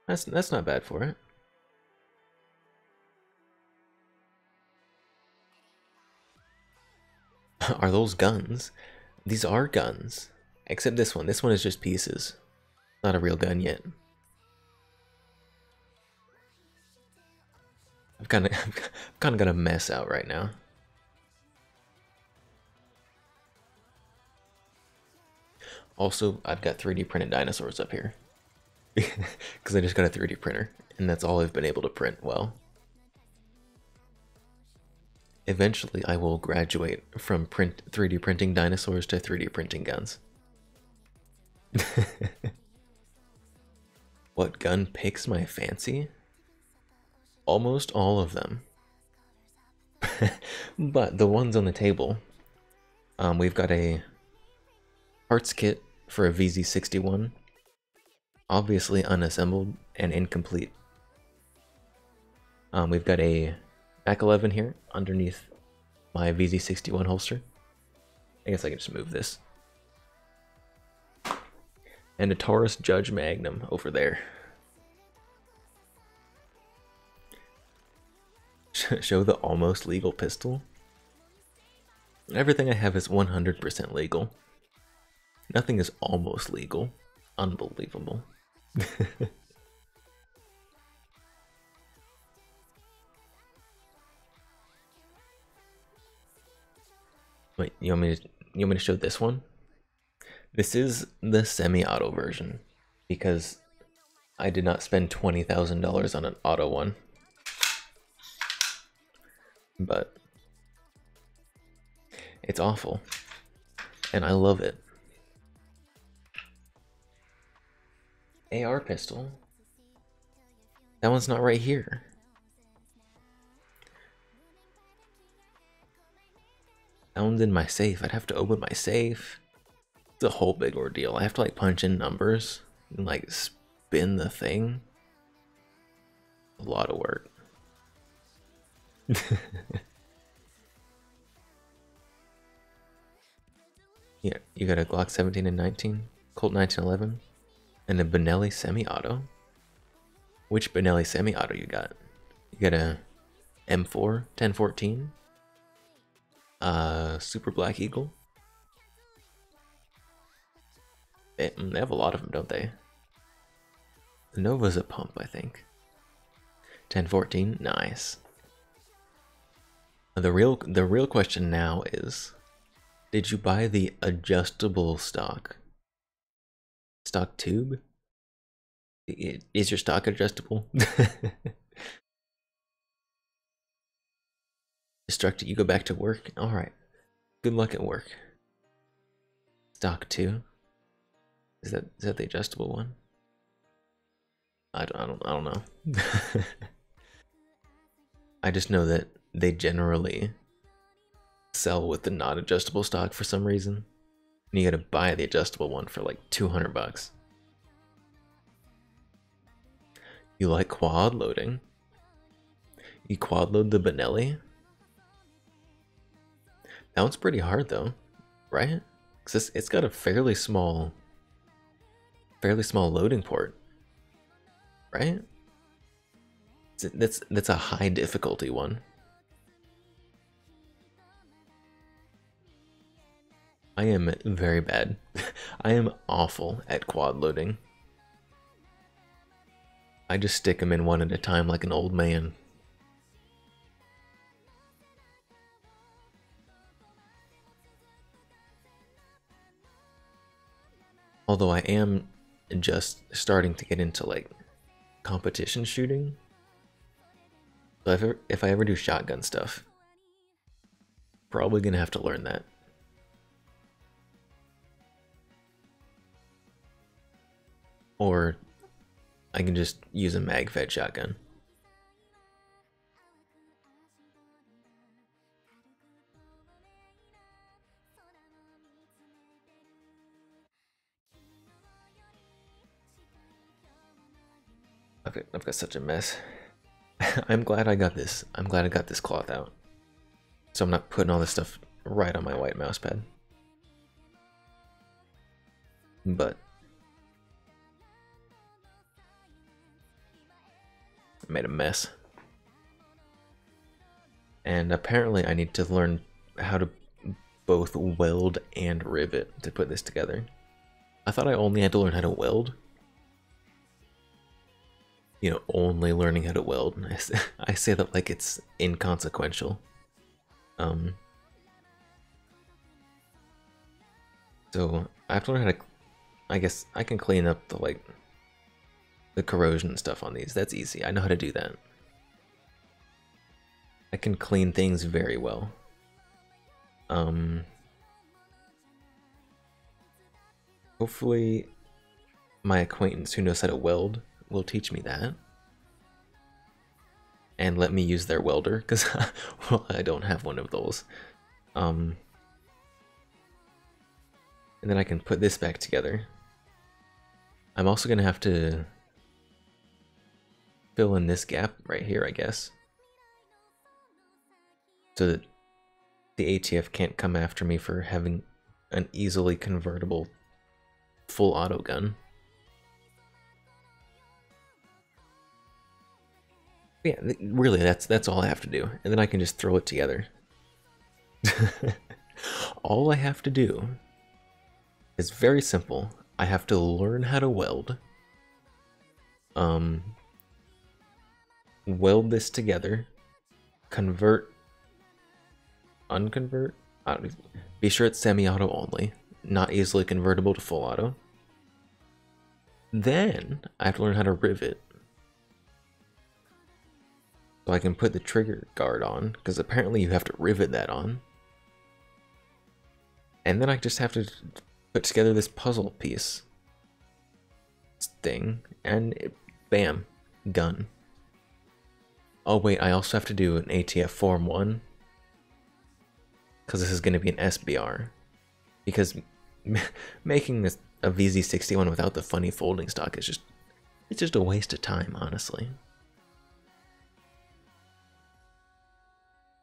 That's not bad for it. Are those guns? These are guns. Except this one. This one is just pieces. Not a real gun yet. I've kind of got a mess out right now. Also, I've got 3D printed dinosaurs up here. Because I just got a 3D printer, and that's all I've been able to print well. Eventually, I will graduate from 3D printing dinosaurs to 3D printing guns. What gun piques my fancy? Almost all of them. But the ones on the table, we've got a parts kit for a VZ61, obviously unassembled and incomplete. We've got a Mac 11 here underneath my VZ61 holster. I guess I can just move this. And a Taurus Judge Magnum over there. Show the almost legal pistol. Everything I have is 100% legal. Nothing is almost legal. Unbelievable. Wait, you want me to show this one? This is the semi-auto version because I did not spend $20,000 on an auto one. But it's awful, and I love it. AR pistol. That one's not right here. That one's in my safe. I'd have to open my safe. It's a whole big ordeal. I have to like punch in numbers and like spin the thing. A lot of work. Yeah, you got a Glock 17 and 19, Colt 1911, and a Benelli semi-auto. Which Benelli semi-auto you got? You got a M4 1014, Super Black Eagle. They have a lot of them, don't they? The Nova's a pump, I think. 1014, nice. The real question now is, did you buy the adjustable stock tube? Is your stock adjustable? Destructed, you go back to work? Alright. Good luck at work. Stock 2. Is that the adjustable one? I don't know. I just know that they generally sell with the not adjustable stock for some reason. And you gotta buy the adjustable one for like 200 bucks. You like quad loading? You quad load the Benelli? That one's pretty hard though, right? Because it's got a fairly small loading port, right? That's a high difficulty one. I am very bad. I am awful at quad loading. I just stick them in one at a time like an old man. Although I am just starting to get into like competition shooting. So if I ever do shotgun stuff, probably gonna have to learn that. Or I can just use a mag-fed shotgun. I've got such a mess. I'm glad I got this. I'm glad I got this cloth out. So I'm not putting all this stuff right on my white mouse pad. But I made a mess. And apparently I need to learn how to both weld and rivet to put this together. I thought I only had to learn how to weld. You know, only learning how to weld. I say that like it's inconsequential. So I have to learn how to, I guess I can clean up the corrosion and stuff on these. That's easy. I know how to do that. I can clean things very well. Hopefully my acquaintance who knows how to weld will teach me that. And let me use their welder, because well, I don't have one of those. And then I can put this back together. I'm also going to have to fill in this gap right here, I guess. So that the ATF can't come after me for having an easily convertible full auto gun. Yeah, really, that's all I have to do. And then I can just throw it together. All I have to do is very simple. I have to learn how to weld. Weld this together. Convert. Unconvert? Be sure it's semi-auto only. Not easily convertible to full auto. Then I have to learn how to rivet. So I can put the trigger guard on, because apparently you have to rivet that on. And then I just have to put together this puzzle piece thing, and bam, gun. Oh wait, I also have to do an ATF Form 1, because this is going to be an SBR. Because making this a VZ61 without the funny folding stock is it's just a waste of time, honestly.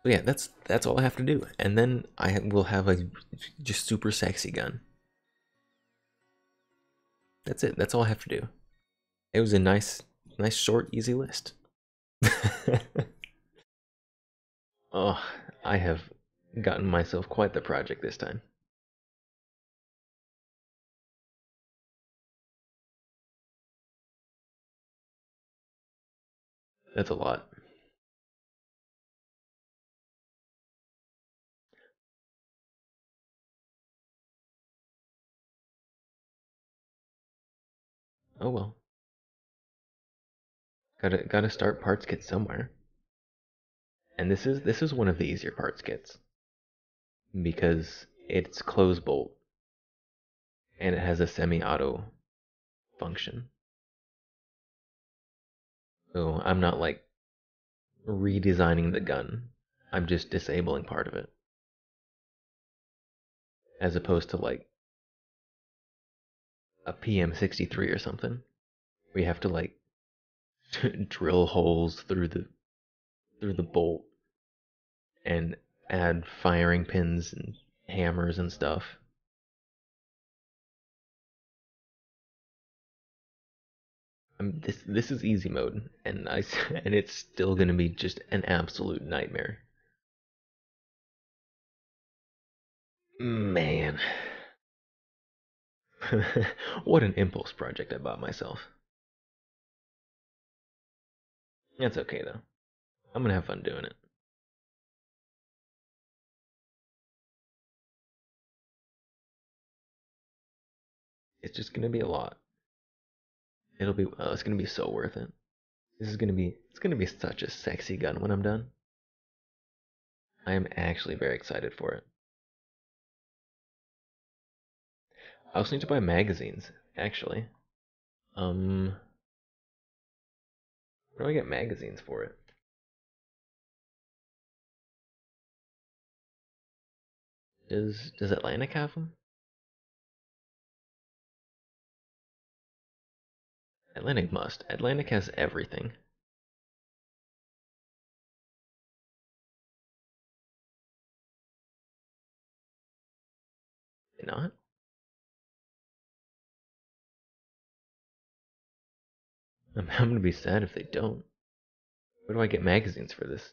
But yeah, that's all I have to do, and then I will have a just super sexy gun. That's it. That's all I have to do. It was a nice, short, easy list. Oh, I have gotten myself quite the project this time. That's a lot. Oh well. Gotta start parts kit somewhere. And this is one of the easier parts kits. Because it's close bolt. And it has a semi-auto function. So I'm not like redesigning the gun. I'm just disabling part of it. As opposed to like a PM63 or something, where you have to like drill holes through the bolt and add firing pins and hammers and stuff. This is easy mode, and and it's still gonna be just an absolute nightmare. Man. What an impulse project I bought myself. That's okay though. I'm gonna have fun doing it. It's just gonna be a lot. It's gonna be so worth it. It's gonna be such a sexy gun when I'm done. I am actually very excited for it. I also need to buy magazines, actually. Where do I get magazines for it? Does Atlantic have them? Atlantic must. Atlantic has everything. They not? I'm gonna be sad if they don't. Where do I get magazines for this?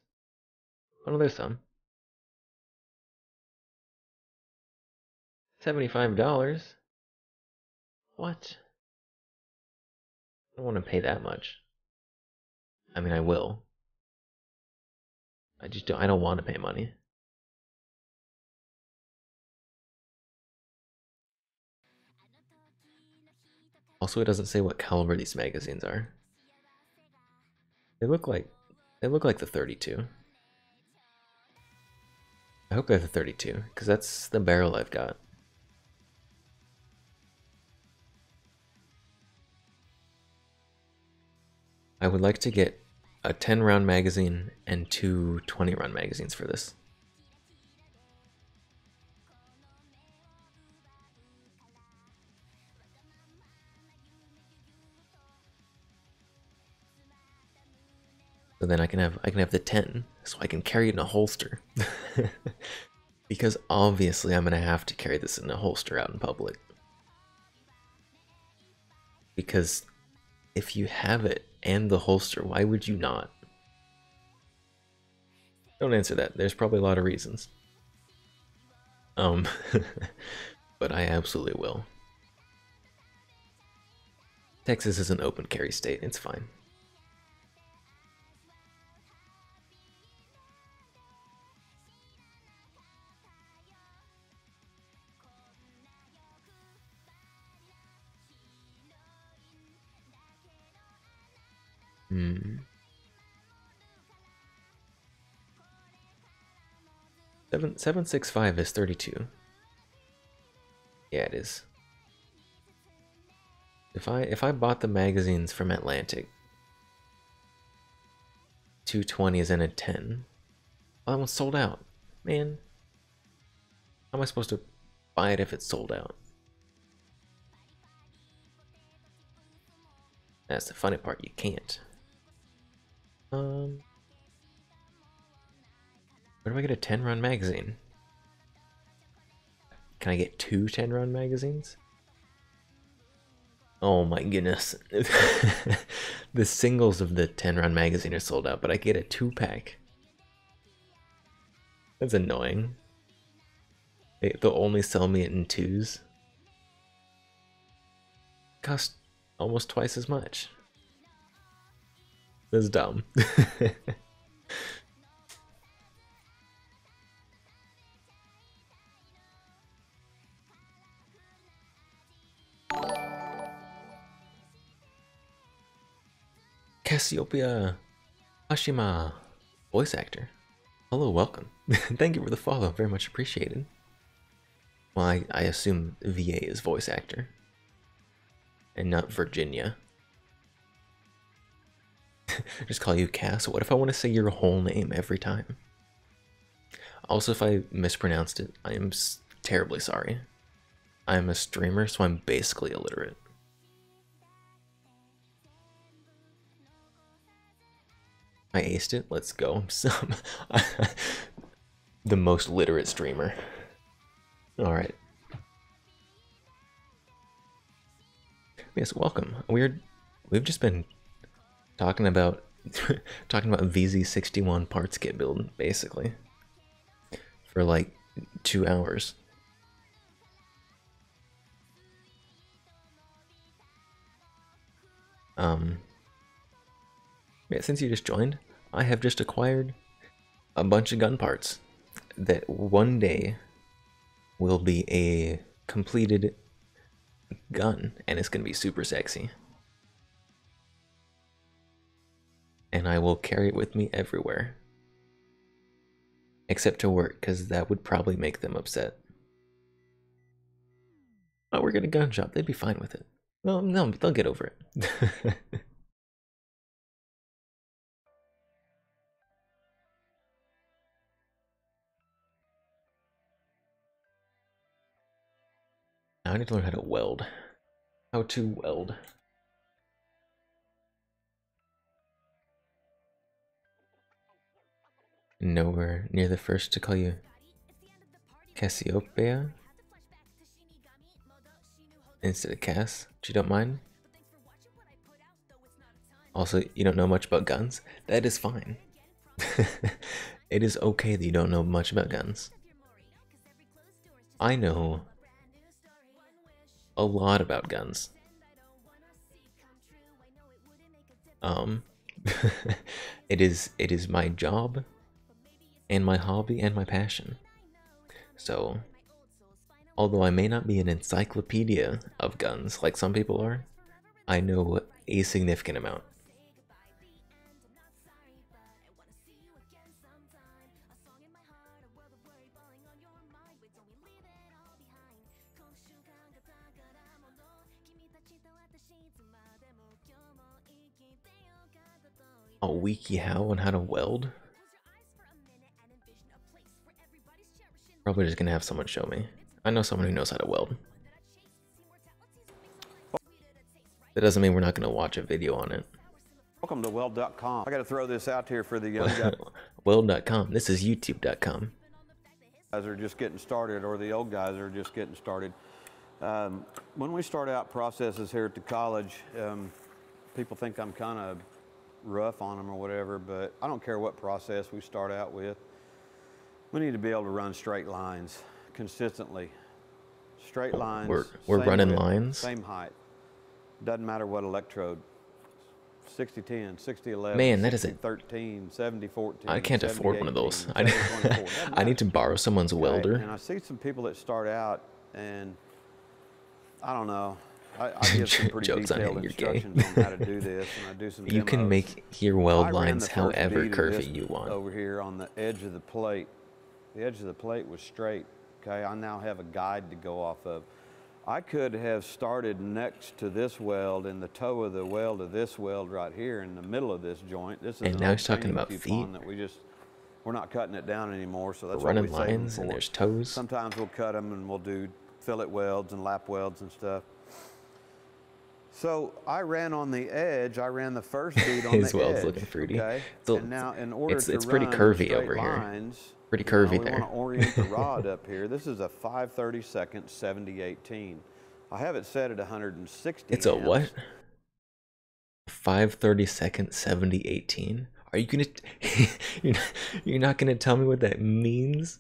Oh no, there's some. $75? What? I don't want to pay that much. I mean, I will. I don't want to pay money. Also, it doesn't say what caliber these magazines are. They look like the 32. I hope they're the 32, because that's the barrel I've got. I would like to get a 10-round magazine and two 20-round magazines for this. So then I can have the 10, so I can carry it in a holster. Because obviously I'm gonna have to carry this in a holster out in public. Because if you have it and the holster, why would you not? Don't answer that. There's probably a lot of reasons. But I absolutely will. Texas is an open carry state. It's fine. Hmm. 765 is 32. Yeah, it is. If I bought the magazines from Atlantic, 220s and a 10, well, that one's sold out. Man, how am I supposed to buy it if it's sold out? That's the funny part. You can't. Where do I get a 10-round magazine? Can I get two 10-round magazines? Oh my goodness. The singles of the 10-round magazine are sold out, but I get a 2-pack. That's annoying. They'll only sell me it in 2s. Cost almost twice as much. That's dumb. Cassiopeia Hashima, voice actor. Hello, welcome. Thank you for the follow, very much appreciated. Well, I assume VA is voice actor. And not Virginia. Just call you Cass. What if I want to say your whole name every time? Also, if I mispronounced it, I am terribly sorry. I am a streamer, so I'm basically illiterate. I aced it. Let's go. The most literate streamer. All right. Yes, welcome. We've just been talking about VZ61 parts kit build basically for like 2 hours. Yeah, since you just joined, I have just acquired a bunch of gun parts that one day will be a completed gun, and it's gonna be super sexy. And I will carry it with me everywhere. Except to work, because that would probably make them upset. Oh, we're at a gun shop. They'd be fine with it. Well, no, they'll get over it. Now I need to learn how to weld. How to weld. Nowhere near the first to call you Cassiopeia instead of Cass, which you don't mind. Also, you don't know much about guns? That is fine. It is okay that you don't know much about guns. I know a lot about guns. It is my job and my hobby and my passion. So, although I may not be an encyclopedia of guns like some people are, I know a significant amount. A wiki how on how to weld? Probably just gonna have someone show me. I know someone who knows how to weld. That doesn't mean we're not gonna watch a video on it. Welcome to Weld.com. I gotta throw this out here for the young guys. Weld.com. This is YouTube.com. Guys are just getting started, or the old guys are just getting started. When we start out processes here at the college, people think I'm kind of rough on them or whatever, but I don't care what process we start out with. We need to be able to run straight lines consistently. Straight lines. We're running width, lines. Same height. Doesn't matter what electrode. 60-10, 60-11, Man, that is a 13, 70-14. I can't afford one of those. 70-24. I need to borrow someone's welder. And I see some people that start out, and I don't know. I give some pretty Jokes on detailed him, you're gay. instructions on how to do this, and I do some You can demos. make your weld I ran lines the first however bead of curvy this you want. Over here on the edge of the plate. The edge of the plate was straight. Okay, I now have a guide to go off of. I could have started next to this weld in the toe of the weld of this weld right here in the middle of this joint. This is And an now old he's talking training about coupon feet. that we're not cutting it down anymore, so that's We're running what we save them lines and for. there's toes. Sometimes we'll cut them and we'll do fillet welds and lap welds and stuff. So I ran on the edge. I ran the first bead on His the weld's edge. looking fruity. Okay? So and now, in order to it's pretty run curvy straight over here. lines, Pretty curvy we there. want to orient the rod up here. This is a 5/32 70-18. I have it set at 160. It's a amps. what? 5/32 70-18? Are you gonna you're not gonna tell me what that means?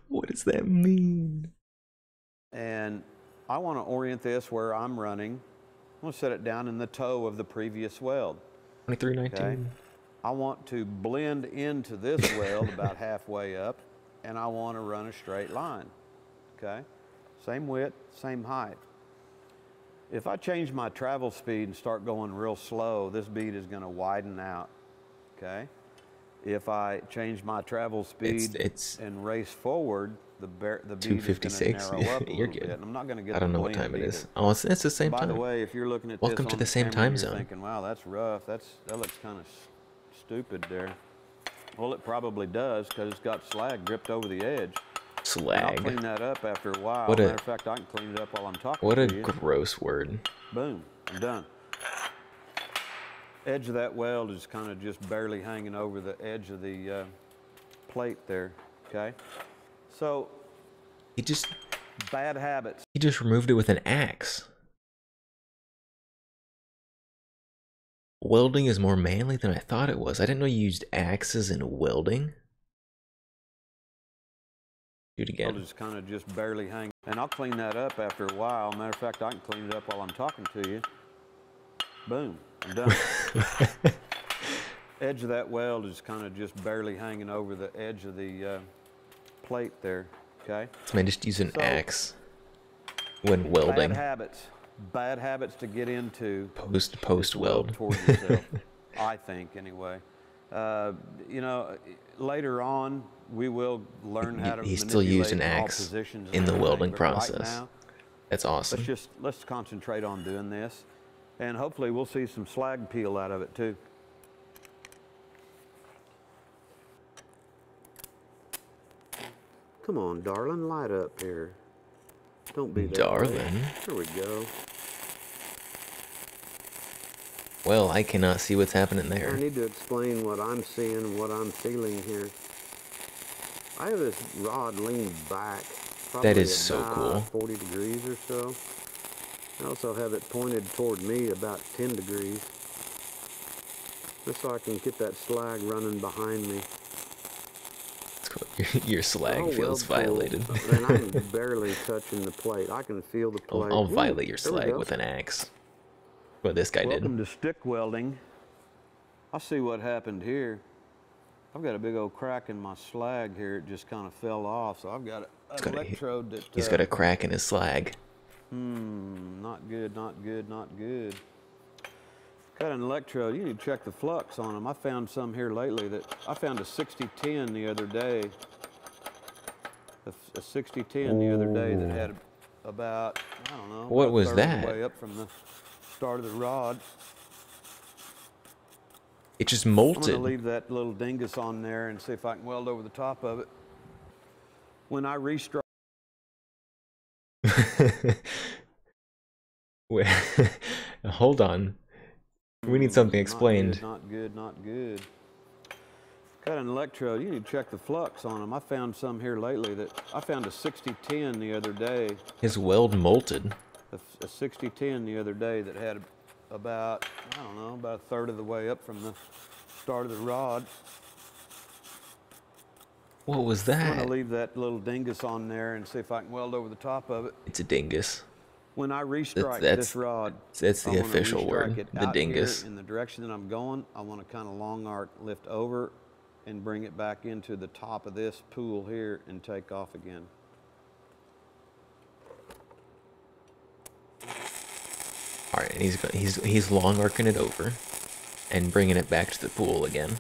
What does that mean? And I want to orient this where I'm running. I'm going to set it down in the toe of the previous weld. 2319. Okay? I want to blend into this weld about halfway up, and I want to run a straight line. Okay? Same width, same height. If I change my travel speed and start going real slow, this bead is going to widen out. Okay? If I change my travel speed and race forward, the bead is going to 2:56. narrow up a You're little good. bit. I'm not going to get I don't the know what blend time it is. either. Oh, it's the same By time. the way, if you're looking at Welcome this to on the same camera, time you're zone. thinking, wow, that's rough. That looks kind of stupid there. Well, it probably does because it's got slag dripped over the edge. And I'll clean Slag. that up after a while. What a- Matter of fact, I can clean it up while I'm talking What a to you. gross word. Boom, I'm done. Edge of that weld is kind of just barely hanging over the edge of the plate there, okay? So, He just bad habits. removed it with an axe. Welding is more manly than I thought it was. I didn't know you used axes in welding. Do it again. Just kind of just barely hang. And I'll clean that up after a while. Matter of fact, I can clean it up while I'm talking to you. Boom, I'm done. Edge of that weld is kind of just barely hanging over the edge of the plate there, okay? So man, just use an So- axe when welding. Bad habits to get into. Post weld. Toward yourself, I think anyway. You know, later on we will learn how to He still used an manipulate all axe positions and in the everything, welding but right process. now, That's awesome. let's concentrate on doing this, and hopefully we'll see some slag peel out of it too. Come on, darling, light up here. Don't be that way. Darling. There we go. Well, I cannot see what's happening I there. need to explain what I'm seeing, what I'm feeling here. I have this rod leaned back. That is so about cool. 40 degrees or so. I also have it pointed toward me about 10 degrees. Just so I can get that slag running behind me. It's cool. Your slag Oh, feels well, violated. And I'm barely touching the plate. I can feel the plate. I'll Ooh, violate your there we slag go. with an axe. What this guy Welcome did. to stick welding. I'll see what happened here. I've got a big old crack in my slag here. It just kind of fell off. So I've got an electrode that... He's got a crack in his slag. Not good, not good, not good. Got an electrode. You need to check the flux on them. I found some here lately that... I found a 6010 the other day. A 6010 the other day that had about, I don't know... What about a was third of the that? way up from the start of the rod. It just I'm going molted. to leave that little dingus on there and see if I can weld over the top of it. When I restrike... Wait, hold on. We need something explained. Not good, not good. Got an electrode. You need to check the flux on them. I found some here lately that... I found a 6010 the other day. His weld molted. A 6010 the other day that had about, I don't know, about a third of the way up from the start of the rod. What was I'm going that? to leave that little dingus on there and see if I can weld over the top of it. It's a dingus. When I restrike That's- this rod, That's I the wanna official restrike word. it The out here dingus. in the direction that I'm going, I want to kind of long arc lift over and bring it back into the top of this pool here and take off again. All right, and he's long arcing it over and bringing it back to the pool again.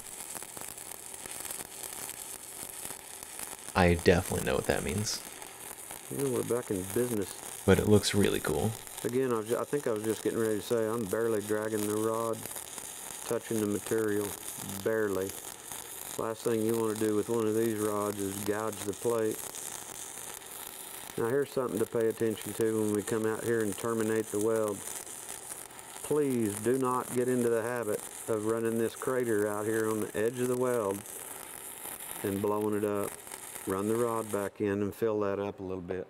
I definitely know what that means, Yeah, we're back in business. but it looks really cool. Again, I think I was just getting ready to say I'm barely dragging the rod, touching the material, barely. Last thing you want to do with one of these rods is gouge the plate. Now here's something to pay attention to when we come out here and terminate the weld. Please do not get into the habit of running this crater out here on the edge of the weld and blowing it up. Run the rod back in and fill that up a little bit.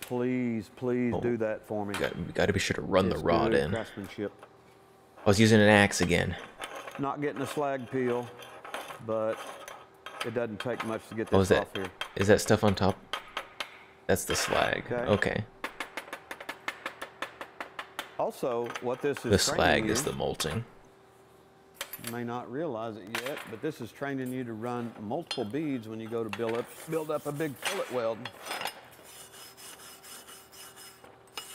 Please, please do that for me. Got to be sure to run the It's rod good in. craftsmanship. I was using an axe again. Not getting a slag peel, but it doesn't take much to get Oh, is this that off here. is that stuff on top? That's the slag. Okay. Okay. Also, what this is The training slag you, is the molting. you may not realize it yet, but this is training you to run multiple beads when you go to build up a big fillet weld.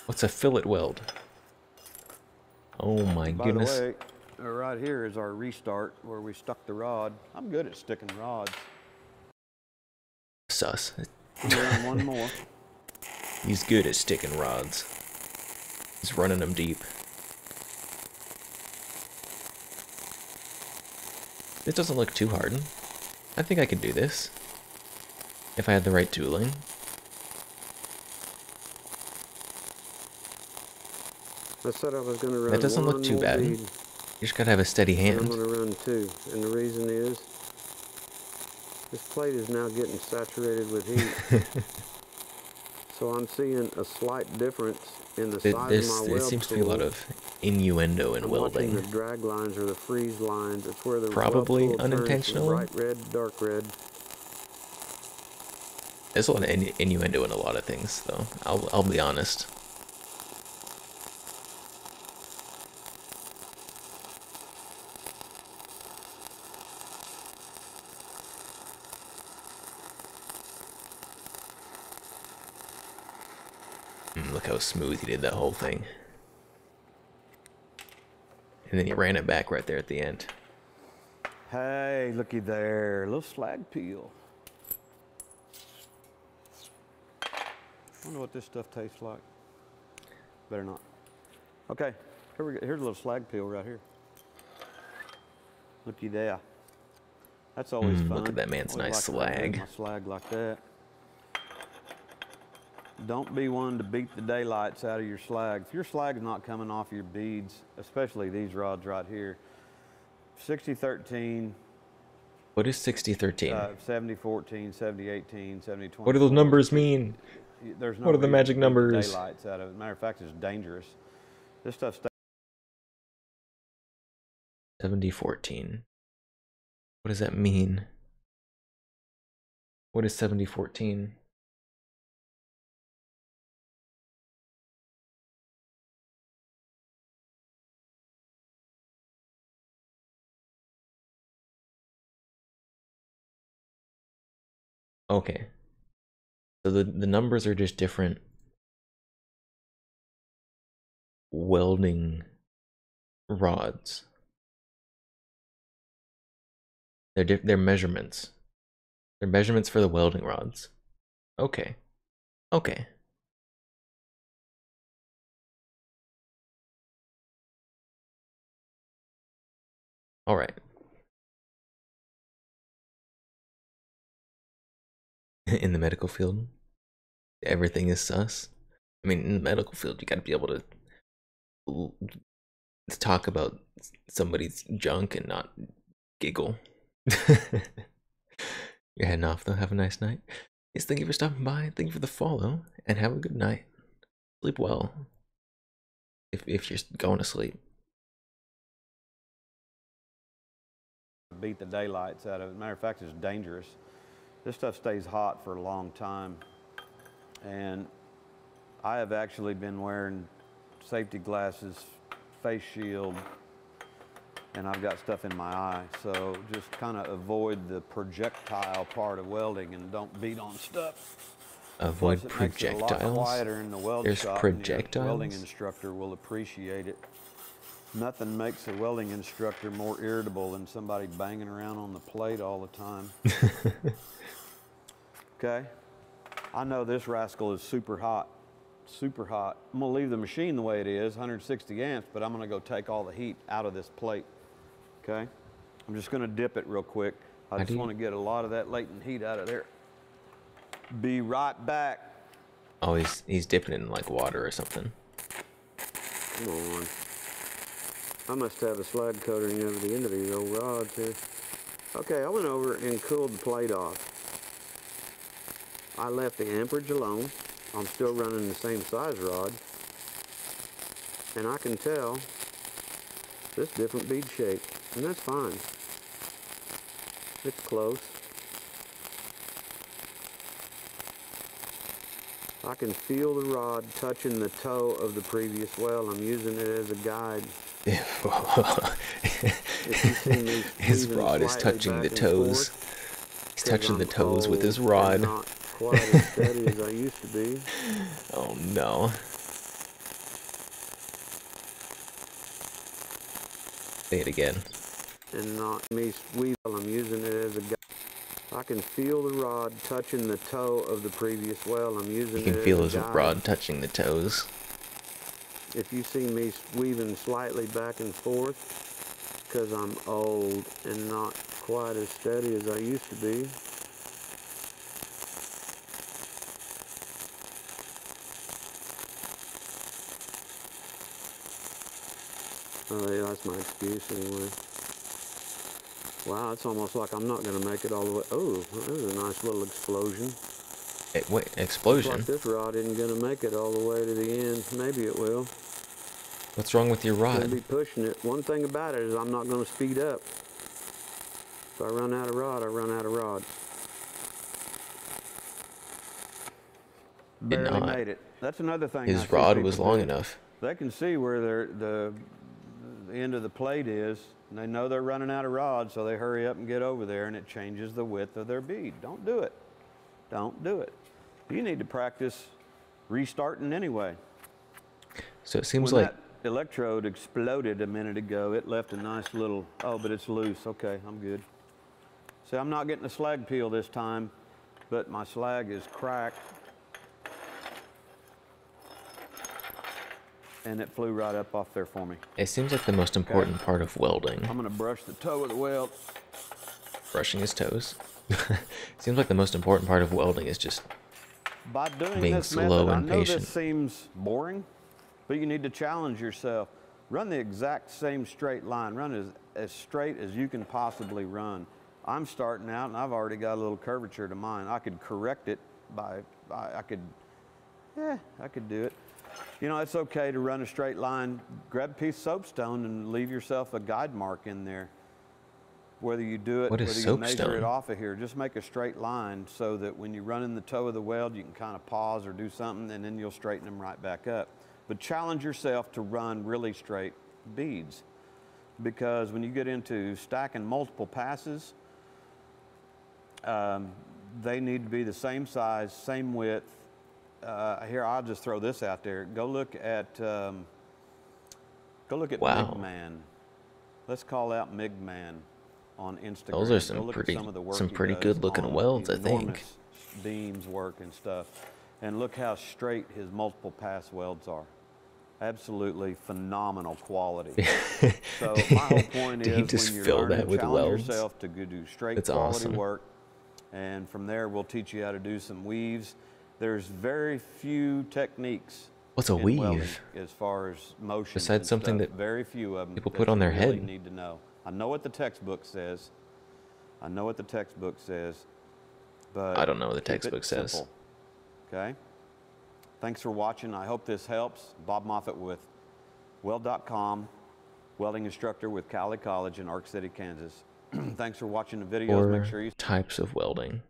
What's a fillet weld? Oh my By goodness. the way, right here is our restart where we stuck the rod. I'm good at sticking rods. Sus. Run one more. He's good at sticking rods. He's running them deep. This doesn't look too hard. I think I could do this. If I had the right tooling. I said I was going to run. That doesn't look too bad. bead, You just gotta have a steady and I'm hand. going to run 2. And the reason is, this plate is now getting saturated with heat. So I'm seeing a slight difference in the size of my There weld seems to be a lot tool. of innuendo in I'm watching welding. the drag lines or the freeze lines. It's where the Probably weld tool turns from unintentional. bright red, dark red. There's a lot of innuendo in a lot of things, though. I'll be honest. Look how smooth he did that whole thing. And then he ran it back right there at the end. Hey, looky there, a little slag peel. Wonder what this stuff tastes like. Better not. Okay, here we go. Here's a little slag peel right here. Looky there. That's always fun. Look at that man's Always nice like to have slag. my slag like that. Don't be one to beat the daylights out of your slag. If your slag's not coming off your beads, especially these rods right here, 60-13, What is 60-13? 70-14, 70-18, 70-20. What do those numbers mean? There's no What are the reason magic to beat the numbers? daylights out of it. Matter of fact, it's dangerous. This stuff 70-14. What does that mean? What is 70-14? Okay. So the numbers are just different welding rods. They're measurements. They're measurements for the welding rods. Okay. Okay. All right. In the medical field, everything is sus. I mean, in the medical field, you got to be able to talk about somebody's junk and not giggle. You're heading off, though. Have a nice night. Yes, thank you for stopping by. Thank you for the follow, and have a good night. Sleep well. If you're going to sleep. beat the daylights out of it. Matter of fact, it's dangerous. This stuff stays hot for a long time. And I have actually been wearing safety glasses, face shield, and I've got stuff in my eye. So just kind of avoid the projectile part of welding and don't beat on stuff. Avoid Plus, it makes it a lot projectiles. quieter in the weld There's shop, and your projectiles? welding instructor will appreciate it. Nothing makes a welding instructor more irritable than somebody banging around on the plate all the time. Okay? I know this rascal is super hot. Super hot. I'm gonna leave the machine the way it is, 160 amps, but I'm gonna go take all the heat out of this plate. Okay? I'm just gonna dip it real quick. I just wanna get a lot of that latent heat out of there. Be right back. Oh, he's dipping it in like water or something. Come on. I must have a slag coating over the end of these old rods here. Okay, I went over and cooled the plate off. I left the amperage alone. I'm still running the same size rod. And I can tell this different bead shape, and that's fine. It's close. I can feel the rod touching the toe of the previous well. I'm using it as a guide. His rod is touching the toes. He's touching the toes with his rod. Not quite as steady as I used to be. Oh no. Say it again. And not me sweet. I'm using it as a guide. I can feel the rod touching the toe of the previous well. I'm using You can it feel as his a guide. rod touching the toes. If you see me weaving slightly back and forth, because I'm old and not quite as steady as I used to be. Oh yeah, that's my excuse anyway. Wow, it's almost like I'm not going to make it all the way. Oh, there's a nice little explosion. Wait, Looks explosion? like this rod isn't going to make it all the way to the end. Maybe it will. What's wrong with your Gonna rod? be pushing it. One thing about it is I'm not going to speed up. If I run out of rod, I run out of rod. Did Barely not. made it. That's another thing. I His see rod people was long do. enough. They can see where the end of the plate is, and they know they're running out of rod, so they hurry up and get over there, and it changes the width of their bead. Don't do it. Don't do it. You need to practice restarting anyway. So it seems When like that electrode exploded a minute ago, it left a nice little, oh, but it's loose. Okay, I'm good. See, I'm not getting a slag peel this time, but my slag is cracked. And it flew right up off there for me. it seems like the most important part of welding. I'm gonna brush the toe of the weld. Brushing his toes. Seems like the most important part of welding is just By doing being this slow method, and I know patient. this seems boring, but you need to challenge yourself. Run the exact same straight line. Run as straight as you can possibly run. I'm starting out, and I've already got a little curvature to mine. I could correct it I could do it. You know, it's okay to run a straight line. Grab a piece of soapstone and leave yourself a guide mark in there. Whether you do it, What is whether you measure soapstone? it off of here, just make a straight line so that when you run in the toe of the weld, you can kind of pause or do something, and then you'll straighten them right back up. But challenge yourself to run really straight beads, because when you get into stacking multiple passes, they need to be the same size, same width. Here, I'll just throw this out there. Go look at Wow. Migman. Let's call out Migman on Instagram. Those are some Go look at pretty- some of the work some he pretty does good-looking on welds, I these think. enormous beams work and stuff. And look how straight his multiple pass welds are. Absolutely phenomenal quality. So my whole point Did is he just when you're fill learning, that with challenge welds? yourself to go do straight That's quality awesome. work. And from there, we'll teach you how to do some weaves. There's very few techniques. What's a in welding weave? as far as motion. Besides something that very few of them people that put on you their really head. need to know. I know what the textbook says. I know what the textbook says, but I don't know what the keep it textbook says. simple, okay? Thanks for watching. I hope this helps. Bob Moffett with Weld.com, welding instructor with Cali College in Ark City, Kansas. Thanks for watching the videos. Four Make sure you types of welding.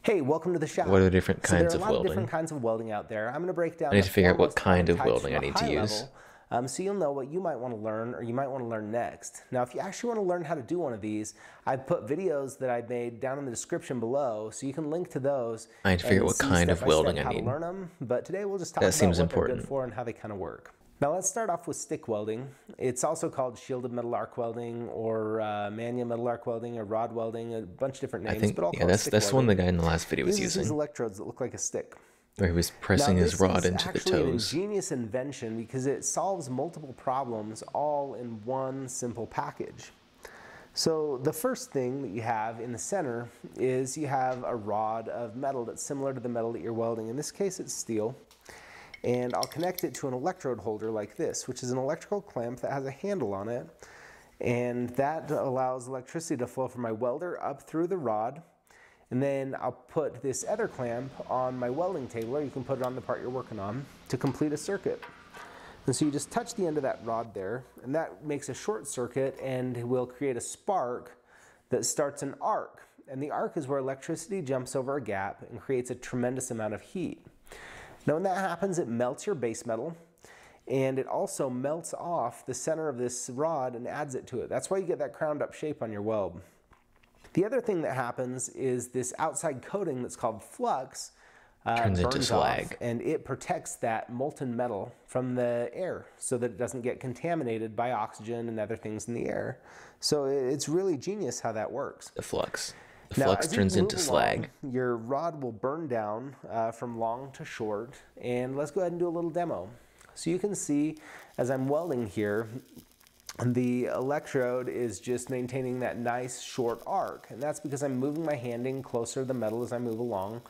Hey, welcome to the shop. What are the different kinds so of there are a lot of welding? different kinds of welding out there. I'm going to break down. I need the to figure out what foremost kind of types welding I from a need to high use. level, so you'll know what you might want to learn or you might want to learn next. Now, if you actually want to learn how to do one of these, I've put videos that I made down in the description below, so you can link to those. I need to figure out and what see kind of step by welding step I how to need. learn them. But today we'll just talk That about seems what they're important. good for and how they kind of work. Now let's start off with stick welding. It's also called shielded metal arc welding or manual metal arc welding or rod welding, a bunch of different names. I think, but all yeah, called that's stick one the welding. guy in the last video was Uses these using, electrodes that look like a stick. where he was pressing Now, his rod this is into the actually an toes. ingenious invention because it solves multiple problems all in one simple package. So the first thing that you have in the center is you have a rod of metal that's similar to the metal that you're welding. In this case, it's steel. And I'll connect it to an electrode holder like this, which is an electrical clamp that has a handle on it. And that allows electricity to flow from my welder up through the rod. And then I'll put this other clamp on my welding table, or you can put it on the part you're working on, to complete a circuit. And so you just touch the end of that rod there, and that makes a short circuit and will create a spark that starts an arc. And the arc is where electricity jumps over a gap and creates a tremendous amount of heat. Now when that happens, it melts your base metal, and it also melts off the center of this rod and adds it to it. That's why you get that crowned up shape on your weld. The other thing that happens is this outside coating that's called flux Turns into burns slag. off, and it protects that molten metal from the air so that it doesn't get contaminated by oxygen and other things in the air. So it's really genius how that works. The flux. The Now, flux as you turns move into slag. along, your rod will burn down from long to short, and let's go ahead and do a little demo. So you can see as I'm welding here, the electrode is just maintaining that nice short arc, and that's because I'm moving my hand in closer to the metal as I move along,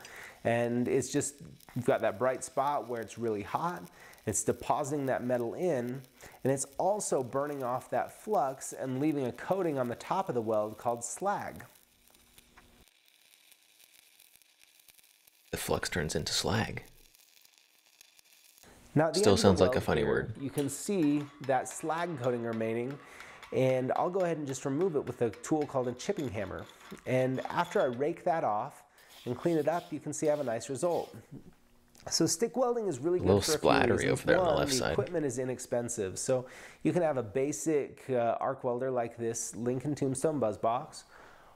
and it's just, you've got that bright spot where it's really hot, it's depositing that metal in, and it's also burning off that flux and leaving a coating on the top of the weld called slag. The flux turns into slag. Now, at the Still end of the sounds like a weld funny here, word. You can see that slag coating remaining, and I'll go ahead and just remove it with a tool called a chipping hammer. And after I rake that off and clean it up, you can see I have a nice result. So stick welding is really good little for a few splattery reasons. over there on the One, left the side. equipment is inexpensive. So you can have a basic arc welder like this Lincoln Tombstone BuzzBox,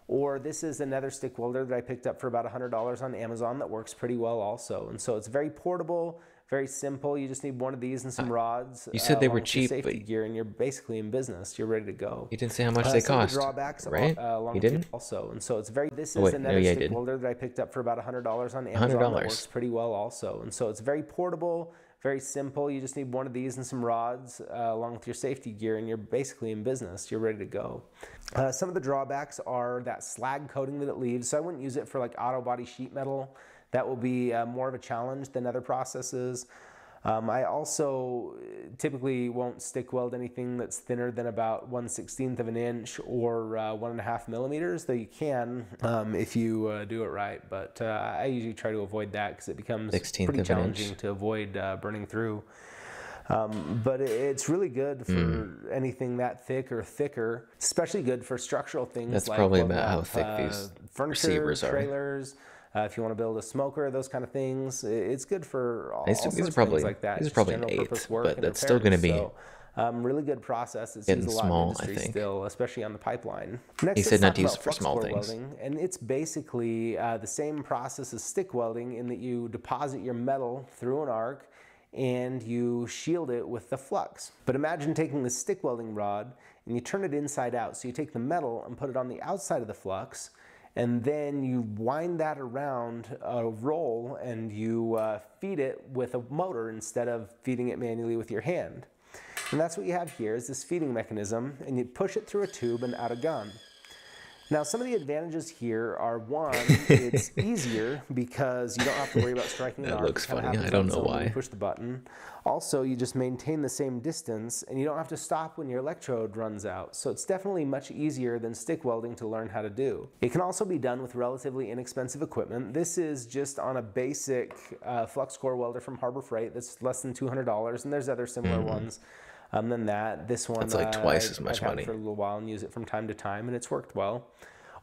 or this is another stick welder that I picked up for about $100 on Amazon that works pretty well also. And so it's very portable, very simple. You just need one of these and some rods. You said they along were with your cheap, safety but gear, and you're basically in business. You're ready to go. You didn't say how much they Some of cost, the drawbacks right? along You with didn't? also, and so it's very. This Oh, is wait, another no, yeah, I stick did. welder that I picked up for about $100 on Amazon. That works $100. pretty well also, and so it's very portable, very simple. You just need one of these and some rods along with your safety gear, and you're basically in business. You're ready to go. Some of the drawbacks are that slag coating that it leaves. So I wouldn't use it for like auto body sheet metal. That will be more of a challenge than other processes. I also typically won't stick weld anything that's thinner than about 1/16 of an inch or 1.5 millimeters, though you can if you do it right. But I usually try to avoid that because it becomes 1/16 pretty of an challenging inch. to avoid burning through. But it's really good for anything that thick or thicker, especially good for structural things. That's like probably welding about how up, thick these furniture, receivers are. trailers. If you want to build a smoker, those kind of things, it's good for all These sorts are of probably things like that. these are Just probably an general purpose eighth, work but and that's still going to be repairs. So, really good process. It's getting used a lot small, in I industry think. still, especially on the pipeline. Next, He said let's not talk to use about it for flux small core things. welding, and it's basically the same process as stick welding in that you deposit your metal through an arc and you shield it with the flux. But imagine taking the stick welding rod and you turn it inside out. So you take the metal and put it on the outside of the flux, and then you wind that around a roll and you feed it with a motor instead of feeding it manually with your hand. And that's what you have here is this feeding mechanism, and you push it through a tube and out a gun. Now, some of the advantages here are, one, it's easier because you don't have to worry about striking an That arc. looks It kinda funny. I happens don't on know its own when why. you push the button. Also, you just maintain the same distance, and you don't have to stop when your electrode runs out. So it's definitely much easier than stick welding to learn how to do. It can also be done with relatively inexpensive equipment. This is just on a basic flux core welder from Harbor Freight that's less than $200, and there's other similar ones. Than that. This one That's like twice as much I've had money. for a little while and use it from time to time, and it's worked well.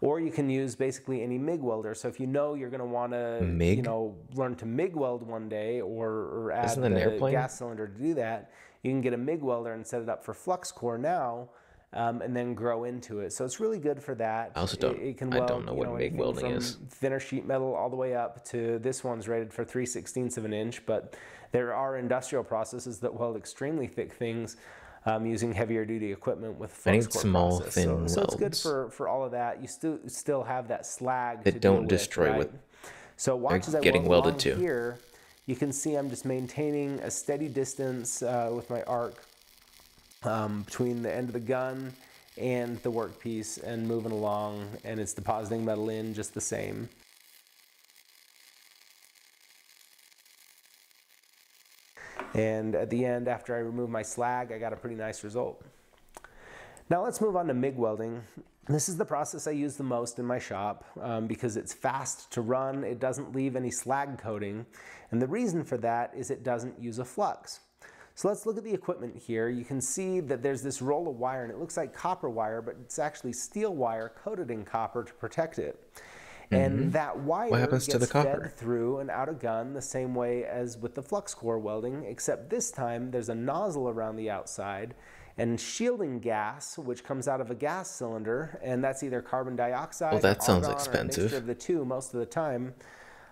Or you can use basically any MIG welder. So if you know you're going to want to, MIG? you know, learn to MIG weld one day or add Isn't that an the airplane? gas cylinder to do that, you can get a MIG welder and set it up for flux core now, and then grow into it. So it's really good for that. I also don't- It can I weld, don't know you what MIG anything welding from is. thinner sheet metal all the way up to this one's rated for 3/16 of an inch. But there are industrial processes that weld extremely thick things. Using heavier duty equipment with I need flux core small, process. thin so it's good welds for all of that. You still have that slag That to don't deal with, destroy right? what So watch as I getting weld welded along to. here. You can see I'm just maintaining a steady distance with my arc between the end of the gun and the workpiece, and moving along, and it's depositing metal in just the same. And at the end, after I remove my slag, I got a pretty nice result. Now let's move on to MIG welding. This is the process I use the most in my shop because it's fast to run, it doesn't leave any slag coating, and the reason for that is it doesn't use a flux. So let's look at the equipment here. You can see that there's this roll of wire, and it looks like copper wire, but it's actually steel wire coated in copper to protect it. And that wire happens gets to the copper? fed through and out a gun the same way as with the flux core welding, except this time there's a nozzle around the outside and shielding gas, which comes out of a gas cylinder, and that's either carbon dioxide Well, that or sounds argon or a expensive. mixture of the two most of the time.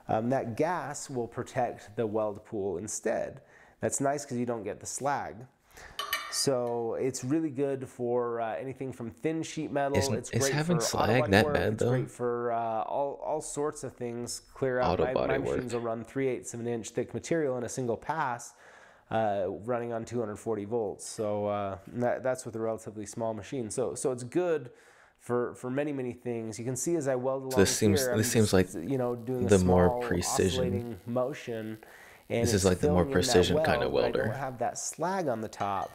that gas will protect the weld pool instead. That's nice because you don't get the slag. So it's really good for anything from thin sheet metal. It's is great having for slag auto body that work. bad, It's though? great for all sorts of things. Clear out. Auto body my work. machines will run 3/8 of an inch thick material in a single pass, running on 240 volts. So that's with a relatively small machine. So it's good for many things. You can see as I weld along this seems here, I'm this seems just, like doing the a more small precision. oscillating motion. And This is it's like the more filling in that precision kind of weld, but I welder. don't have that slag on the top.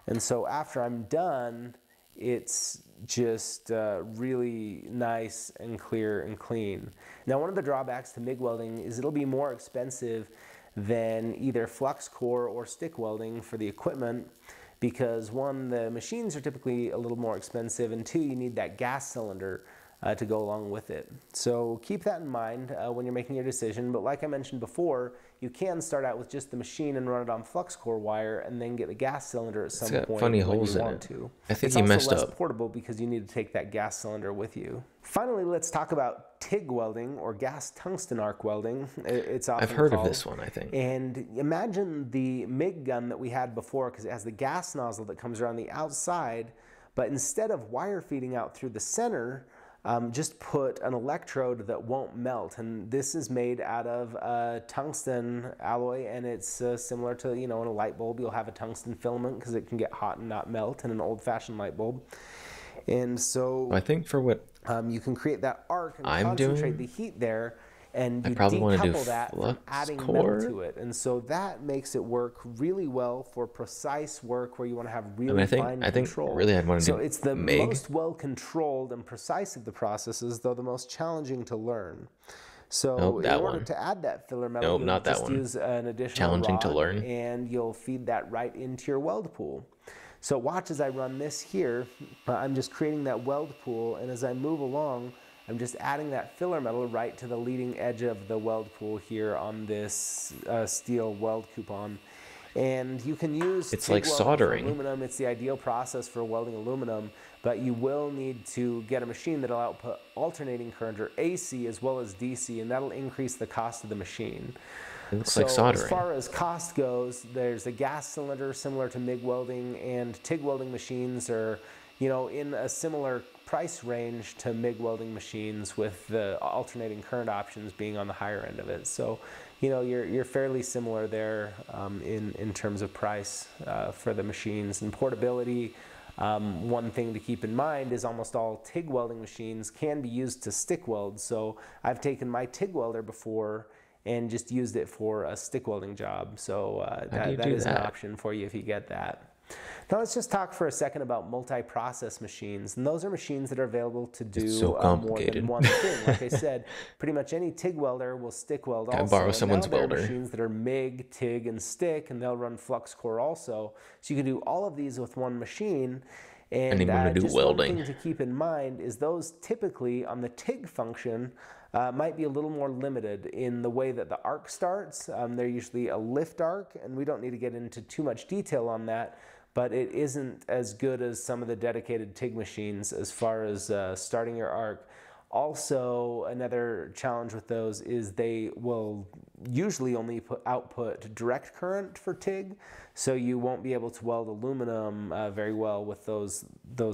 And so after I'm done, it's just really nice and clear and clean. Now, one of the drawbacks to MIG welding is it'll be more expensive than either flux core or stick welding for the equipment, because one, the machines are typically a little more expensive, and two, you need that gas cylinder to go along with it. So keep that in mind when you're making your decision. But like I mentioned before, you can start out with just the machine and run it on flux core wire, and then get the gas cylinder at some got point funny when holes you in want it. to. I think it's you also messed less up. portable because you need to take that gas cylinder with you. Finally, let's talk about TIG welding, or gas tungsten arc welding. It's often I've heard of called. this one, I think. And imagine the MIG gun that we had before, because it has the gas nozzle that comes around the outside, but instead of wire feeding out through the center, just put an electrode that won't melt. And this is made out of tungsten alloy, and it's similar to, in a light bulb, you'll have a tungsten filament because it can get hot and not melt in an old-fashioned light bulb. And so I think for what you can create that arc and I'm concentrate doing, the heat there, and you probably want to do decouple that from flux adding core. metal to it. And so that makes it work really well for precise work where you want to have really I fine think control. really I'd want to so do it's the MIG. most well controlled and precise of the processes, though the most challenging to learn. So Nope, that in order one. to add that filler metal, Nope, you'll not that just one. use an additional Challenging to rod, learn. and you'll feed that right into your weld pool. So watch as I run this here. I'm just creating that weld pool, and as I move along, I'm just adding that filler metal right to the leading edge of the weld pool here on this steel weld coupon. And you can use It's TIG like welding for soldering. aluminum. It's the ideal process for welding aluminum, but you will need to get a machine that'll output alternating current, or AC, as well as DC, and that'll increase the cost of the machine. It looks So like soldering. as far as cost goes, there's a gas cylinder similar to MIG welding, and TIG welding machines are, in a similar price range to MIG welding machines, with the alternating current options being on the higher end of it. So, you're fairly similar there in terms of price for the machines. And portability, one thing to keep in mind is almost all TIG welding machines can be used to stick weld. So I've taken my TIG welder before and just used it for a stick welding job. So that is an option for you if you get that. Now let's just talk for a second about multi-process machines. And those are machines that are available to do so more complicated. than one thing. Like I said, pretty much any TIG welder will stick weld also. I borrow And someone's now there are welder. machines that are MIG, TIG, and stick, and they'll run flux core also. So you can do all of these with one machine. And Anyone to do just welding. one thing to keep in mind is those typically on the TIG function might be a little more limited in the way that the arc starts. They're usually a lift arc, and we don't need to get into too much detail on that, but it isn't as good as some of the dedicated TIG machines as far as starting your arc. Also, another challenge with those is they will usually only output direct current for TIG, so you won't be able to weld aluminum very well with those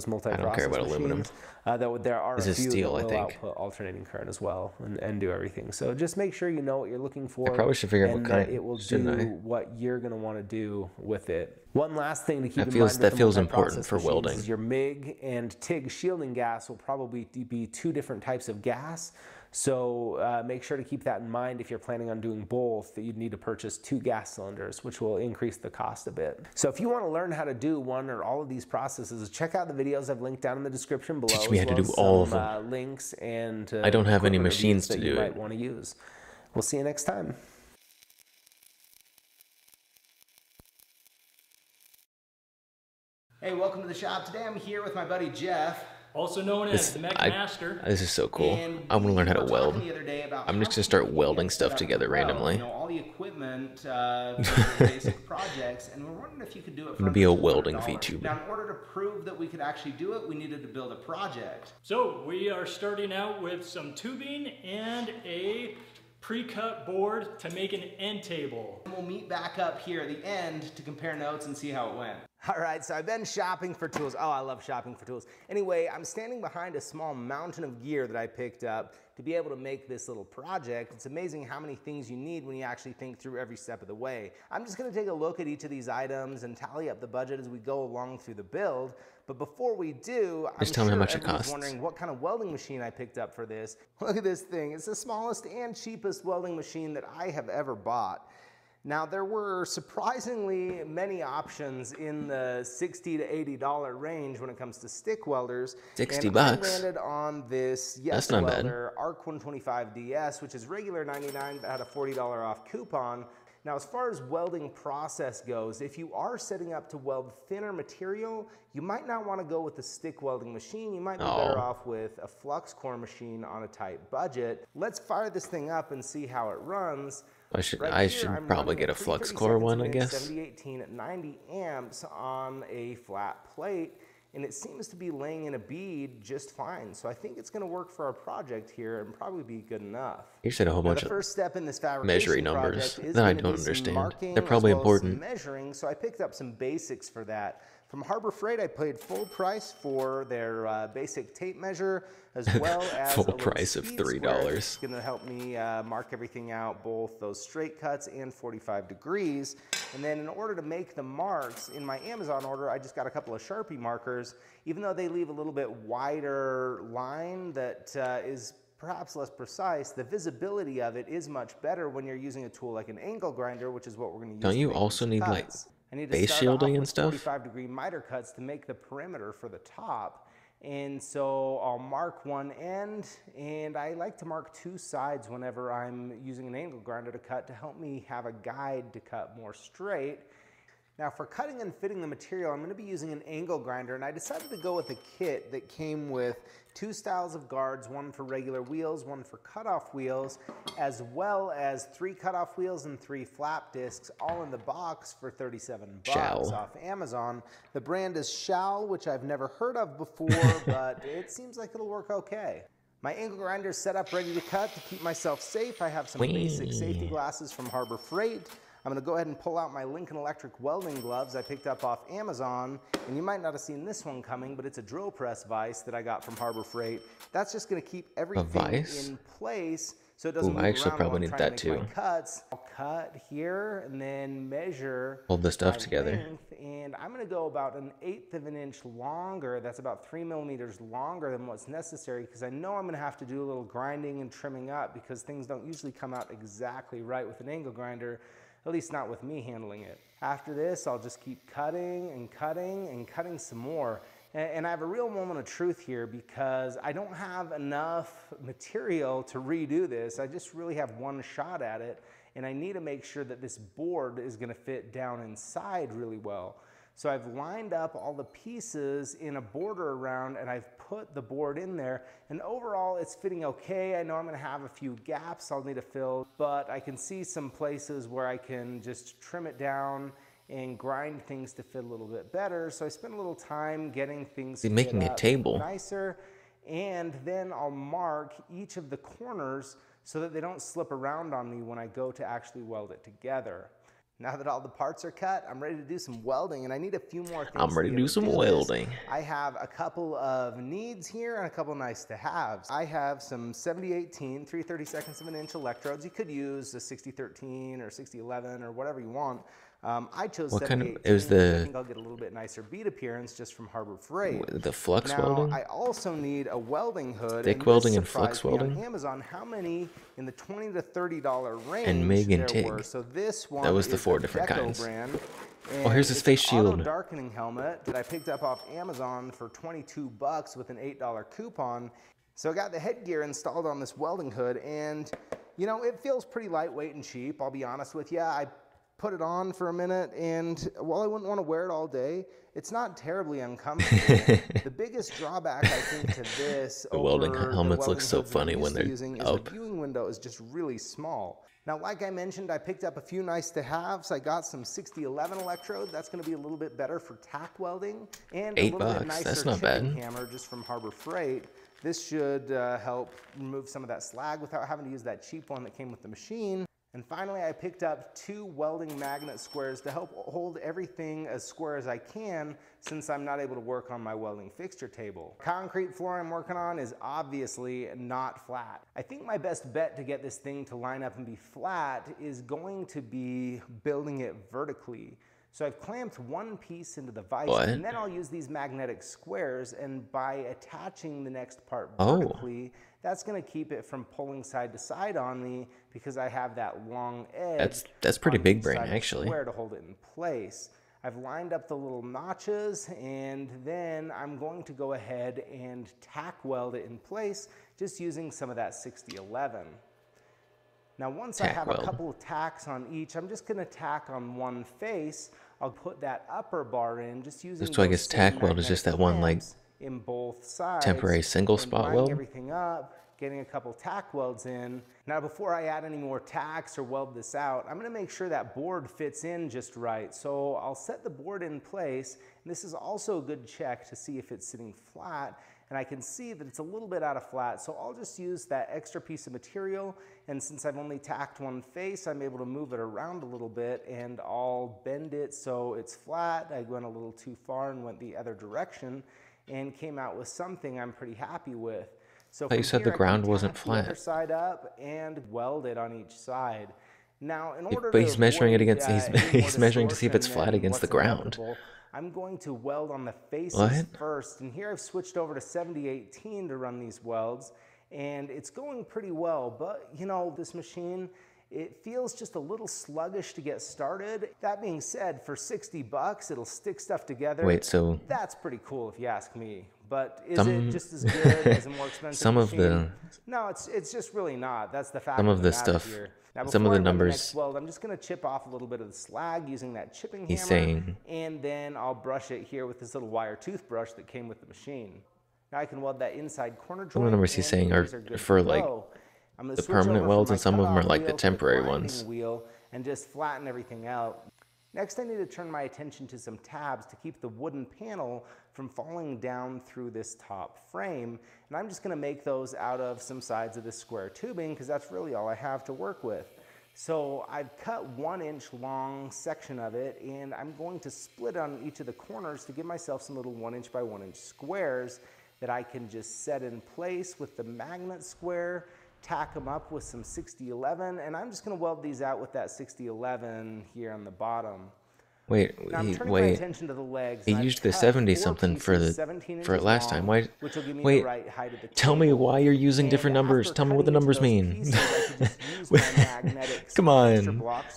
multi-process I don't care about aluminum. machines. Though there are This a is few steel, I that will think. output alternating current as well and do everything. So just make sure you know what you're looking for. I probably should figure out what and kind, that it will do shouldn't I? what you're going to want to do with it. One last thing to keep That in feels- mind that with the feels important multi-process for machines welding. is your MIG and TIG shielding gas will probably be two different types of gas. So make sure to keep that in mind if you're planning on doing both, that you'd need to purchase 2 gas cylinders, which will increase the cost a bit. So if you want to learn how to do one or all of these processes, check out the videos I've linked down in the description below. Teach me as how to well do as all of some, them. links and I don't have any equipment machines reviews to that do you it. might want to use. We'll see you next time. Hey, welcome to the shop. Today I'm here with my buddy Jeff. Also known as the Mech Master. This is so cool. And I want to learn how to we were weld. talking the other day about I'm just how gonna start people welding get stuff set up together to weld, randomly. You know, all the equipment for basic projects, and we're wondering if you could do it for I'm gonna be a under welding $200. VTuber. Now, in order to prove that we could actually do it, we needed to build a project. So we are starting out with some tubing and a pre-cut board to make an end table. We'll meet back up here at the end to compare notes and see how it went. All right, so I've been shopping for tools. Oh, I love shopping for tools. Anyway, I'm standing behind a small mountain of gear that I picked up to be able to make this little project. It's amazing how many things you need when you actually think through every step of the way. I'm just gonna take a look at each of these items and tally up the budget as we go along through the build. But before we do, just tell me how much it everyone's costs. wondering what kind of welding machine I picked up for this. Look at this thing. It's the smallest and cheapest welding machine that I have ever bought. Now, there were surprisingly many options in the $60 to $80 range when it comes to stick welders. 60 and bucks. I landed on this That's not bad. Welder ARC 125DS, which is regular $99 but had a $40 off coupon. Now, as far as welding process goes, if you are setting up to weld thinner material, you might not want to go with the stick welding machine. You might be better off with a flux core machine on a tight budget. Let's fire this thing up and see how it runs. I should probably get a flux core one, I guess. 7018 at 90 amps on a flat plate, and it seems to be laying in a bead just fine. So I think it's going to work for our project here and probably be good enough. You said a whole bunch the of first step in this fabrication measuring numbers project is that I gonna don't be some understand. marking They're probably as well as some important. measuring, so I picked up some basics for that. From Harbor Freight, I paid full price for their basic tape measure, as well as Full a little price of speed $3. square that's going to help me mark everything out, both those straight cuts and 45 degrees. And then in order to make the marks, in my Amazon order, I just got a couple of Sharpie markers. Even though they leave a little bit wider line that is perhaps less precise, the visibility of it is much better when you're using a tool like an angle grinder, which is what we're going to use. Don't you also need like I need to base start shielding off and with stuff? 45-degree miter cuts to make the perimeter for the top. And so I'll mark one end, and I like to mark two sides whenever I'm using an angle grinder to cut to help me have a guide to cut more straight. Now for cutting and fitting the material, I'm going to be using an angle grinder, and I decided to go with a kit that came with two styles of guards, one for regular wheels, one for cutoff wheels, as well as 3 cutoff wheels and 3 flap discs, all in the box for 37 bucks off Amazon. The brand is Shao, which I've never heard of before, but it seems like it'll work okay. My angle grinder is set up ready to cut. To keep myself safe, I have some basic safety glasses from Harbor Freight. I'm going to go ahead and pull out my Lincoln Electric welding gloves I picked up off Amazon, and you might not have seen this one coming, but it's a drill press vise that I got from Harbor Freight. That's just going to keep everything in place so it doesn't move I actually around probably while I'm need trying to that make too. my cuts. I'll cut here and then measure Hold the stuff my together. length, and I'm going to go about 1/8 of an inch longer. That's about 3 millimeters longer than what's necessary, because I know I'm going to have to do a little grinding and trimming up, because things don't usually come out exactly right with an angle grinder. At least not with me handling it. After this, I'll just keep cutting and cutting and cutting some more. And I have a real moment of truth here, because I don't have enough material to redo this. I just really have one shot at it, and I need to make sure that this board is going to fit down inside really well. So I've lined up all the pieces in a border around, and I've put the board in there, and overall it's fitting okay. I know I'm going to have a few gaps I'll need to fill, but I can see some places where I can just trim it down and grind things to fit a little bit better. So I spent a little time getting things making a table nicer, and then I'll mark each of the corners so that they don't slip around on me when I go to actually weld it together. Now that all the parts are cut, I'm ready to do some welding, and I need a few more things. I'm ready to do some welding. I have a couple of needs here and a couple nice to haves. I have some 7018 3/32 of an inch electrodes. You could use a 6013 or 6011 or whatever you want. I chose 7018. It was the, I think I'll get a little bit nicer bead appearance just from Harbor Freight. The flux now, welding? I also need a welding hood. Thick welding and flux welding? On Amazon, how many in the $20 to $30 range and MIG and TIG. were. So this one that was the is 4 a different Deco kinds. brand, Oh, here's his face shield. Auto darkening helmet that I picked up off Amazon for 22 bucks with an $8 coupon. So I got the headgear installed on this welding hood, and you know, it feels pretty lightweight and cheap, I'll be honest with you. I put it on for a minute, and while I wouldn't want to wear it all day, it's not terribly uncomfortable. The biggest drawback, I think, to this the welding helmets look so funny when they're up. The viewing window is just really small. Now, like I mentioned, I picked up a few nice to haves. I got some 6011 electrode. That's going to be a little bit better for tack welding, and a little bit nicer That's not bad. hammer just from Harbor Freight. This should help remove some of that slag without having to use that cheap one that came with the machine. And finally, I picked up 2 welding magnet squares to help hold everything as square as I can, since I'm not able to work on my welding fixture table. Concrete floor I'm working on is obviously not flat. I think my best bet to get this thing to line up and be flat is going to be building it vertically. So I've clamped one piece into the vise, and then I'll use these magnetic squares, and by attaching the next part vertically, that's going to keep it from pulling side to side on me because I have that long edge. That's pretty big brain, actually. Square to hold it in place. I've lined up the little notches, and then I'm going to go ahead and tack weld it in place just using some of that 6011. Now once I have a couple of tacks on each, I'm just going to tack on one face. I'll put that upper bar in just using So I guess tack weld is just that one like in both sides, temporary single spot weld. Everything up, getting a couple tack welds in. Now before I add any more tacks or weld this out, I'm going to make sure that board fits in just right. So I'll set the board in place, and this is also a good check to see if it's sitting flat. And I can see that it's a little bit out of flat, so I'll just use that extra piece of material, and since I've only tacked one face, I'm able to move it around a little bit, and I'll bend it so it's flat. I went a little too far and went the other direction, and came out with something I'm pretty happy with. So you said the ground wasn't flat. The other side up and weld it on each side. Now, in order but he's measuring it against. He's measuring to see if it's flat against the ground. I'm going to weld on the faces first, and here I've switched over to 7018 to run these welds, and it's going pretty well, but you know, this machine, it feels just a little sluggish to get started. That being said, for 60 bucks, it'll stick stuff together. Wait, so that's pretty cool if you ask me. But is it just as good as a more expensive machine? No, it's just really not. That's the fact. Some of the stuff. Here. Now, some of the numbers. Weld, I'm just going to chip off a little bit of the slag using that chipping he's hammer, saying, and then I'll brush it here with this little wire toothbrush that came with the machine. Now I can weld that inside corner joint. Some of the numbers he's saying are for like the permanent welds, and some of them are like the temporary ones. Wheel and just flatten everything out. Next, I need to turn my attention to some tabs to keep the wooden panel from falling down through this top frame. And I'm just going to make those out of some sides of this square tubing because that's really all I have to work with. So I've cut 1 inch long section of it, and I'm going to split on each of the corners to give myself some little 1 inch by 1 inch squares that I can just set in place with the magnet square, tack them up with some 6011, and I'm just going to weld these out with that 6011 here on the bottom. Wait, now, my attention to the legs, he used the 70 something for it last time. Why? Wait, tell me why you're using different numbers. Tell me what the numbers mean. Come on.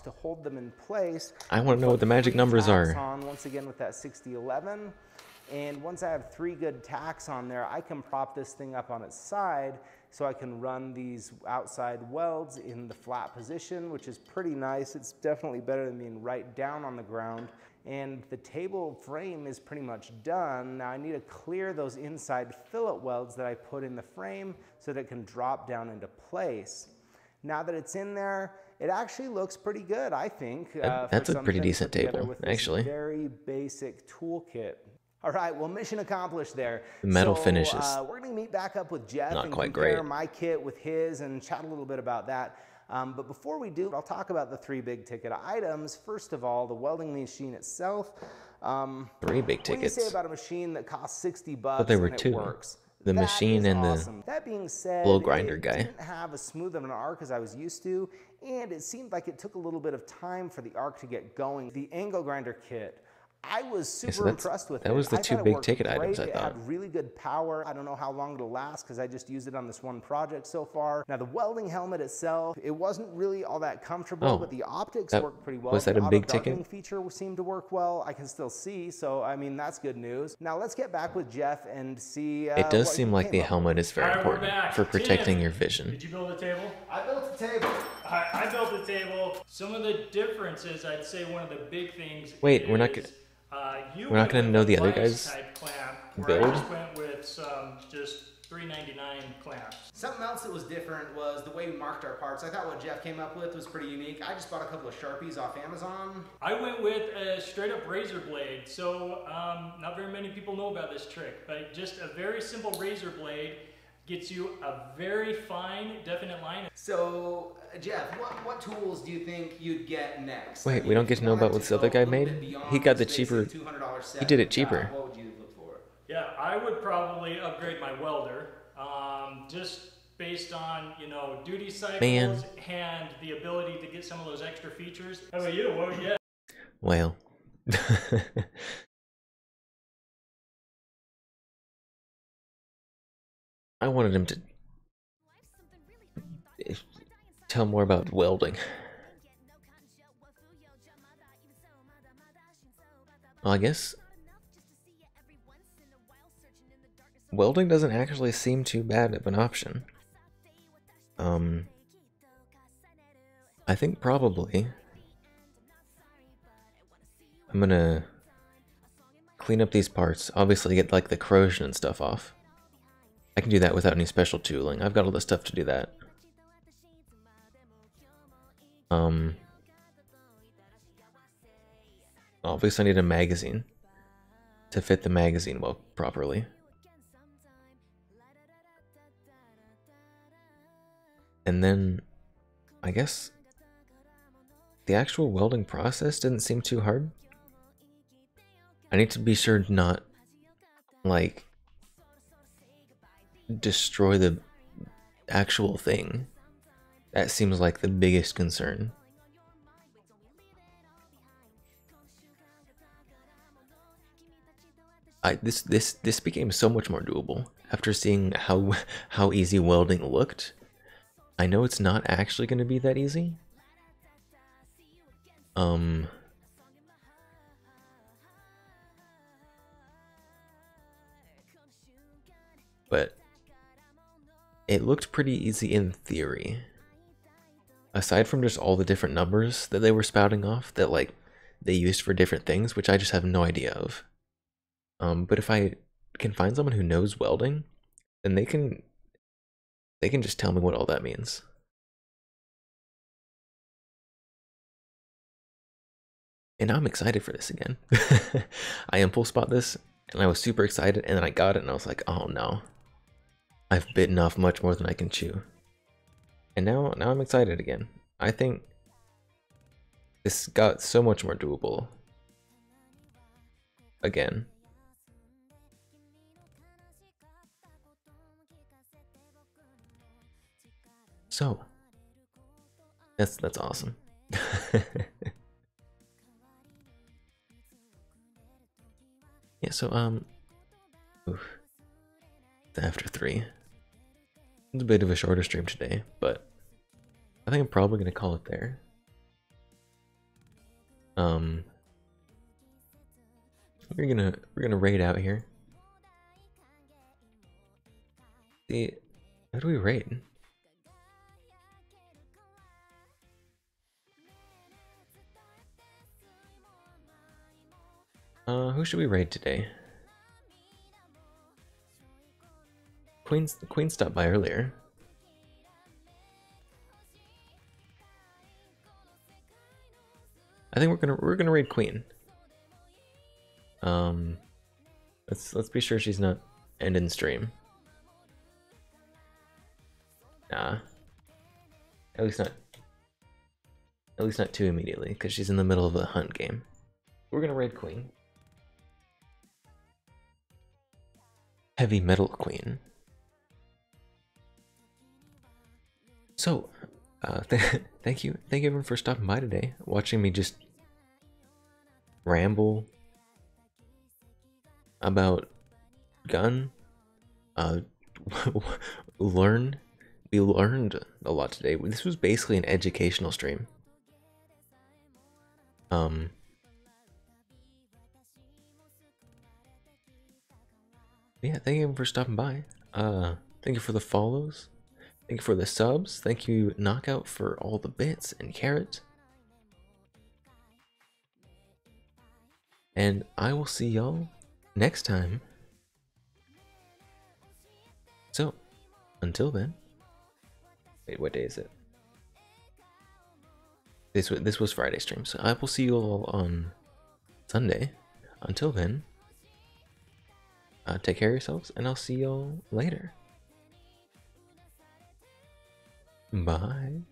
To hold them in place. I want to know what the magic numbers are. Once again with that 6011. And once I have 3 good tacks on there, I can prop this thing up on its side so I can run these outside welds in the flat position, which is pretty nice. It's definitely better than being right down on the ground. And the table frame is pretty much done. Now I need to clear those inside fillet welds that I put in the frame so that it can drop down into place. Now that it's in there, it actually looks pretty good, I think. That's a pretty decent table, actually. Very basic toolkit. All right, well, mission accomplished there. The metal finishes. We're going to meet back up with Jeff not and quite compare great. my kit with his and chat a little bit about that. But before we do, I'll talk about the 3 big ticket items. First of all, the welding machine itself. 3 big tickets. What do you say about a machine that costs 60 bucks but there were and 2. It works? The machine and awesome. That being said, blow grinder guy. It didn't have as smooth of an arc as I was used to, and it seemed like it took a little bit of time for the arc to get going. The angle grinder kit, I was super impressed with it. That was the 2 big ticket items, I thought. It had really good power. I don't know how long it'll last because I just used it on this one project so far. Now the welding helmet itself, it wasn't really all that comfortable, but the optics worked pretty well. Was that a big ticket? The feature seemed to work well. I can still see, so I mean that's good news. Now let's get back with Jeff and see. It does seem like the helmet is very important for protecting your vision. Did you build a table? I built a table. I built a table. Some of the differences, I'd say one of the big things. Wait, we're not going to know the other guys' build? I just went with some just $3.99 clamps. Something else that was different was the way we marked our parts. I thought what Jeff came up with was pretty unique. I just bought a couple of Sharpies off Amazon. I went with a straight up razor blade. So not very many people know about this trick, but just a very simple razor blade. gets you a very fine, definite line. So, Jeff, what tools do you think you'd get next? Wait, we don't get to know about what this other guy made? He got the cheaper... He did it cheaper. What would you look for? Yeah, I would probably upgrade my welder, just based on, you know, duty cycles and the ability to get some of those extra features. How about you? What would you get? Well... I wanted him to tell more about welding. Well, I guess welding doesn't actually seem too bad of an option. I think probably I'm gonna clean up these parts, obviously get like the corrosion and stuff off. I can do that without any special tooling. I've got all the stuff to do that. Obviously I need a magazine to fit the magazine well properly. And then I guess the actual welding process didn't seem too hard. I need to be sure to not like destroy the actual thing. That seems like the biggest concern. This became so much more doable after seeing how easy welding looked. I know it's not actually going to be that easy. But it looked pretty easy in theory. Aside from just all the different numbers that they were spouting off that like they used for different things, which I just have no idea of. But if I can find someone who knows welding, then they can just tell me what all that means. And I'm excited for this again. I impulse bought this and I was super excited, and then I got it and I was like, oh no. I've bitten off much more than I can chew. And now I'm excited again. I think this got so much more doable again. So that's awesome. Yeah, so oof. It's after 3. It's a bit of a shorter stream today, but I think I'm probably gonna call it there. We're gonna raid out here. See, how do we raid? Who should we raid today? Queen stopped by earlier. I think we're gonna raid Queen. Let's be sure she's not ending stream. Nah. At least not too immediately, because she's in the middle of a hunt game. We're gonna raid Queen. Heavy Metal Queen. So, thank you everyone for stopping by today, watching me just ramble about gun. We learned a lot today. This was basically an educational stream. Yeah, thank you for stopping by. Thank you for the follows. Thank you for the subs. Thank you, Knockout, for all the bits and carrots. And I will see y'all next time. So, until then. Wait, what day is it? This was Friday stream, so I will see you all on Sunday. Until then, take care of yourselves, and I'll see y'all later. Bye.